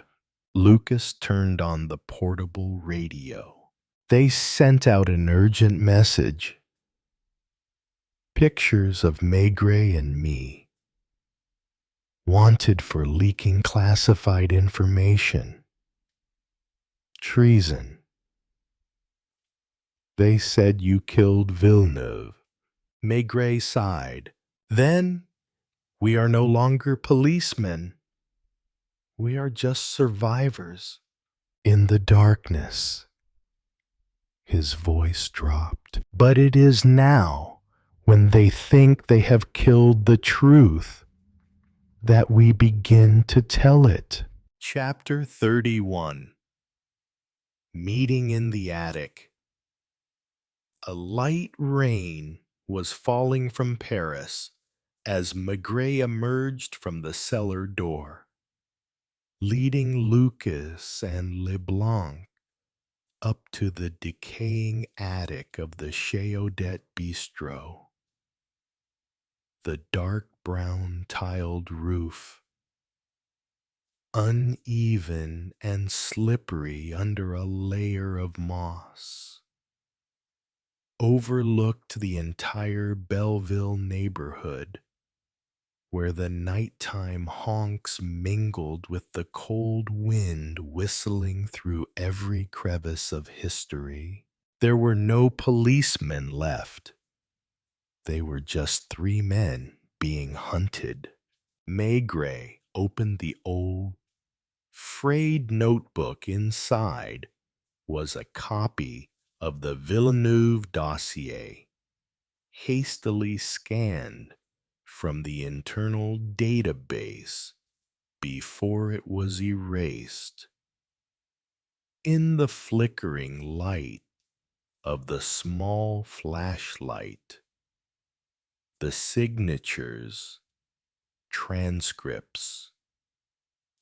Lucas turned on the portable radio. They sent out an urgent message. Pictures of Maigret and me. Wanted for leaking classified information. Treason. They said you killed Villeneuve. Maigret sighed. Then, we are no longer policemen. We are just survivors. In the darkness, his voice dropped. But it is now, when they think they have killed the truth, that we begin to tell it. Chapter 31. Meeting in the attic. A light rain was falling from Paris as Maigret emerged from the cellar door, leading Lucas and Leblanc up to the decaying attic of the Chaudette Bistro. The dark brown tiled roof, uneven and slippery under a layer of moss, overlooked the entire Belleville neighborhood, where the nighttime honks mingled with the cold wind whistling through every crevice of history. There were no policemen left. They were just 3 men being hunted. Maigret opened the old, frayed notebook. Inside was a copy of the Villeneuve dossier, hastily scanned from the internal database before it was erased. In the flickering light of the small flashlight, the signatures transcripts,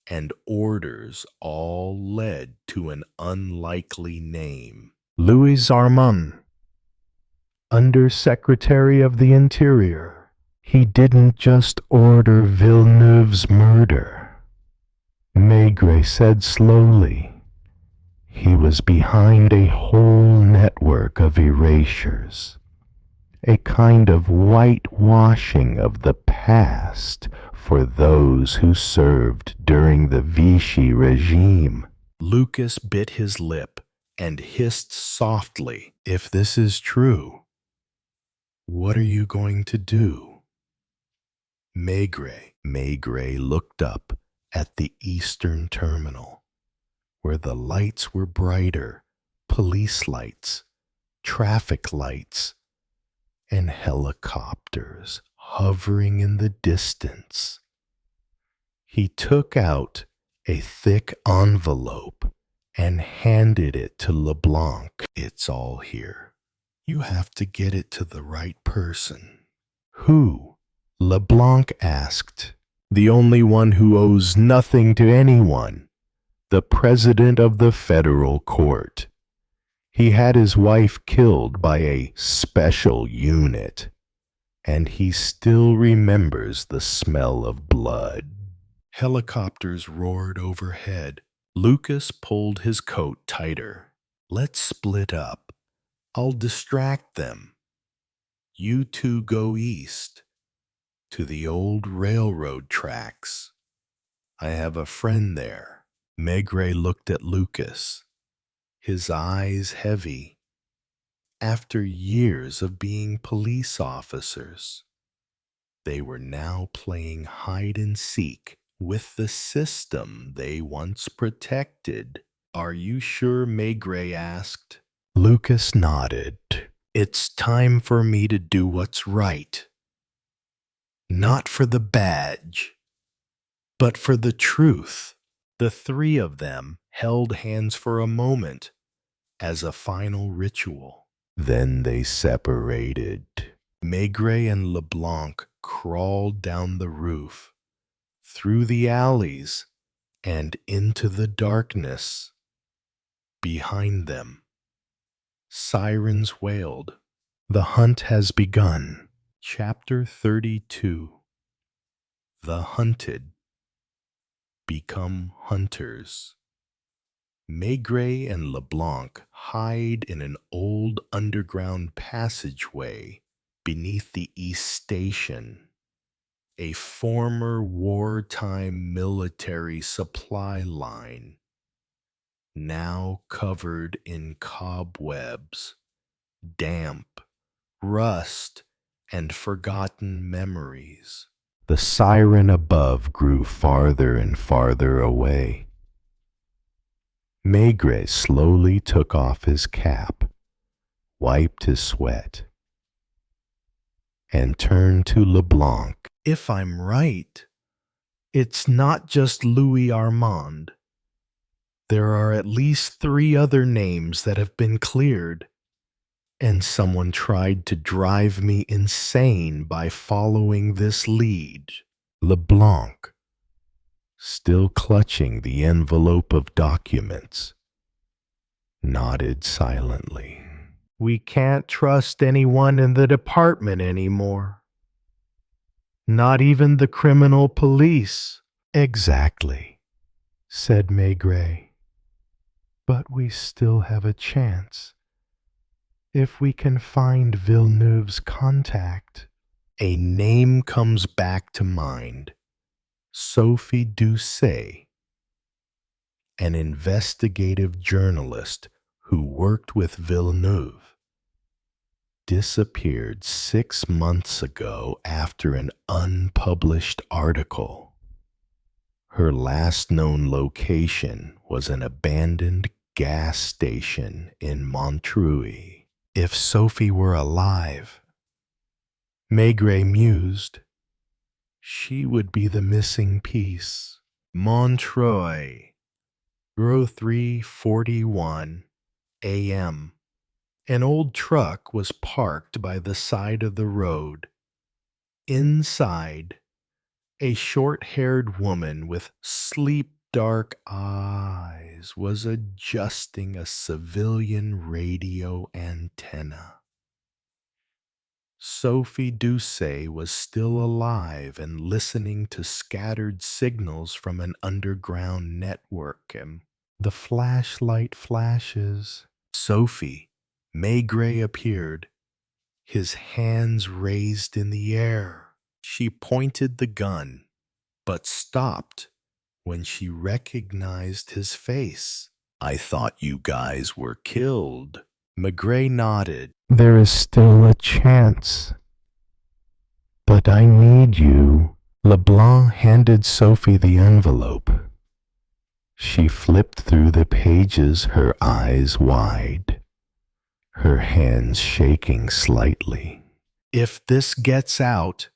and orders all led to an unlikely name. Louis Armand, Undersecretary of the Interior. He didn't just order Villeneuve's murder, Maigret said slowly. He was behind a whole network of erasures, a kind of whitewashing of the past for those who served during the Vichy regime. Lucas bit his lip and hissed softly, "If this is true, what are you going to do?" Maigret looked up at the eastern terminal, where the lights were brighter, police lights, traffic lights, and helicopters hovering in the distance. He took out a thick envelope and handed it to LeBlanc. "It's all here. You have to get it to the right person." "Who?" LeBlanc asked. "The only one who owes nothing to anyone. The president of the federal court. He had his wife killed by a special unit, and he still remembers the smell of blood." Helicopters roared overhead. Lucas pulled his coat tighter. "Let's split up. I'll distract them. You two go east, to the old railroad tracks. I have a friend there." Maigret looked at Lucas, his eyes heavy. After years of being police officers, they were now playing hide and seek with the system they once protected. "Are you sure?" Maigret asked. Lucas nodded. "It's time for me to do what's right. Not for the badge, but for the truth." The three of them held hands for a moment as a final ritual. Then they separated. Maigret and LeBlanc crawled down the roof, through the alleys, and into the darkness. Behind them, sirens wailed. The hunt has begun. Chapter 32. The hunted become hunters. Maigret and LeBlanc hide in an old underground passageway beneath the East Station, a former wartime military supply line, now covered in cobwebs, damp, rust, and forgotten memories. The siren above grew farther and farther away. Maigret slowly took off his cap, wiped his sweat, and turned to LeBlanc. If I'm right, it's not just Louis Armand. There are at least 3 other names that have been cleared, and someone tried to drive me insane by following this lead. LeBlanc, still clutching the envelope of documents, nodded silently. We can't trust anyone in the department anymore. Not even the criminal police. Exactly, said Maigret. But we still have a chance. If we can find Villeneuve's contact. A name comes back to mind. Sophie Doucet, an investigative journalist who worked with Villeneuve, disappeared 6 months ago after an unpublished article. Her last known location was an abandoned gas station in Montreuil. If Sophie were alive, Maigret mused, she would be the missing piece. Montreuil, 03:41 a.m. An old truck was parked by the side of the road. Inside, A short-haired woman with sleep-dark eyes was adjusting a civilian radio antenna. Sophie Doucet was still alive and listening to scattered signals from an underground network, and the flashlight flashes. Sophie, Maigret appeared, his hands raised in the air. She pointed the gun, but stopped when she recognized his face. "I thought you guys were killed." Maigret nodded. "There is still a chance. But I need you." Leblanc handed Sophie the envelope. She flipped through the pages, her eyes wide, her hands shaking slightly. "If this gets out,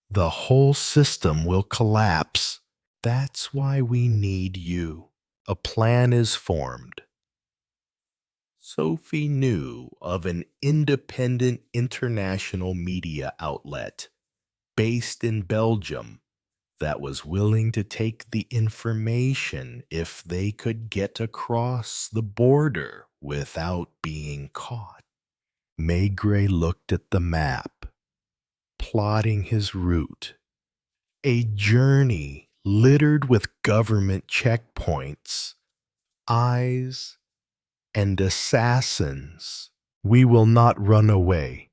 the whole system will collapse. That's why we need you." A plan is formed. Sophie knew of an independent international media outlet based in Belgium that was willing to take the information if they could get across the border without being caught. Maigret looked at the map, plotting his route, a journey littered with government checkpoints, eyes, and assassins. "We will not run away,"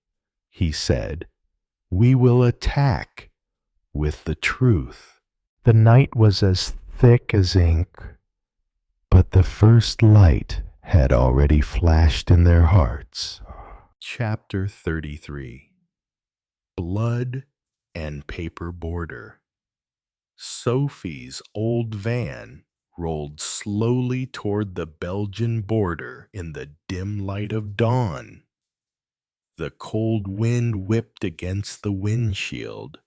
he said. "We will attack with the truth." The night was as thick as ink, but the first light had already flashed in their hearts. Chapter 33. Blood and Paper Border. Sophie's old van rolled slowly toward the Belgian border in the dim light of dawn. The cold wind whipped against the windshield,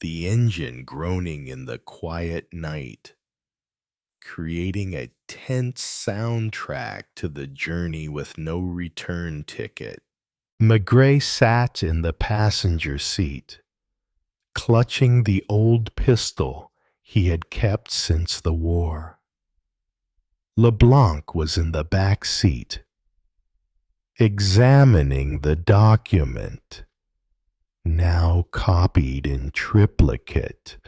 the engine groaning in the quiet night, creating a tense soundtrack to the journey with no return ticket. Maigret sat in the passenger seat, clutching the old pistol he had kept since the war. Leblanc was in the back seat, examining the document, now copied in triplicate,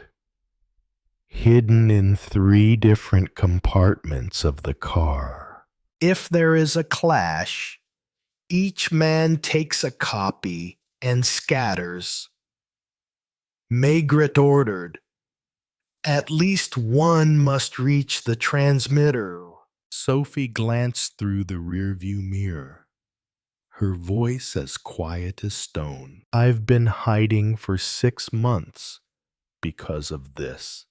hidden in 3 different compartments of the car. "If there is a clash, each man takes a copy and scatters," Maigret ordered. "At least one must reach the transmitter." Sophie glanced through the rearview mirror, her voice as quiet as stone. "I've been hiding for 6 months because of this.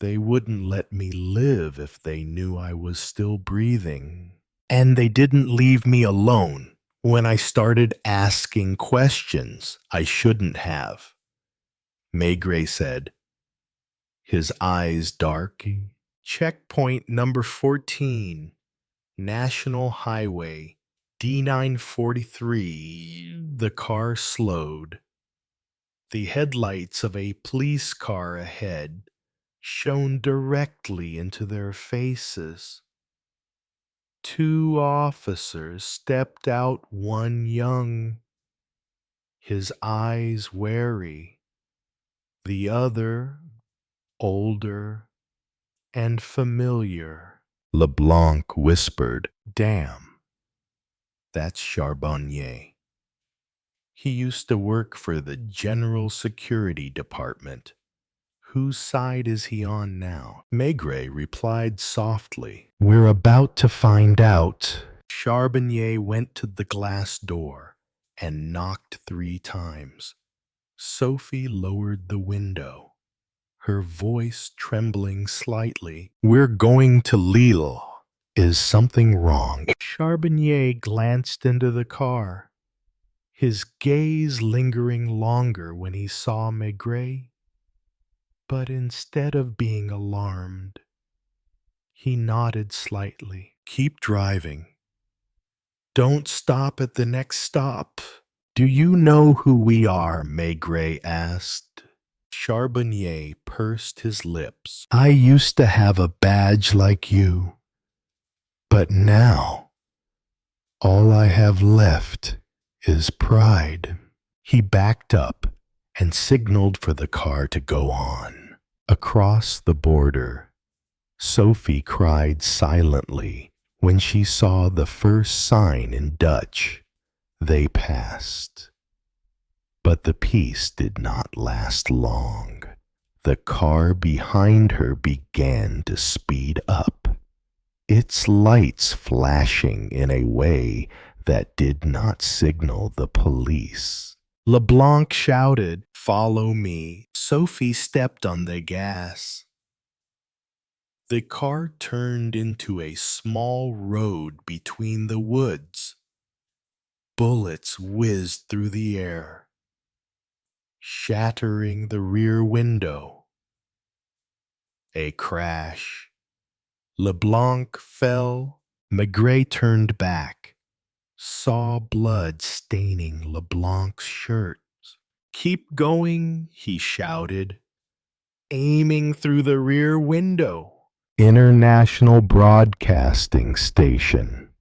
They wouldn't let me live if they knew I was still breathing. And they didn't leave me alone when I started asking questions I shouldn't have," Maigret said, his eyes dark. "Checkpoint number 14, National Highway, D943. The car slowed. The headlights of a police car ahead shone directly into their faces. 2 officers stepped out, one young, his eyes wary, the other older and familiar. Leblanc whispered, "Damn, that's Charbonnier. He used to work for the General Security Department. Whose side is he on now?" Maigret replied softly, "We're about to find out." Charbonnier went to the glass door and knocked 3 times. Sophie lowered the window, her voice trembling slightly. "We're going to Lille. Is something wrong?" Charbonnier glanced into the car, his gaze lingering longer when he saw Maigret. But instead of being alarmed, he nodded slightly. "Keep driving. Don't stop at the next stop." "Do you know who we are?" Maigret asked. Charbonnier pursed his lips. I used to have a badge like you, but now all I have left is pride. He backed up and signaled for the car to go on. Across the border, Sophie cried silently when she saw the first sign in Dutch. They passed. But the peace did not last long. The car behind her began to speed up, its lights flashing in a way that did not signal the police. LeBlanc shouted, "Follow me." Sophie stepped on the gas. The car turned into a small road between the woods. Bullets whizzed through the air, shattering the rear window. A crash. LeBlanc fell. Maigret turned back, saw blood staining LeBlanc's shirt. "Keep going," he shouted, aiming through the rear window. International Broadcasting Station.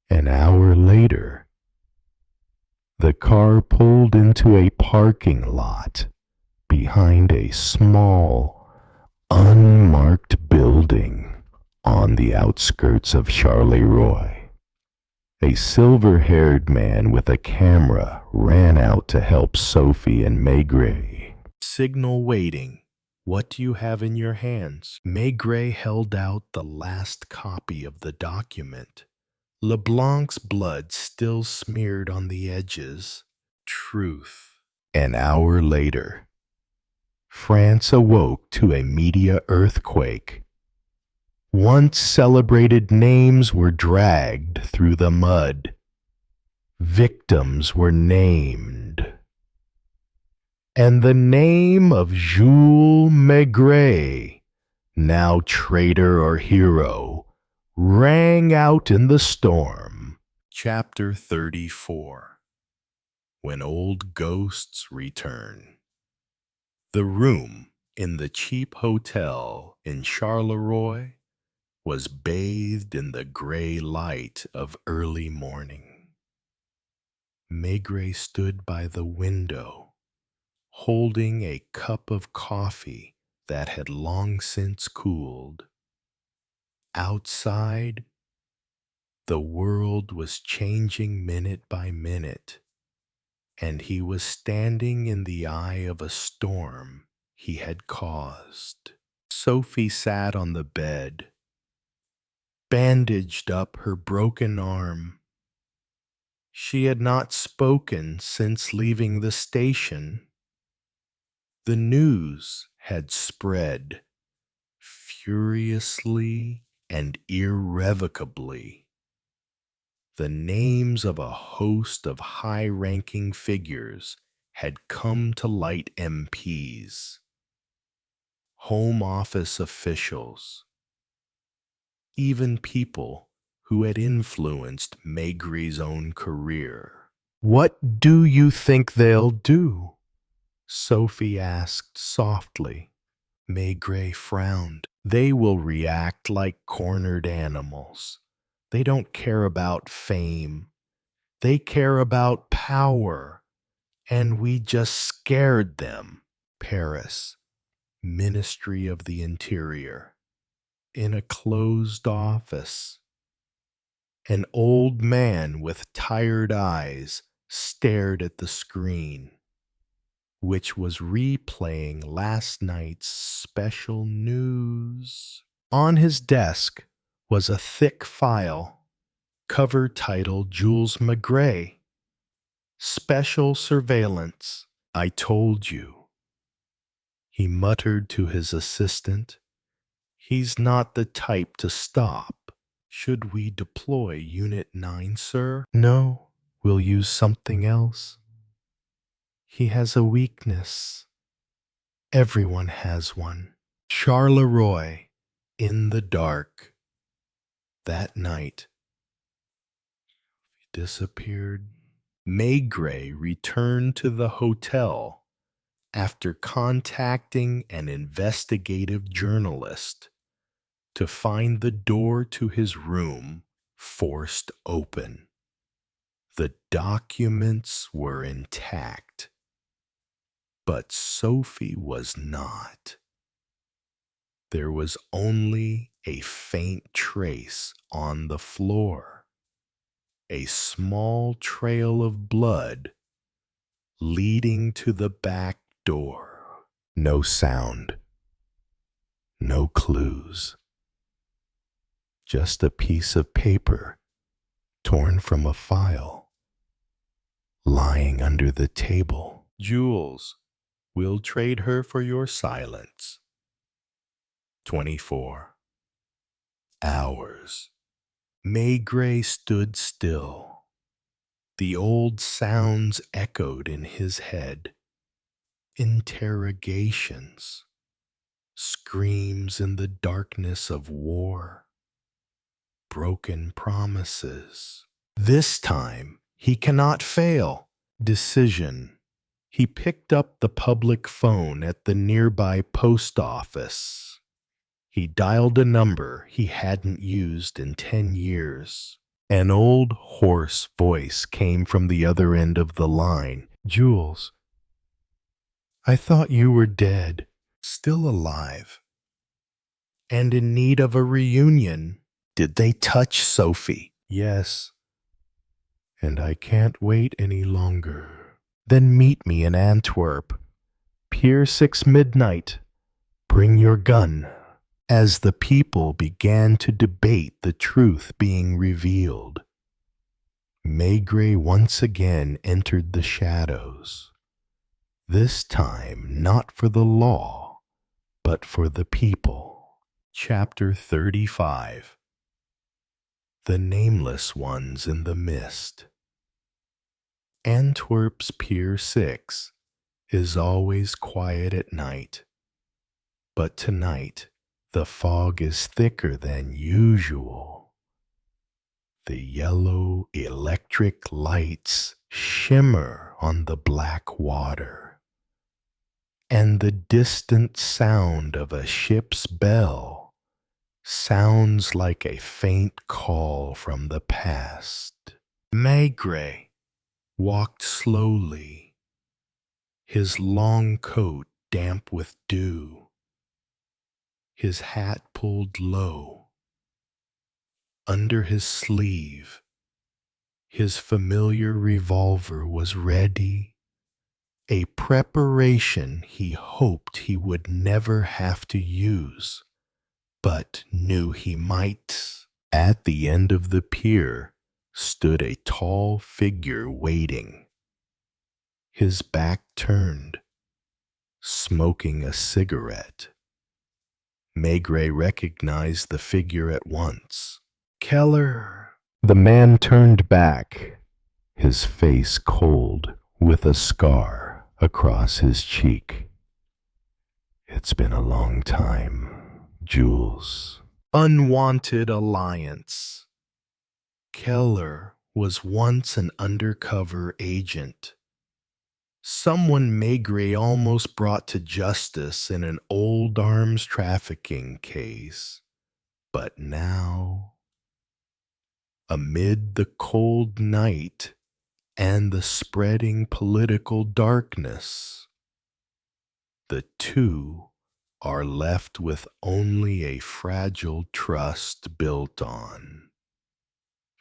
An hour later, the car pulled into a parking lot behind a small, unmarked building on the outskirts of Charleroi. A silver-haired man with a camera ran out to help Sophie and Maigret. "Signal waiting. What do you have in your hands?" Maigret held out the last copy of the document. LeBlanc's blood still smeared on the edges. Truth. An hour later, France awoke to a media earthquake. Once celebrated names were dragged through the mud. Victims were named. And the name of Jules Maigret, now traitor or hero, rang out in the storm. Chapter 34. When Old Ghosts Return. The room in the cheap hotel in Charleroi was bathed in the gray light of early morning. Maigret stood by the window, holding a cup of coffee that had long since cooled. Outside, the world was changing minute by minute, and he was standing in the eye of a storm he had caused. Sophie sat on the bed, bandaged up her broken arm. She had not spoken since leaving the station. The news had spread furiously and irrevocably. The names of a host of high-ranking figures had come to light: MPs, Home Office officials, even people who had influenced Maigret's own career. "What do you think they'll do?" Sophie asked softly. Maigret frowned. "They will react like cornered animals. They don't care about fame. They care about power. And we just scared them." Paris, Ministry of the Interior. In a closed office, an old man with tired eyes stared at the screen, which was replaying last night's special news. On his desk was a thick file, cover titled Jules Maigret, Special Surveillance. "I told you," he muttered to his assistant. "He's not the type to stop. Should we deploy Unit 9, sir?" "No, we'll use something else. He has a weakness. Everyone has one." Charleroi, in the dark. That night, he disappeared. Maigret returned to the hotel after contacting an investigative journalist to find the door to his room forced open. The documents were intact, but Sophie was not. There was only a faint trace on the floor, a small trail of blood leading to the back door. No sound, no clues. Just a piece of paper torn from a file lying under the table. Jules, we'll trade her for your silence. 24 hours. Maigret stood still. The old sounds echoed in his head. Interrogations, screams in the darkness of war, broken promises. This time he cannot fail. Decision. He picked up the public phone at the nearby post office. He dialed a number he hadn't used in 10 years. An old, hoarse voice came from the other end of the line. Jules, I thought you were dead. Still alive. And in need of a reunion. Did they touch Sophie? Yes. And I can't wait any longer. Then meet me in Antwerp. Pier 6 midnight. Bring your gun. As the people began to debate the truth being revealed, Maigret once again entered the shadows. This time not for the law, but for the people. Chapter 35. The Nameless Ones in the Mist. Antwerp's Pier 6 is always quiet at night, but tonight the fog is thicker than usual. The yellow electric lights shimmer on the black water, and the distant sound of a ship's bell sounds like a faint call from the past. Maigret walked slowly, his long coat damp with dew, his hat pulled low. Under his sleeve, his familiar revolver was ready, a preparation he hoped he would never have to use, but knew he might. At the end of the pier stood a tall figure waiting, his back turned, smoking a cigarette. Maigret recognized the figure at once. Keller. The man turned back, his face cold with a scar across his cheek. It's been a long time, Jules. Unwanted alliance. Keller was once an undercover agent. Someone Maigret almost brought to justice in an old arms trafficking case. But now, amid the cold night and the spreading political darkness, the two are left with only a fragile trust built on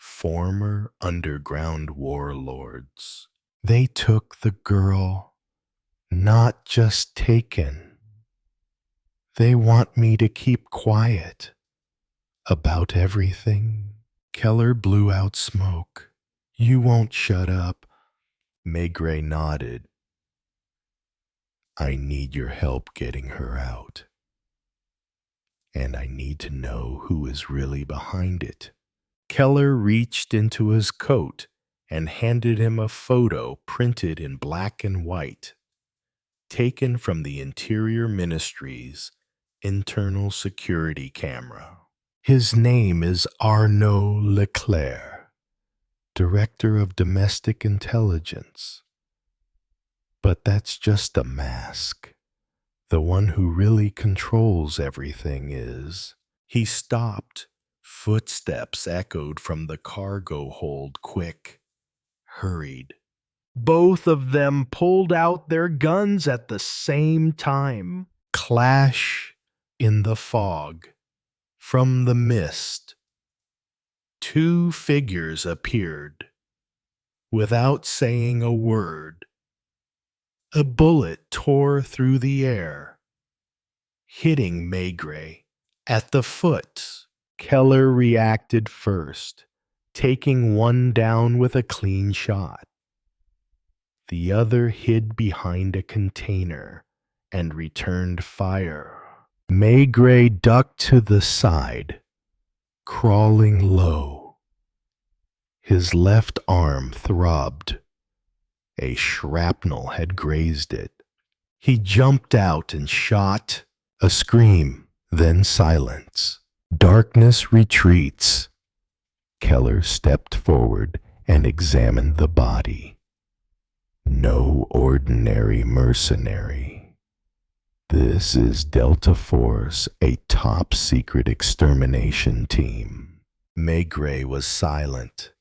former underground warlords. They took the girl, not just taken. They want me to keep quiet about everything. Keller blew out smoke. You won't shut up. Maigret nodded. I need your help getting her out. And I need to know who is really behind it. Keller reached into his coat and handed him a photo printed in black and white, taken from the Interior Ministry's internal security camera. His name is Arnaud Leclerc, Director of Domestic Intelligence. But that's just a mask. The one who really controls everything is. He stopped. Footsteps echoed from the cargo hold, quick, hurried. Both of them pulled out their guns at the same time. Clash in the fog. From the mist, two figures appeared. Without saying a word, a bullet tore through the air, hitting Maigret at the foot. Keller reacted first, taking one down with a clean shot. The other hid behind a container and returned fire. Maigret ducked to the side, crawling low. His left arm throbbed. A shrapnel had grazed it. He jumped out and shot. A scream, then silence. Darkness retreats. Keller stepped forward and examined the body. No ordinary mercenary. This is Delta Force, a top-secret extermination team. Maigret was silent.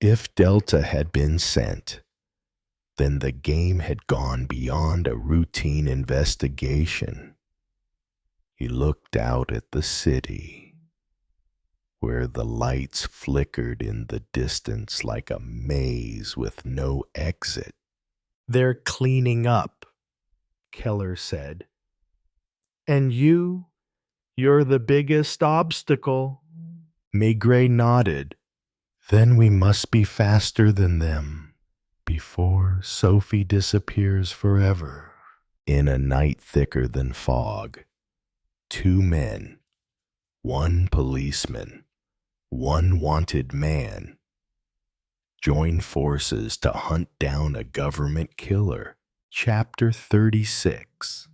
If Delta had been sent, then the game had gone beyond a routine investigation. He looked out at the city, where the lights flickered in the distance like a maze with no exit. "They're cleaning up," Keller said. "And you're the biggest obstacle." Maigret nodded. Then we must be faster than them, before Sophie disappears forever. In a night thicker than fog, two men, one policeman, one wanted man, join forces to hunt down a government killer. Chapter 36.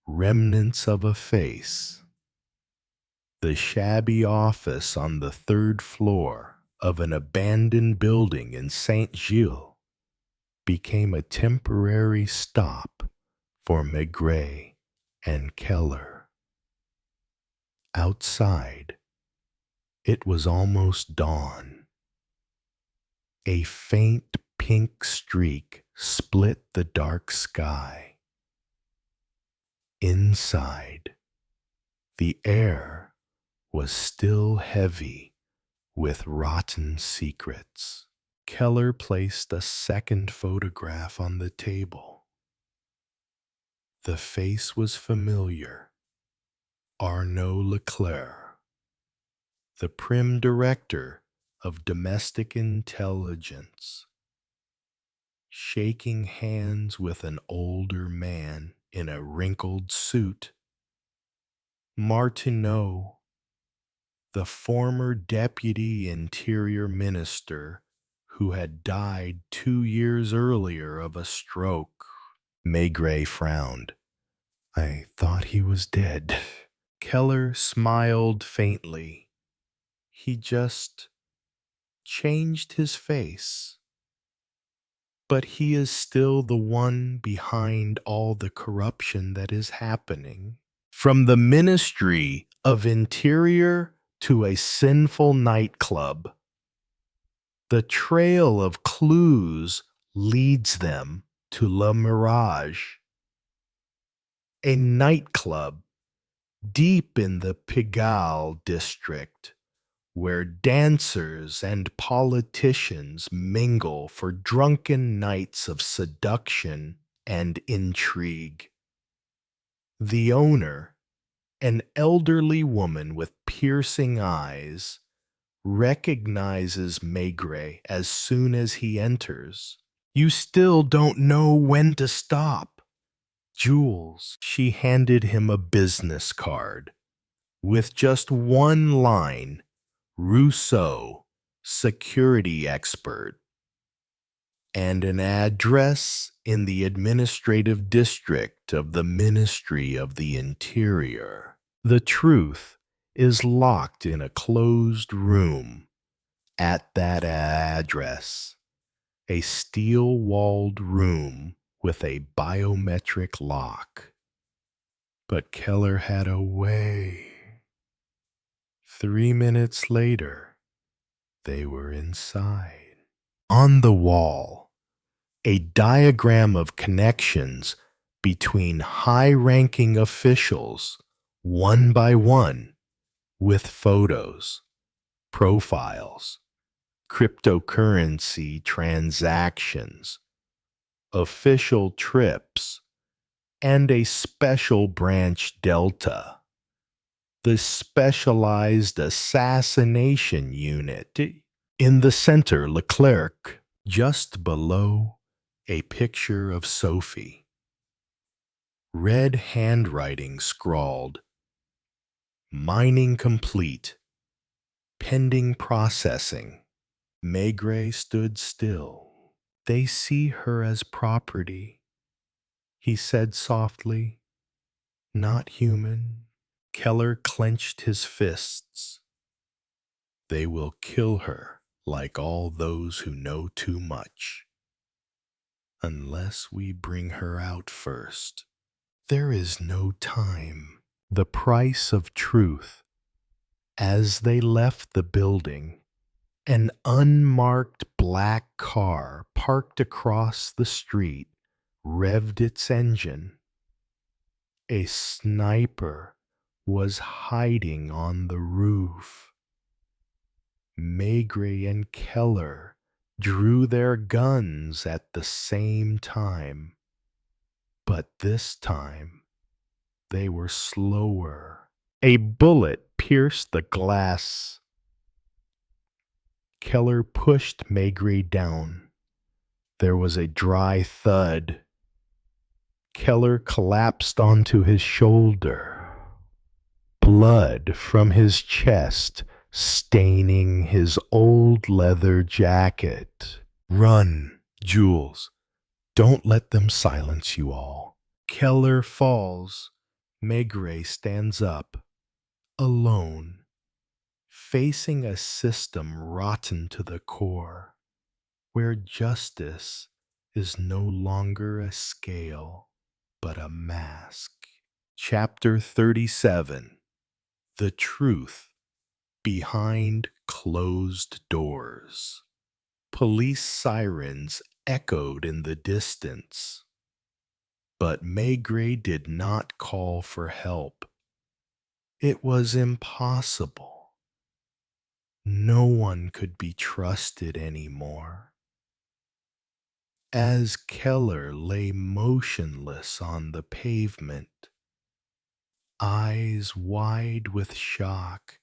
Remnants of a Face. The shabby office on the third floor of an abandoned building in St. Gilles became a temporary stop for Maigret and Keller. Outside, it was almost dawn. A faint pink streak split the dark sky. Inside, the air was still heavy with rotten secrets. Keller placed a second photograph on the table. The face was familiar. Arnaud Leclerc, the prim director of domestic intelligence, shaking hands with an older man in a wrinkled suit. Martineau, the former deputy interior minister who had died 2 years earlier of a stroke. Maigret frowned. I thought he was dead. Keller smiled faintly. He just changed his face. But he is still the one behind all the corruption that is happening. From the Ministry of Interior to a sinful nightclub, the trail of clues leads them to Le Mirage, a nightclub deep in the Pigalle district, where dancers and politicians mingle for drunken nights of seduction and intrigue. The owner, an elderly woman with piercing eyes, recognizes Maigret as soon as he enters. "You still don't know when to stop." Jules, she handed him a business card with just one line, Rousseau, security expert, and an address in the administrative district of the Ministry of the Interior. The truth is locked in a closed room at that address, a steel-walled room with a biometric lock. But Keller had a way. 3 minutes later, they were inside. On the wall, a diagram of connections between high-ranking officials, one by one, with photos, profiles, cryptocurrency transactions, official trips, and a special branch Delta, the Specialized Assassination Unit. In the center, Leclerc, just below, a picture of Sophie. Red handwriting scrawled, "Mining complete. Pending processing." Maigret stood still. "They see her as property," he said softly. "Not human." Keller clenched his fists. "They will kill her like all those who know too much. Unless we bring her out first. There is no time." The price of truth. As they left the building, an unmarked black car parked across the street revved its engine. A sniper was hiding on the roof. Maigret and Keller drew their guns at the same time, but this time they were slower. A bullet pierced the glass. Keller pushed Maigret down. There was a dry thud. Keller collapsed onto his shoulder. Blood from his chest staining his old leather jacket. "Run, Jules. Don't let them silence you all." Keller falls. Maigret stands up, alone, facing a system rotten to the core, where justice is no longer a scale, but a mask. Chapter 37. The Truth Behind Closed Doors. Police sirens echoed in the distance, but Maigret did not call for help. It was impossible. No one could be trusted anymore. As Keller lay motionless on the pavement, eyes wide with shock,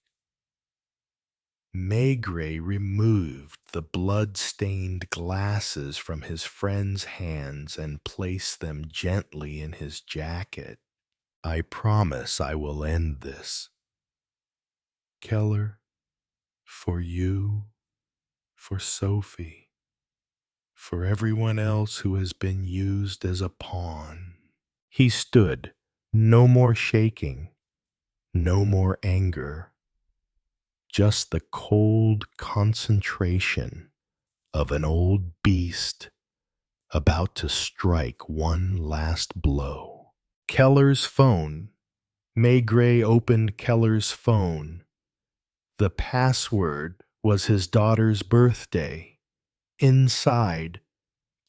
Maigret removed the blood-stained glasses from his friend's hands and placed them gently in his jacket. "I promise I will end this. Keller, for you, for Sophie, for everyone else who has been used as a pawn." He stood, no more shaking, no more anger, just the cold concentration of an old beast about to strike one last blow. Keller's phone. Maigret opened Keller's phone. The password was his daughter's birthday. Inside,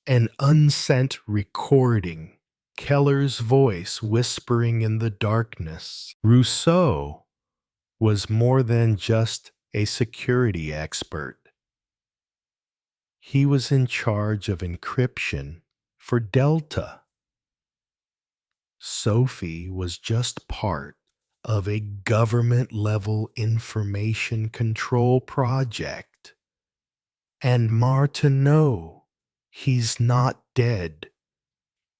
an unsent recording. Keller's voice whispering in the darkness. Rousseau was more than just a security expert. He was in charge of encryption for Delta. Sophie was just part of a government-level information control project. And Martineau, he's not dead.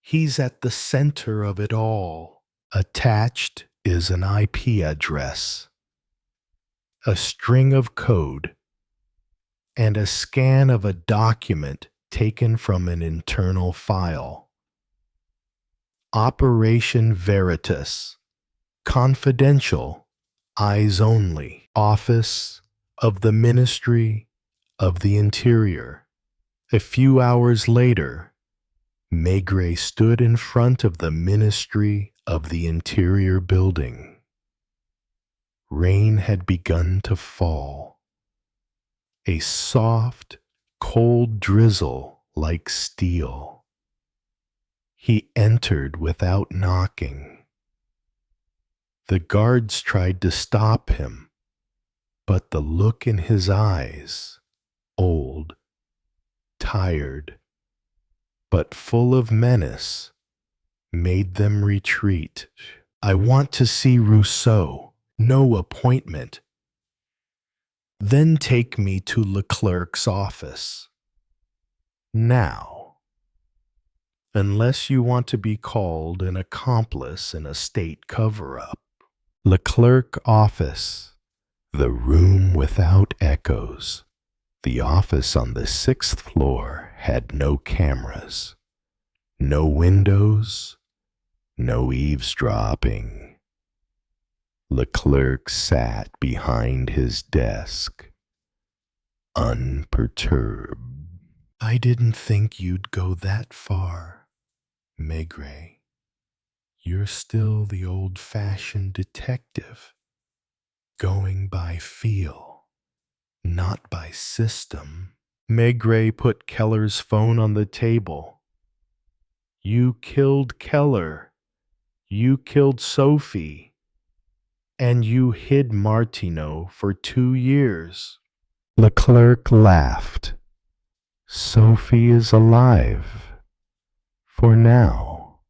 He's at the center of it all. Attached is an IP address, a string of code, and a scan of a document taken from an internal file. Operation Veritas. Confidential. Eyes only. Office of the Ministry of the Interior. A few hours later, Maigret stood in front of the Ministry of the Interior building. Rain had begun to fall, a soft, cold drizzle like steel. He entered without knocking. The guards tried to stop him, but the look in his eyes, old, tired, but full of menace, made them retreat. "I want to see Rousseau. No appointment." "Then take me to Leclerc's office." "Now, unless you want to be called an accomplice in a state cover-up." Leclerc office, the room without echoes. The office on the 6th floor had no cameras, no windows, no eavesdropping. Leclerc sat behind his desk, unperturbed. "I didn't think you'd go that far, Maigret. You're still the old-fashioned detective, going by feel, not by system." Maigret put Keller's phone on the table. "You killed Keller. You killed Sophie. And you hid Martineau for 2 years. Leclerc laughed. "Sophie is alive. For now.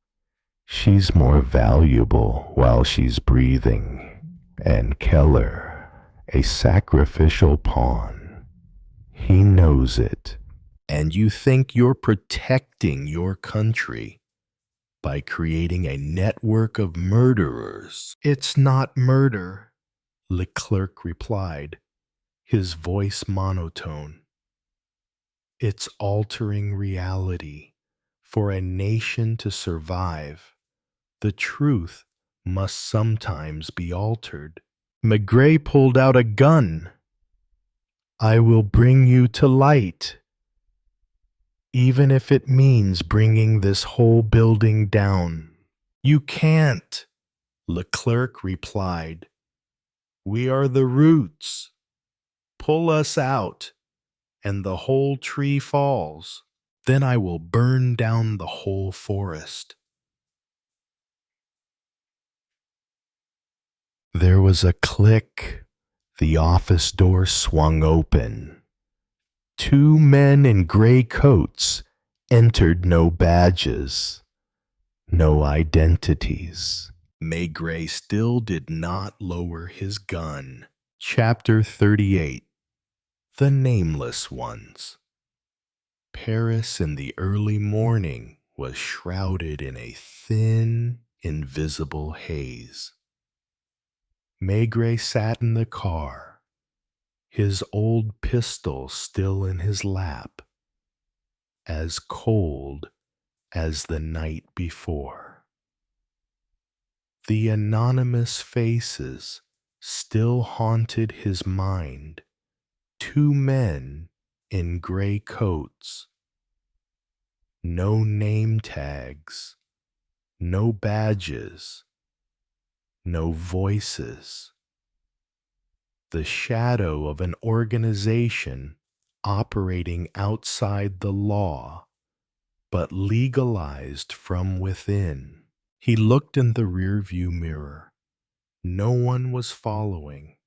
She's more valuable while she's breathing. And Keller, a sacrificial pawn. He knows it." "And you think you're protecting your country by creating a network of murderers?" "It's not murder," Leclerc replied, his voice monotone. "It's altering reality. For a nation to survive, the truth must sometimes be altered." Maigret pulled out a gun. "I will bring you to light, even if it means bringing this whole building down." "You can't," Leclerc replied. "We are the roots. Pull us out, and the whole tree falls. Then I will burn down the whole forest." There was a click. The office door swung open. 2 men in gray coats entered, no badges, no identities. Maigret still did not lower his gun. Chapter 38. The Nameless Ones. Paris in the early morning was shrouded in a thin, invisible haze. Maigret sat in the car, his old pistol still in his lap, as cold as the night before. The anonymous faces still haunted his mind. 2 men in gray coats. No name tags, no badges, no voices. The shadow of an organization operating outside the law, but legalized from within. He looked in the rearview mirror. No one was following,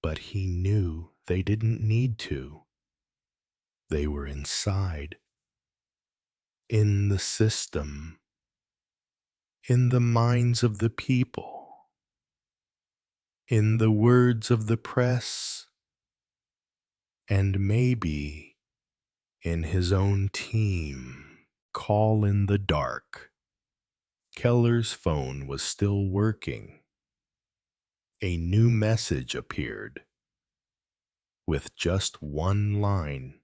but he knew they didn't need to. They were inside, in the system, in the minds of the people, in the words of the press, and maybe in his own team. Call in the dark. Keller's phone was still working. A new message appeared, with just one line.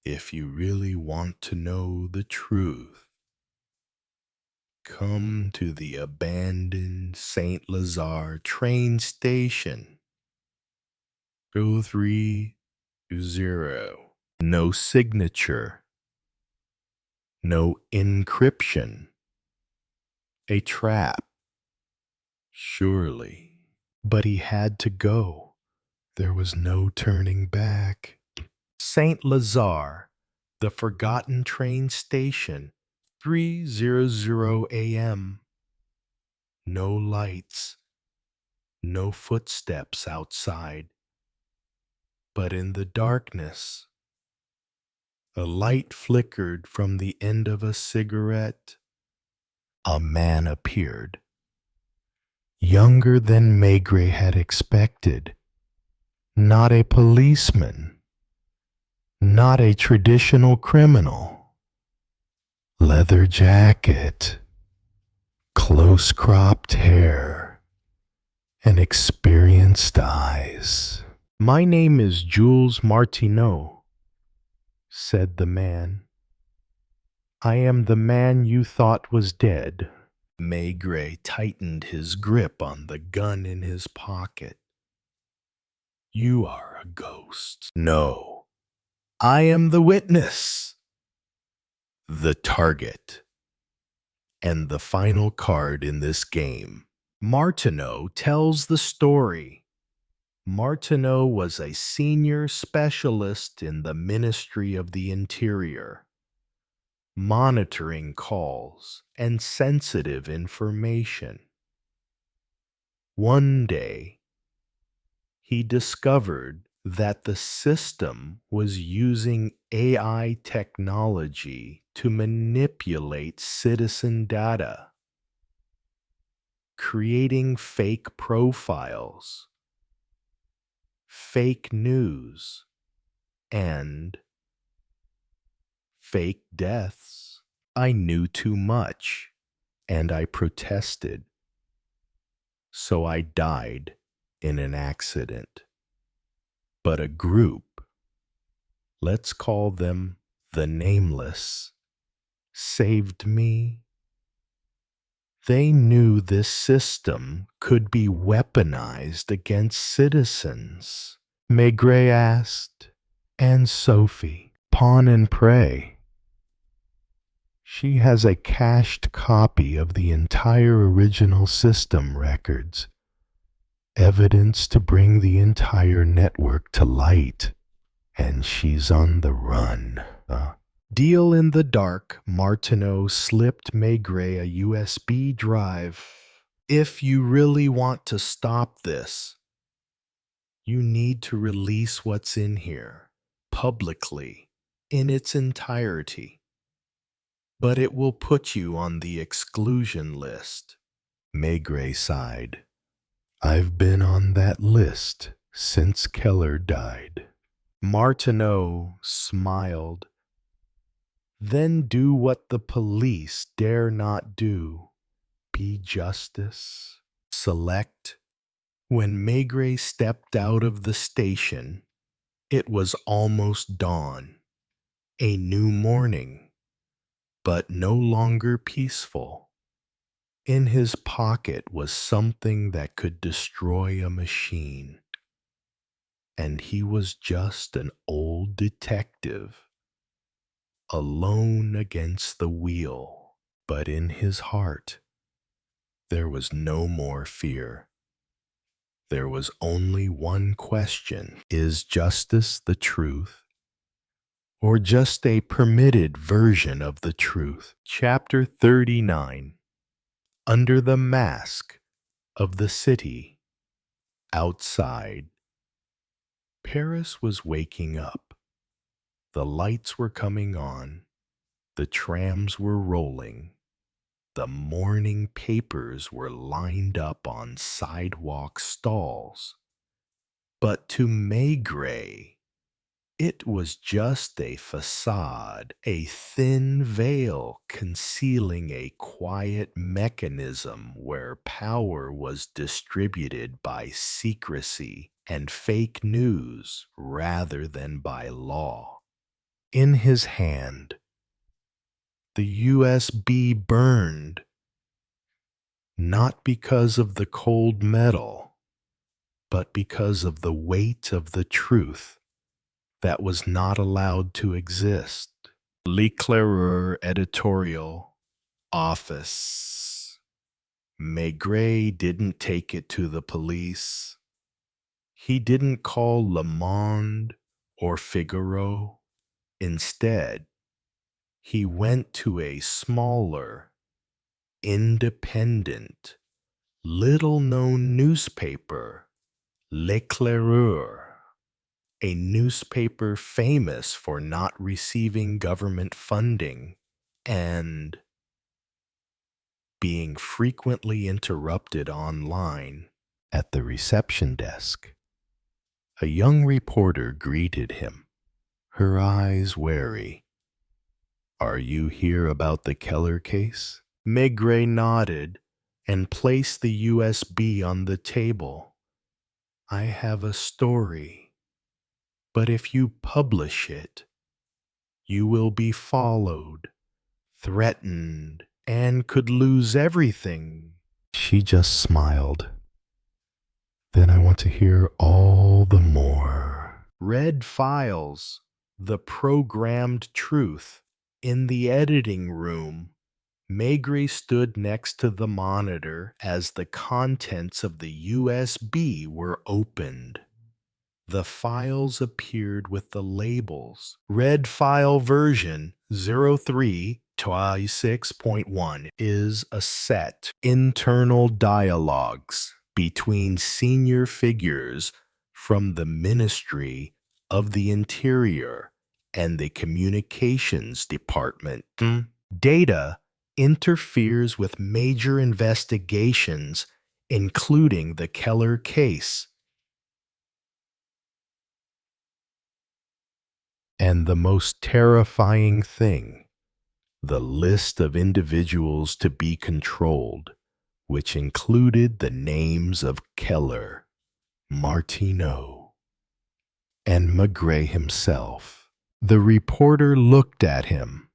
"If you really want to know the truth, come to the abandoned Saint Lazare train station. 030. No signature. no encryption, a trap, surely. But he had to go. There was no turning back. Saint Lazare, the forgotten train station, 3:00 a.m. No lights, no footsteps outside. But in the darkness, a light flickered from the end of a cigarette. A man appeared, younger than Maigret had expected. Not a policeman, not a traditional criminal. Leather jacket, close-cropped hair, and experienced eyes. "My name is Jules Martineau," said the man. "I am the man you thought was dead." Maigret tightened his grip on the gun in his pocket. "You are a ghost." "No, I am the witness, the target, and the final card in this game." Martineau tells the story. Martineau was a senior specialist in the Ministry of the Interior, monitoring calls and sensitive information. One day, he discovered that the system was using AI technology to manipulate citizen data, creating fake profiles, fake news, and fake deaths. I knew too much, and I protested. So I died in an accident. But a group, let's call them the Nameless, saved me. They knew this system could be weaponized against citizens. Maigret asked, "And Sophie, pawn and prey?" "She has a cached copy of the entire original system records, evidence to bring the entire network to light, and she's on the run." Deal in the dark, Martineau slipped Maigret a USB drive. "If you really want to stop this, you need to release what's in here, publicly, in its entirety. But it will put you on the exclusion list." Maigret sighed. "I've been on that list since Keller died." Martineau smiled. "Then do what the police dare not do. Be justice. Select." When Maigret stepped out of the station, it was almost dawn. A new morning, but no longer peaceful. In his pocket was something that could destroy a machine. And he was just an old detective, alone against the wheel. But in his heart, there was no more fear. There was only one question: is justice the truth, or just a permitted version of the truth? Chapter 39. Under the mask of the city, outside. Paris was waking up. The lights were coming on. The trams were rolling. The morning papers were lined up on sidewalk stalls. But to Maigret, it was just a facade, a thin veil concealing a quiet mechanism where power was distributed by secrecy and fake news rather than by law. In his hand, the USB burned, not because of the cold metal, but because of the weight of the truth that was not allowed to exist. L'Éclaireur editorial office. Maigret didn't take it to the police. He didn't call Le Monde or Figaro. Instead, he went to a smaller, independent, little-known newspaper, L'Éclaireur, a newspaper famous for not receiving government funding and being frequently interrupted online. At the reception desk, a young reporter greeted him, her eyes wary. "Are you here about the Keller case?" Maigret nodded and placed the USB on the table. "I have a story, but if you publish it, you will be followed, threatened, and could lose everything." She just smiled. "Then I want to hear all the more." Red files, the programmed truth. In the editing room, Maigret stood next to the monitor as the contents of the USB were opened. The files appeared with the labels. Red file version 0326.1 is a set internal dialogues between senior figures from the Ministry of the Interior and the Communications Department. Data interferes with major investigations, including the Keller case. And the most terrifying thing, the list of individuals to be controlled, which included the names of Keller, Martineau, and Maigret himself. The reporter looked at him.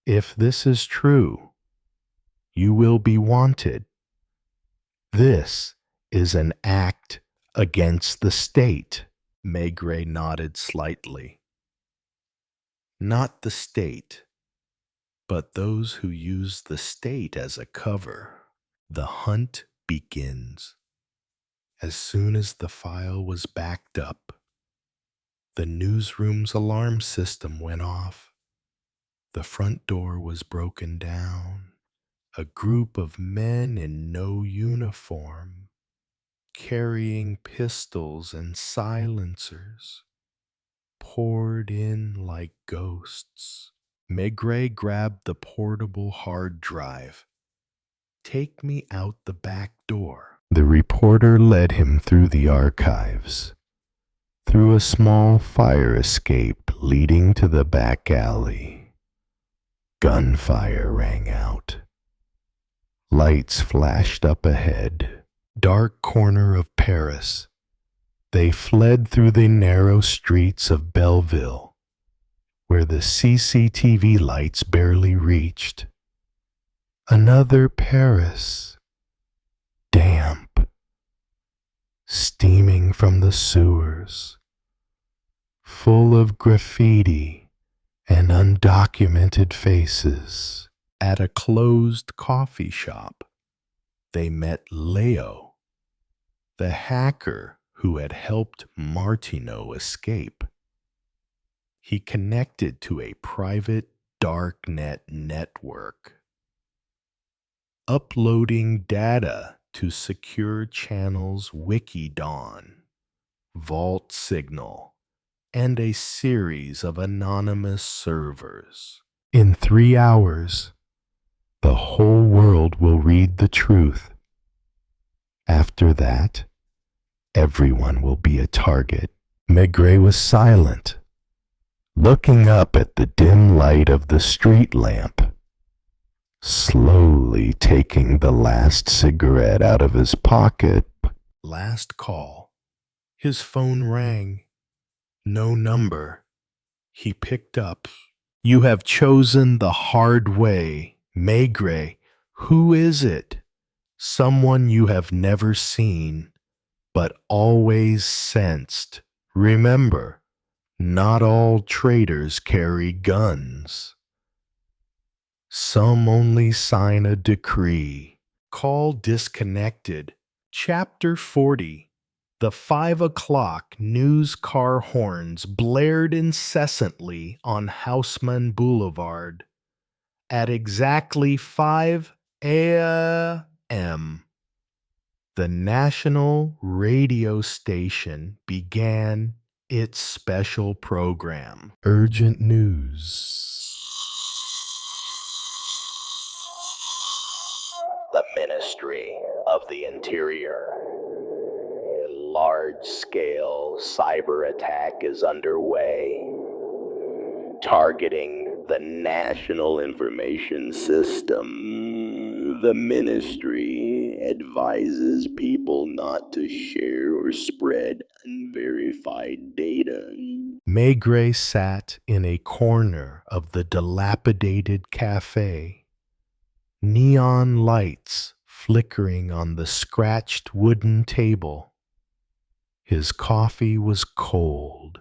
"If this is true, you will be wanted. This is an act against the state." Maigret nodded slightly. "Not the state, but those who use the state as a cover." The hunt begins. As soon as the file was backed up, the newsroom's alarm system went off. The front door was broken down. A group of men in no uniform, carrying pistols and silencers, poured in like ghosts. Maigret grabbed the portable hard drive. "Take me out the back door." The reporter led him through the archives, through a small fire escape leading to the back alley. Gunfire rang out. Lights flashed up ahead. Dark corner of Paris. They fled through the narrow streets of Belleville, where the CCTV lights barely reached. Another Paris, damp, steaming from the sewers, full of graffiti and undocumented faces. At a closed coffee shop, they met Leo, the hacker who had helped Martineau escape. He connected to a private darknet network, uploading data to secure channels Wikidawn, Vault Signal, and a series of anonymous servers. In 3 hours, the whole world will read the truth. After that, everyone will be a target. Maigret was silent, looking up at the dim light of the street lamp, slowly taking the last cigarette out of his pocket. Last call. His phone rang. No number. He picked up. "You have chosen the hard way, Maigret. Who is it?" "Someone you have never seen, but always sensed. Remember, Not all traitors carry guns. Some only sign a decree. Call disconnected. Chapter 40. The 5 o'clock news car horns blared incessantly on Haussmann Boulevard. At exactly 5 a.m., the national radio station began its special program. Urgent news. The Ministry of the Interior. A large-scale cyber attack is underway, targeting the National Information System. The Ministry advises people not to share or spread unverified data. Maigret sat in a corner of the dilapidated cafe. Neon lights flickering on the scratched wooden table. His coffee was cold.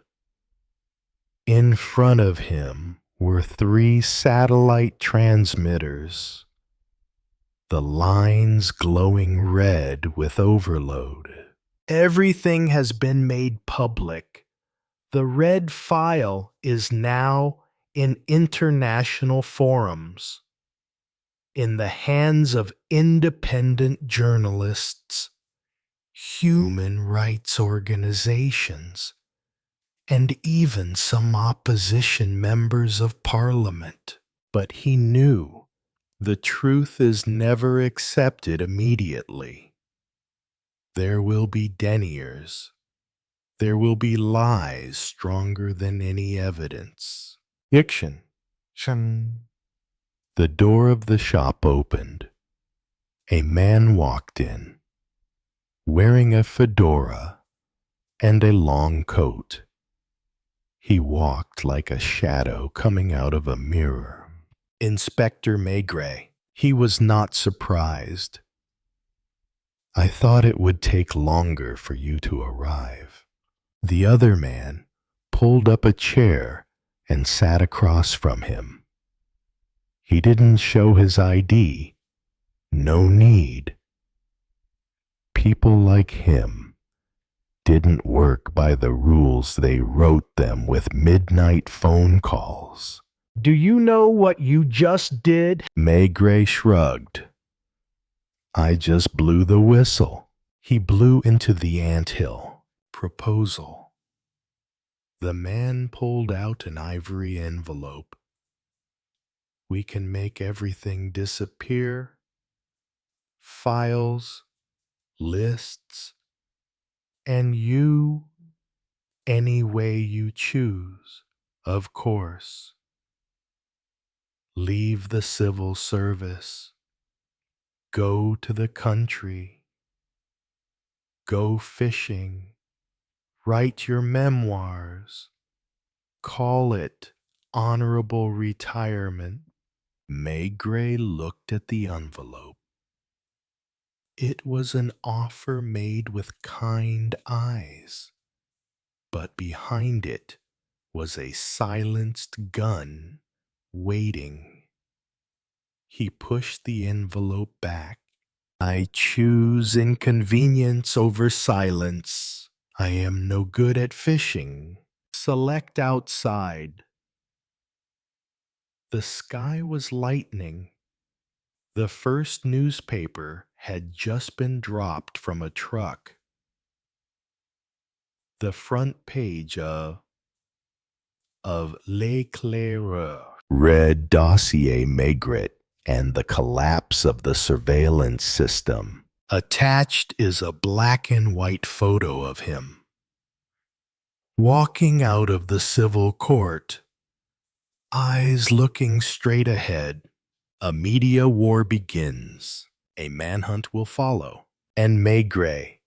In front of him were 3 satellite transmitters, the lines glowing red with overload. Everything has been made public. The red file is now in international forums, in the hands of independent journalists, human rights organizations, and even some opposition members of parliament. But he knew the truth is never accepted immediately. There will be deniers. There will be lies stronger than any evidence. Yikshin. Shan. The door of the shop opened. A man walked in, wearing a fedora and a long coat. He walked like a shadow coming out of a mirror. Inspector Maigret. He was not surprised. I thought it would take longer for you to arrive. The other man pulled up a chair and sat across from him. He didn't show his ID. No need. People like him didn't work by the rules they wrote them with midnight phone calls. Do you know what you just did? Maigret shrugged. I just blew the whistle. He blew into the anthill. Proposal. The man pulled out an ivory envelope. We can make everything disappear. Files, lists, and you any way you choose, of course. Leave the civil service. Go to the country. Go fishing. Write your memoirs. Call it honorable retirement. Maigret looked at the envelope. It was an offer made with kind eyes, but behind it was a silenced gun waiting. He pushed the envelope back. I choose inconvenience over silence. I am no good at fishing. Select outside. The sky was lightening. The first newspaper had just been dropped from a truck. The front page of L'Éclaireur read Dossier Maigret and the collapse of the surveillance system. Attached is a black and white photo of him, walking out of the civil court, eyes looking straight ahead. A media war begins. A manhunt will follow. And Maigret.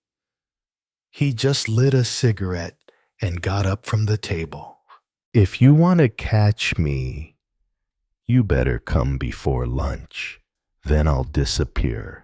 He just lit a cigarette and got up from the table. If you want to catch me, you better come before lunch. Then I'll disappear.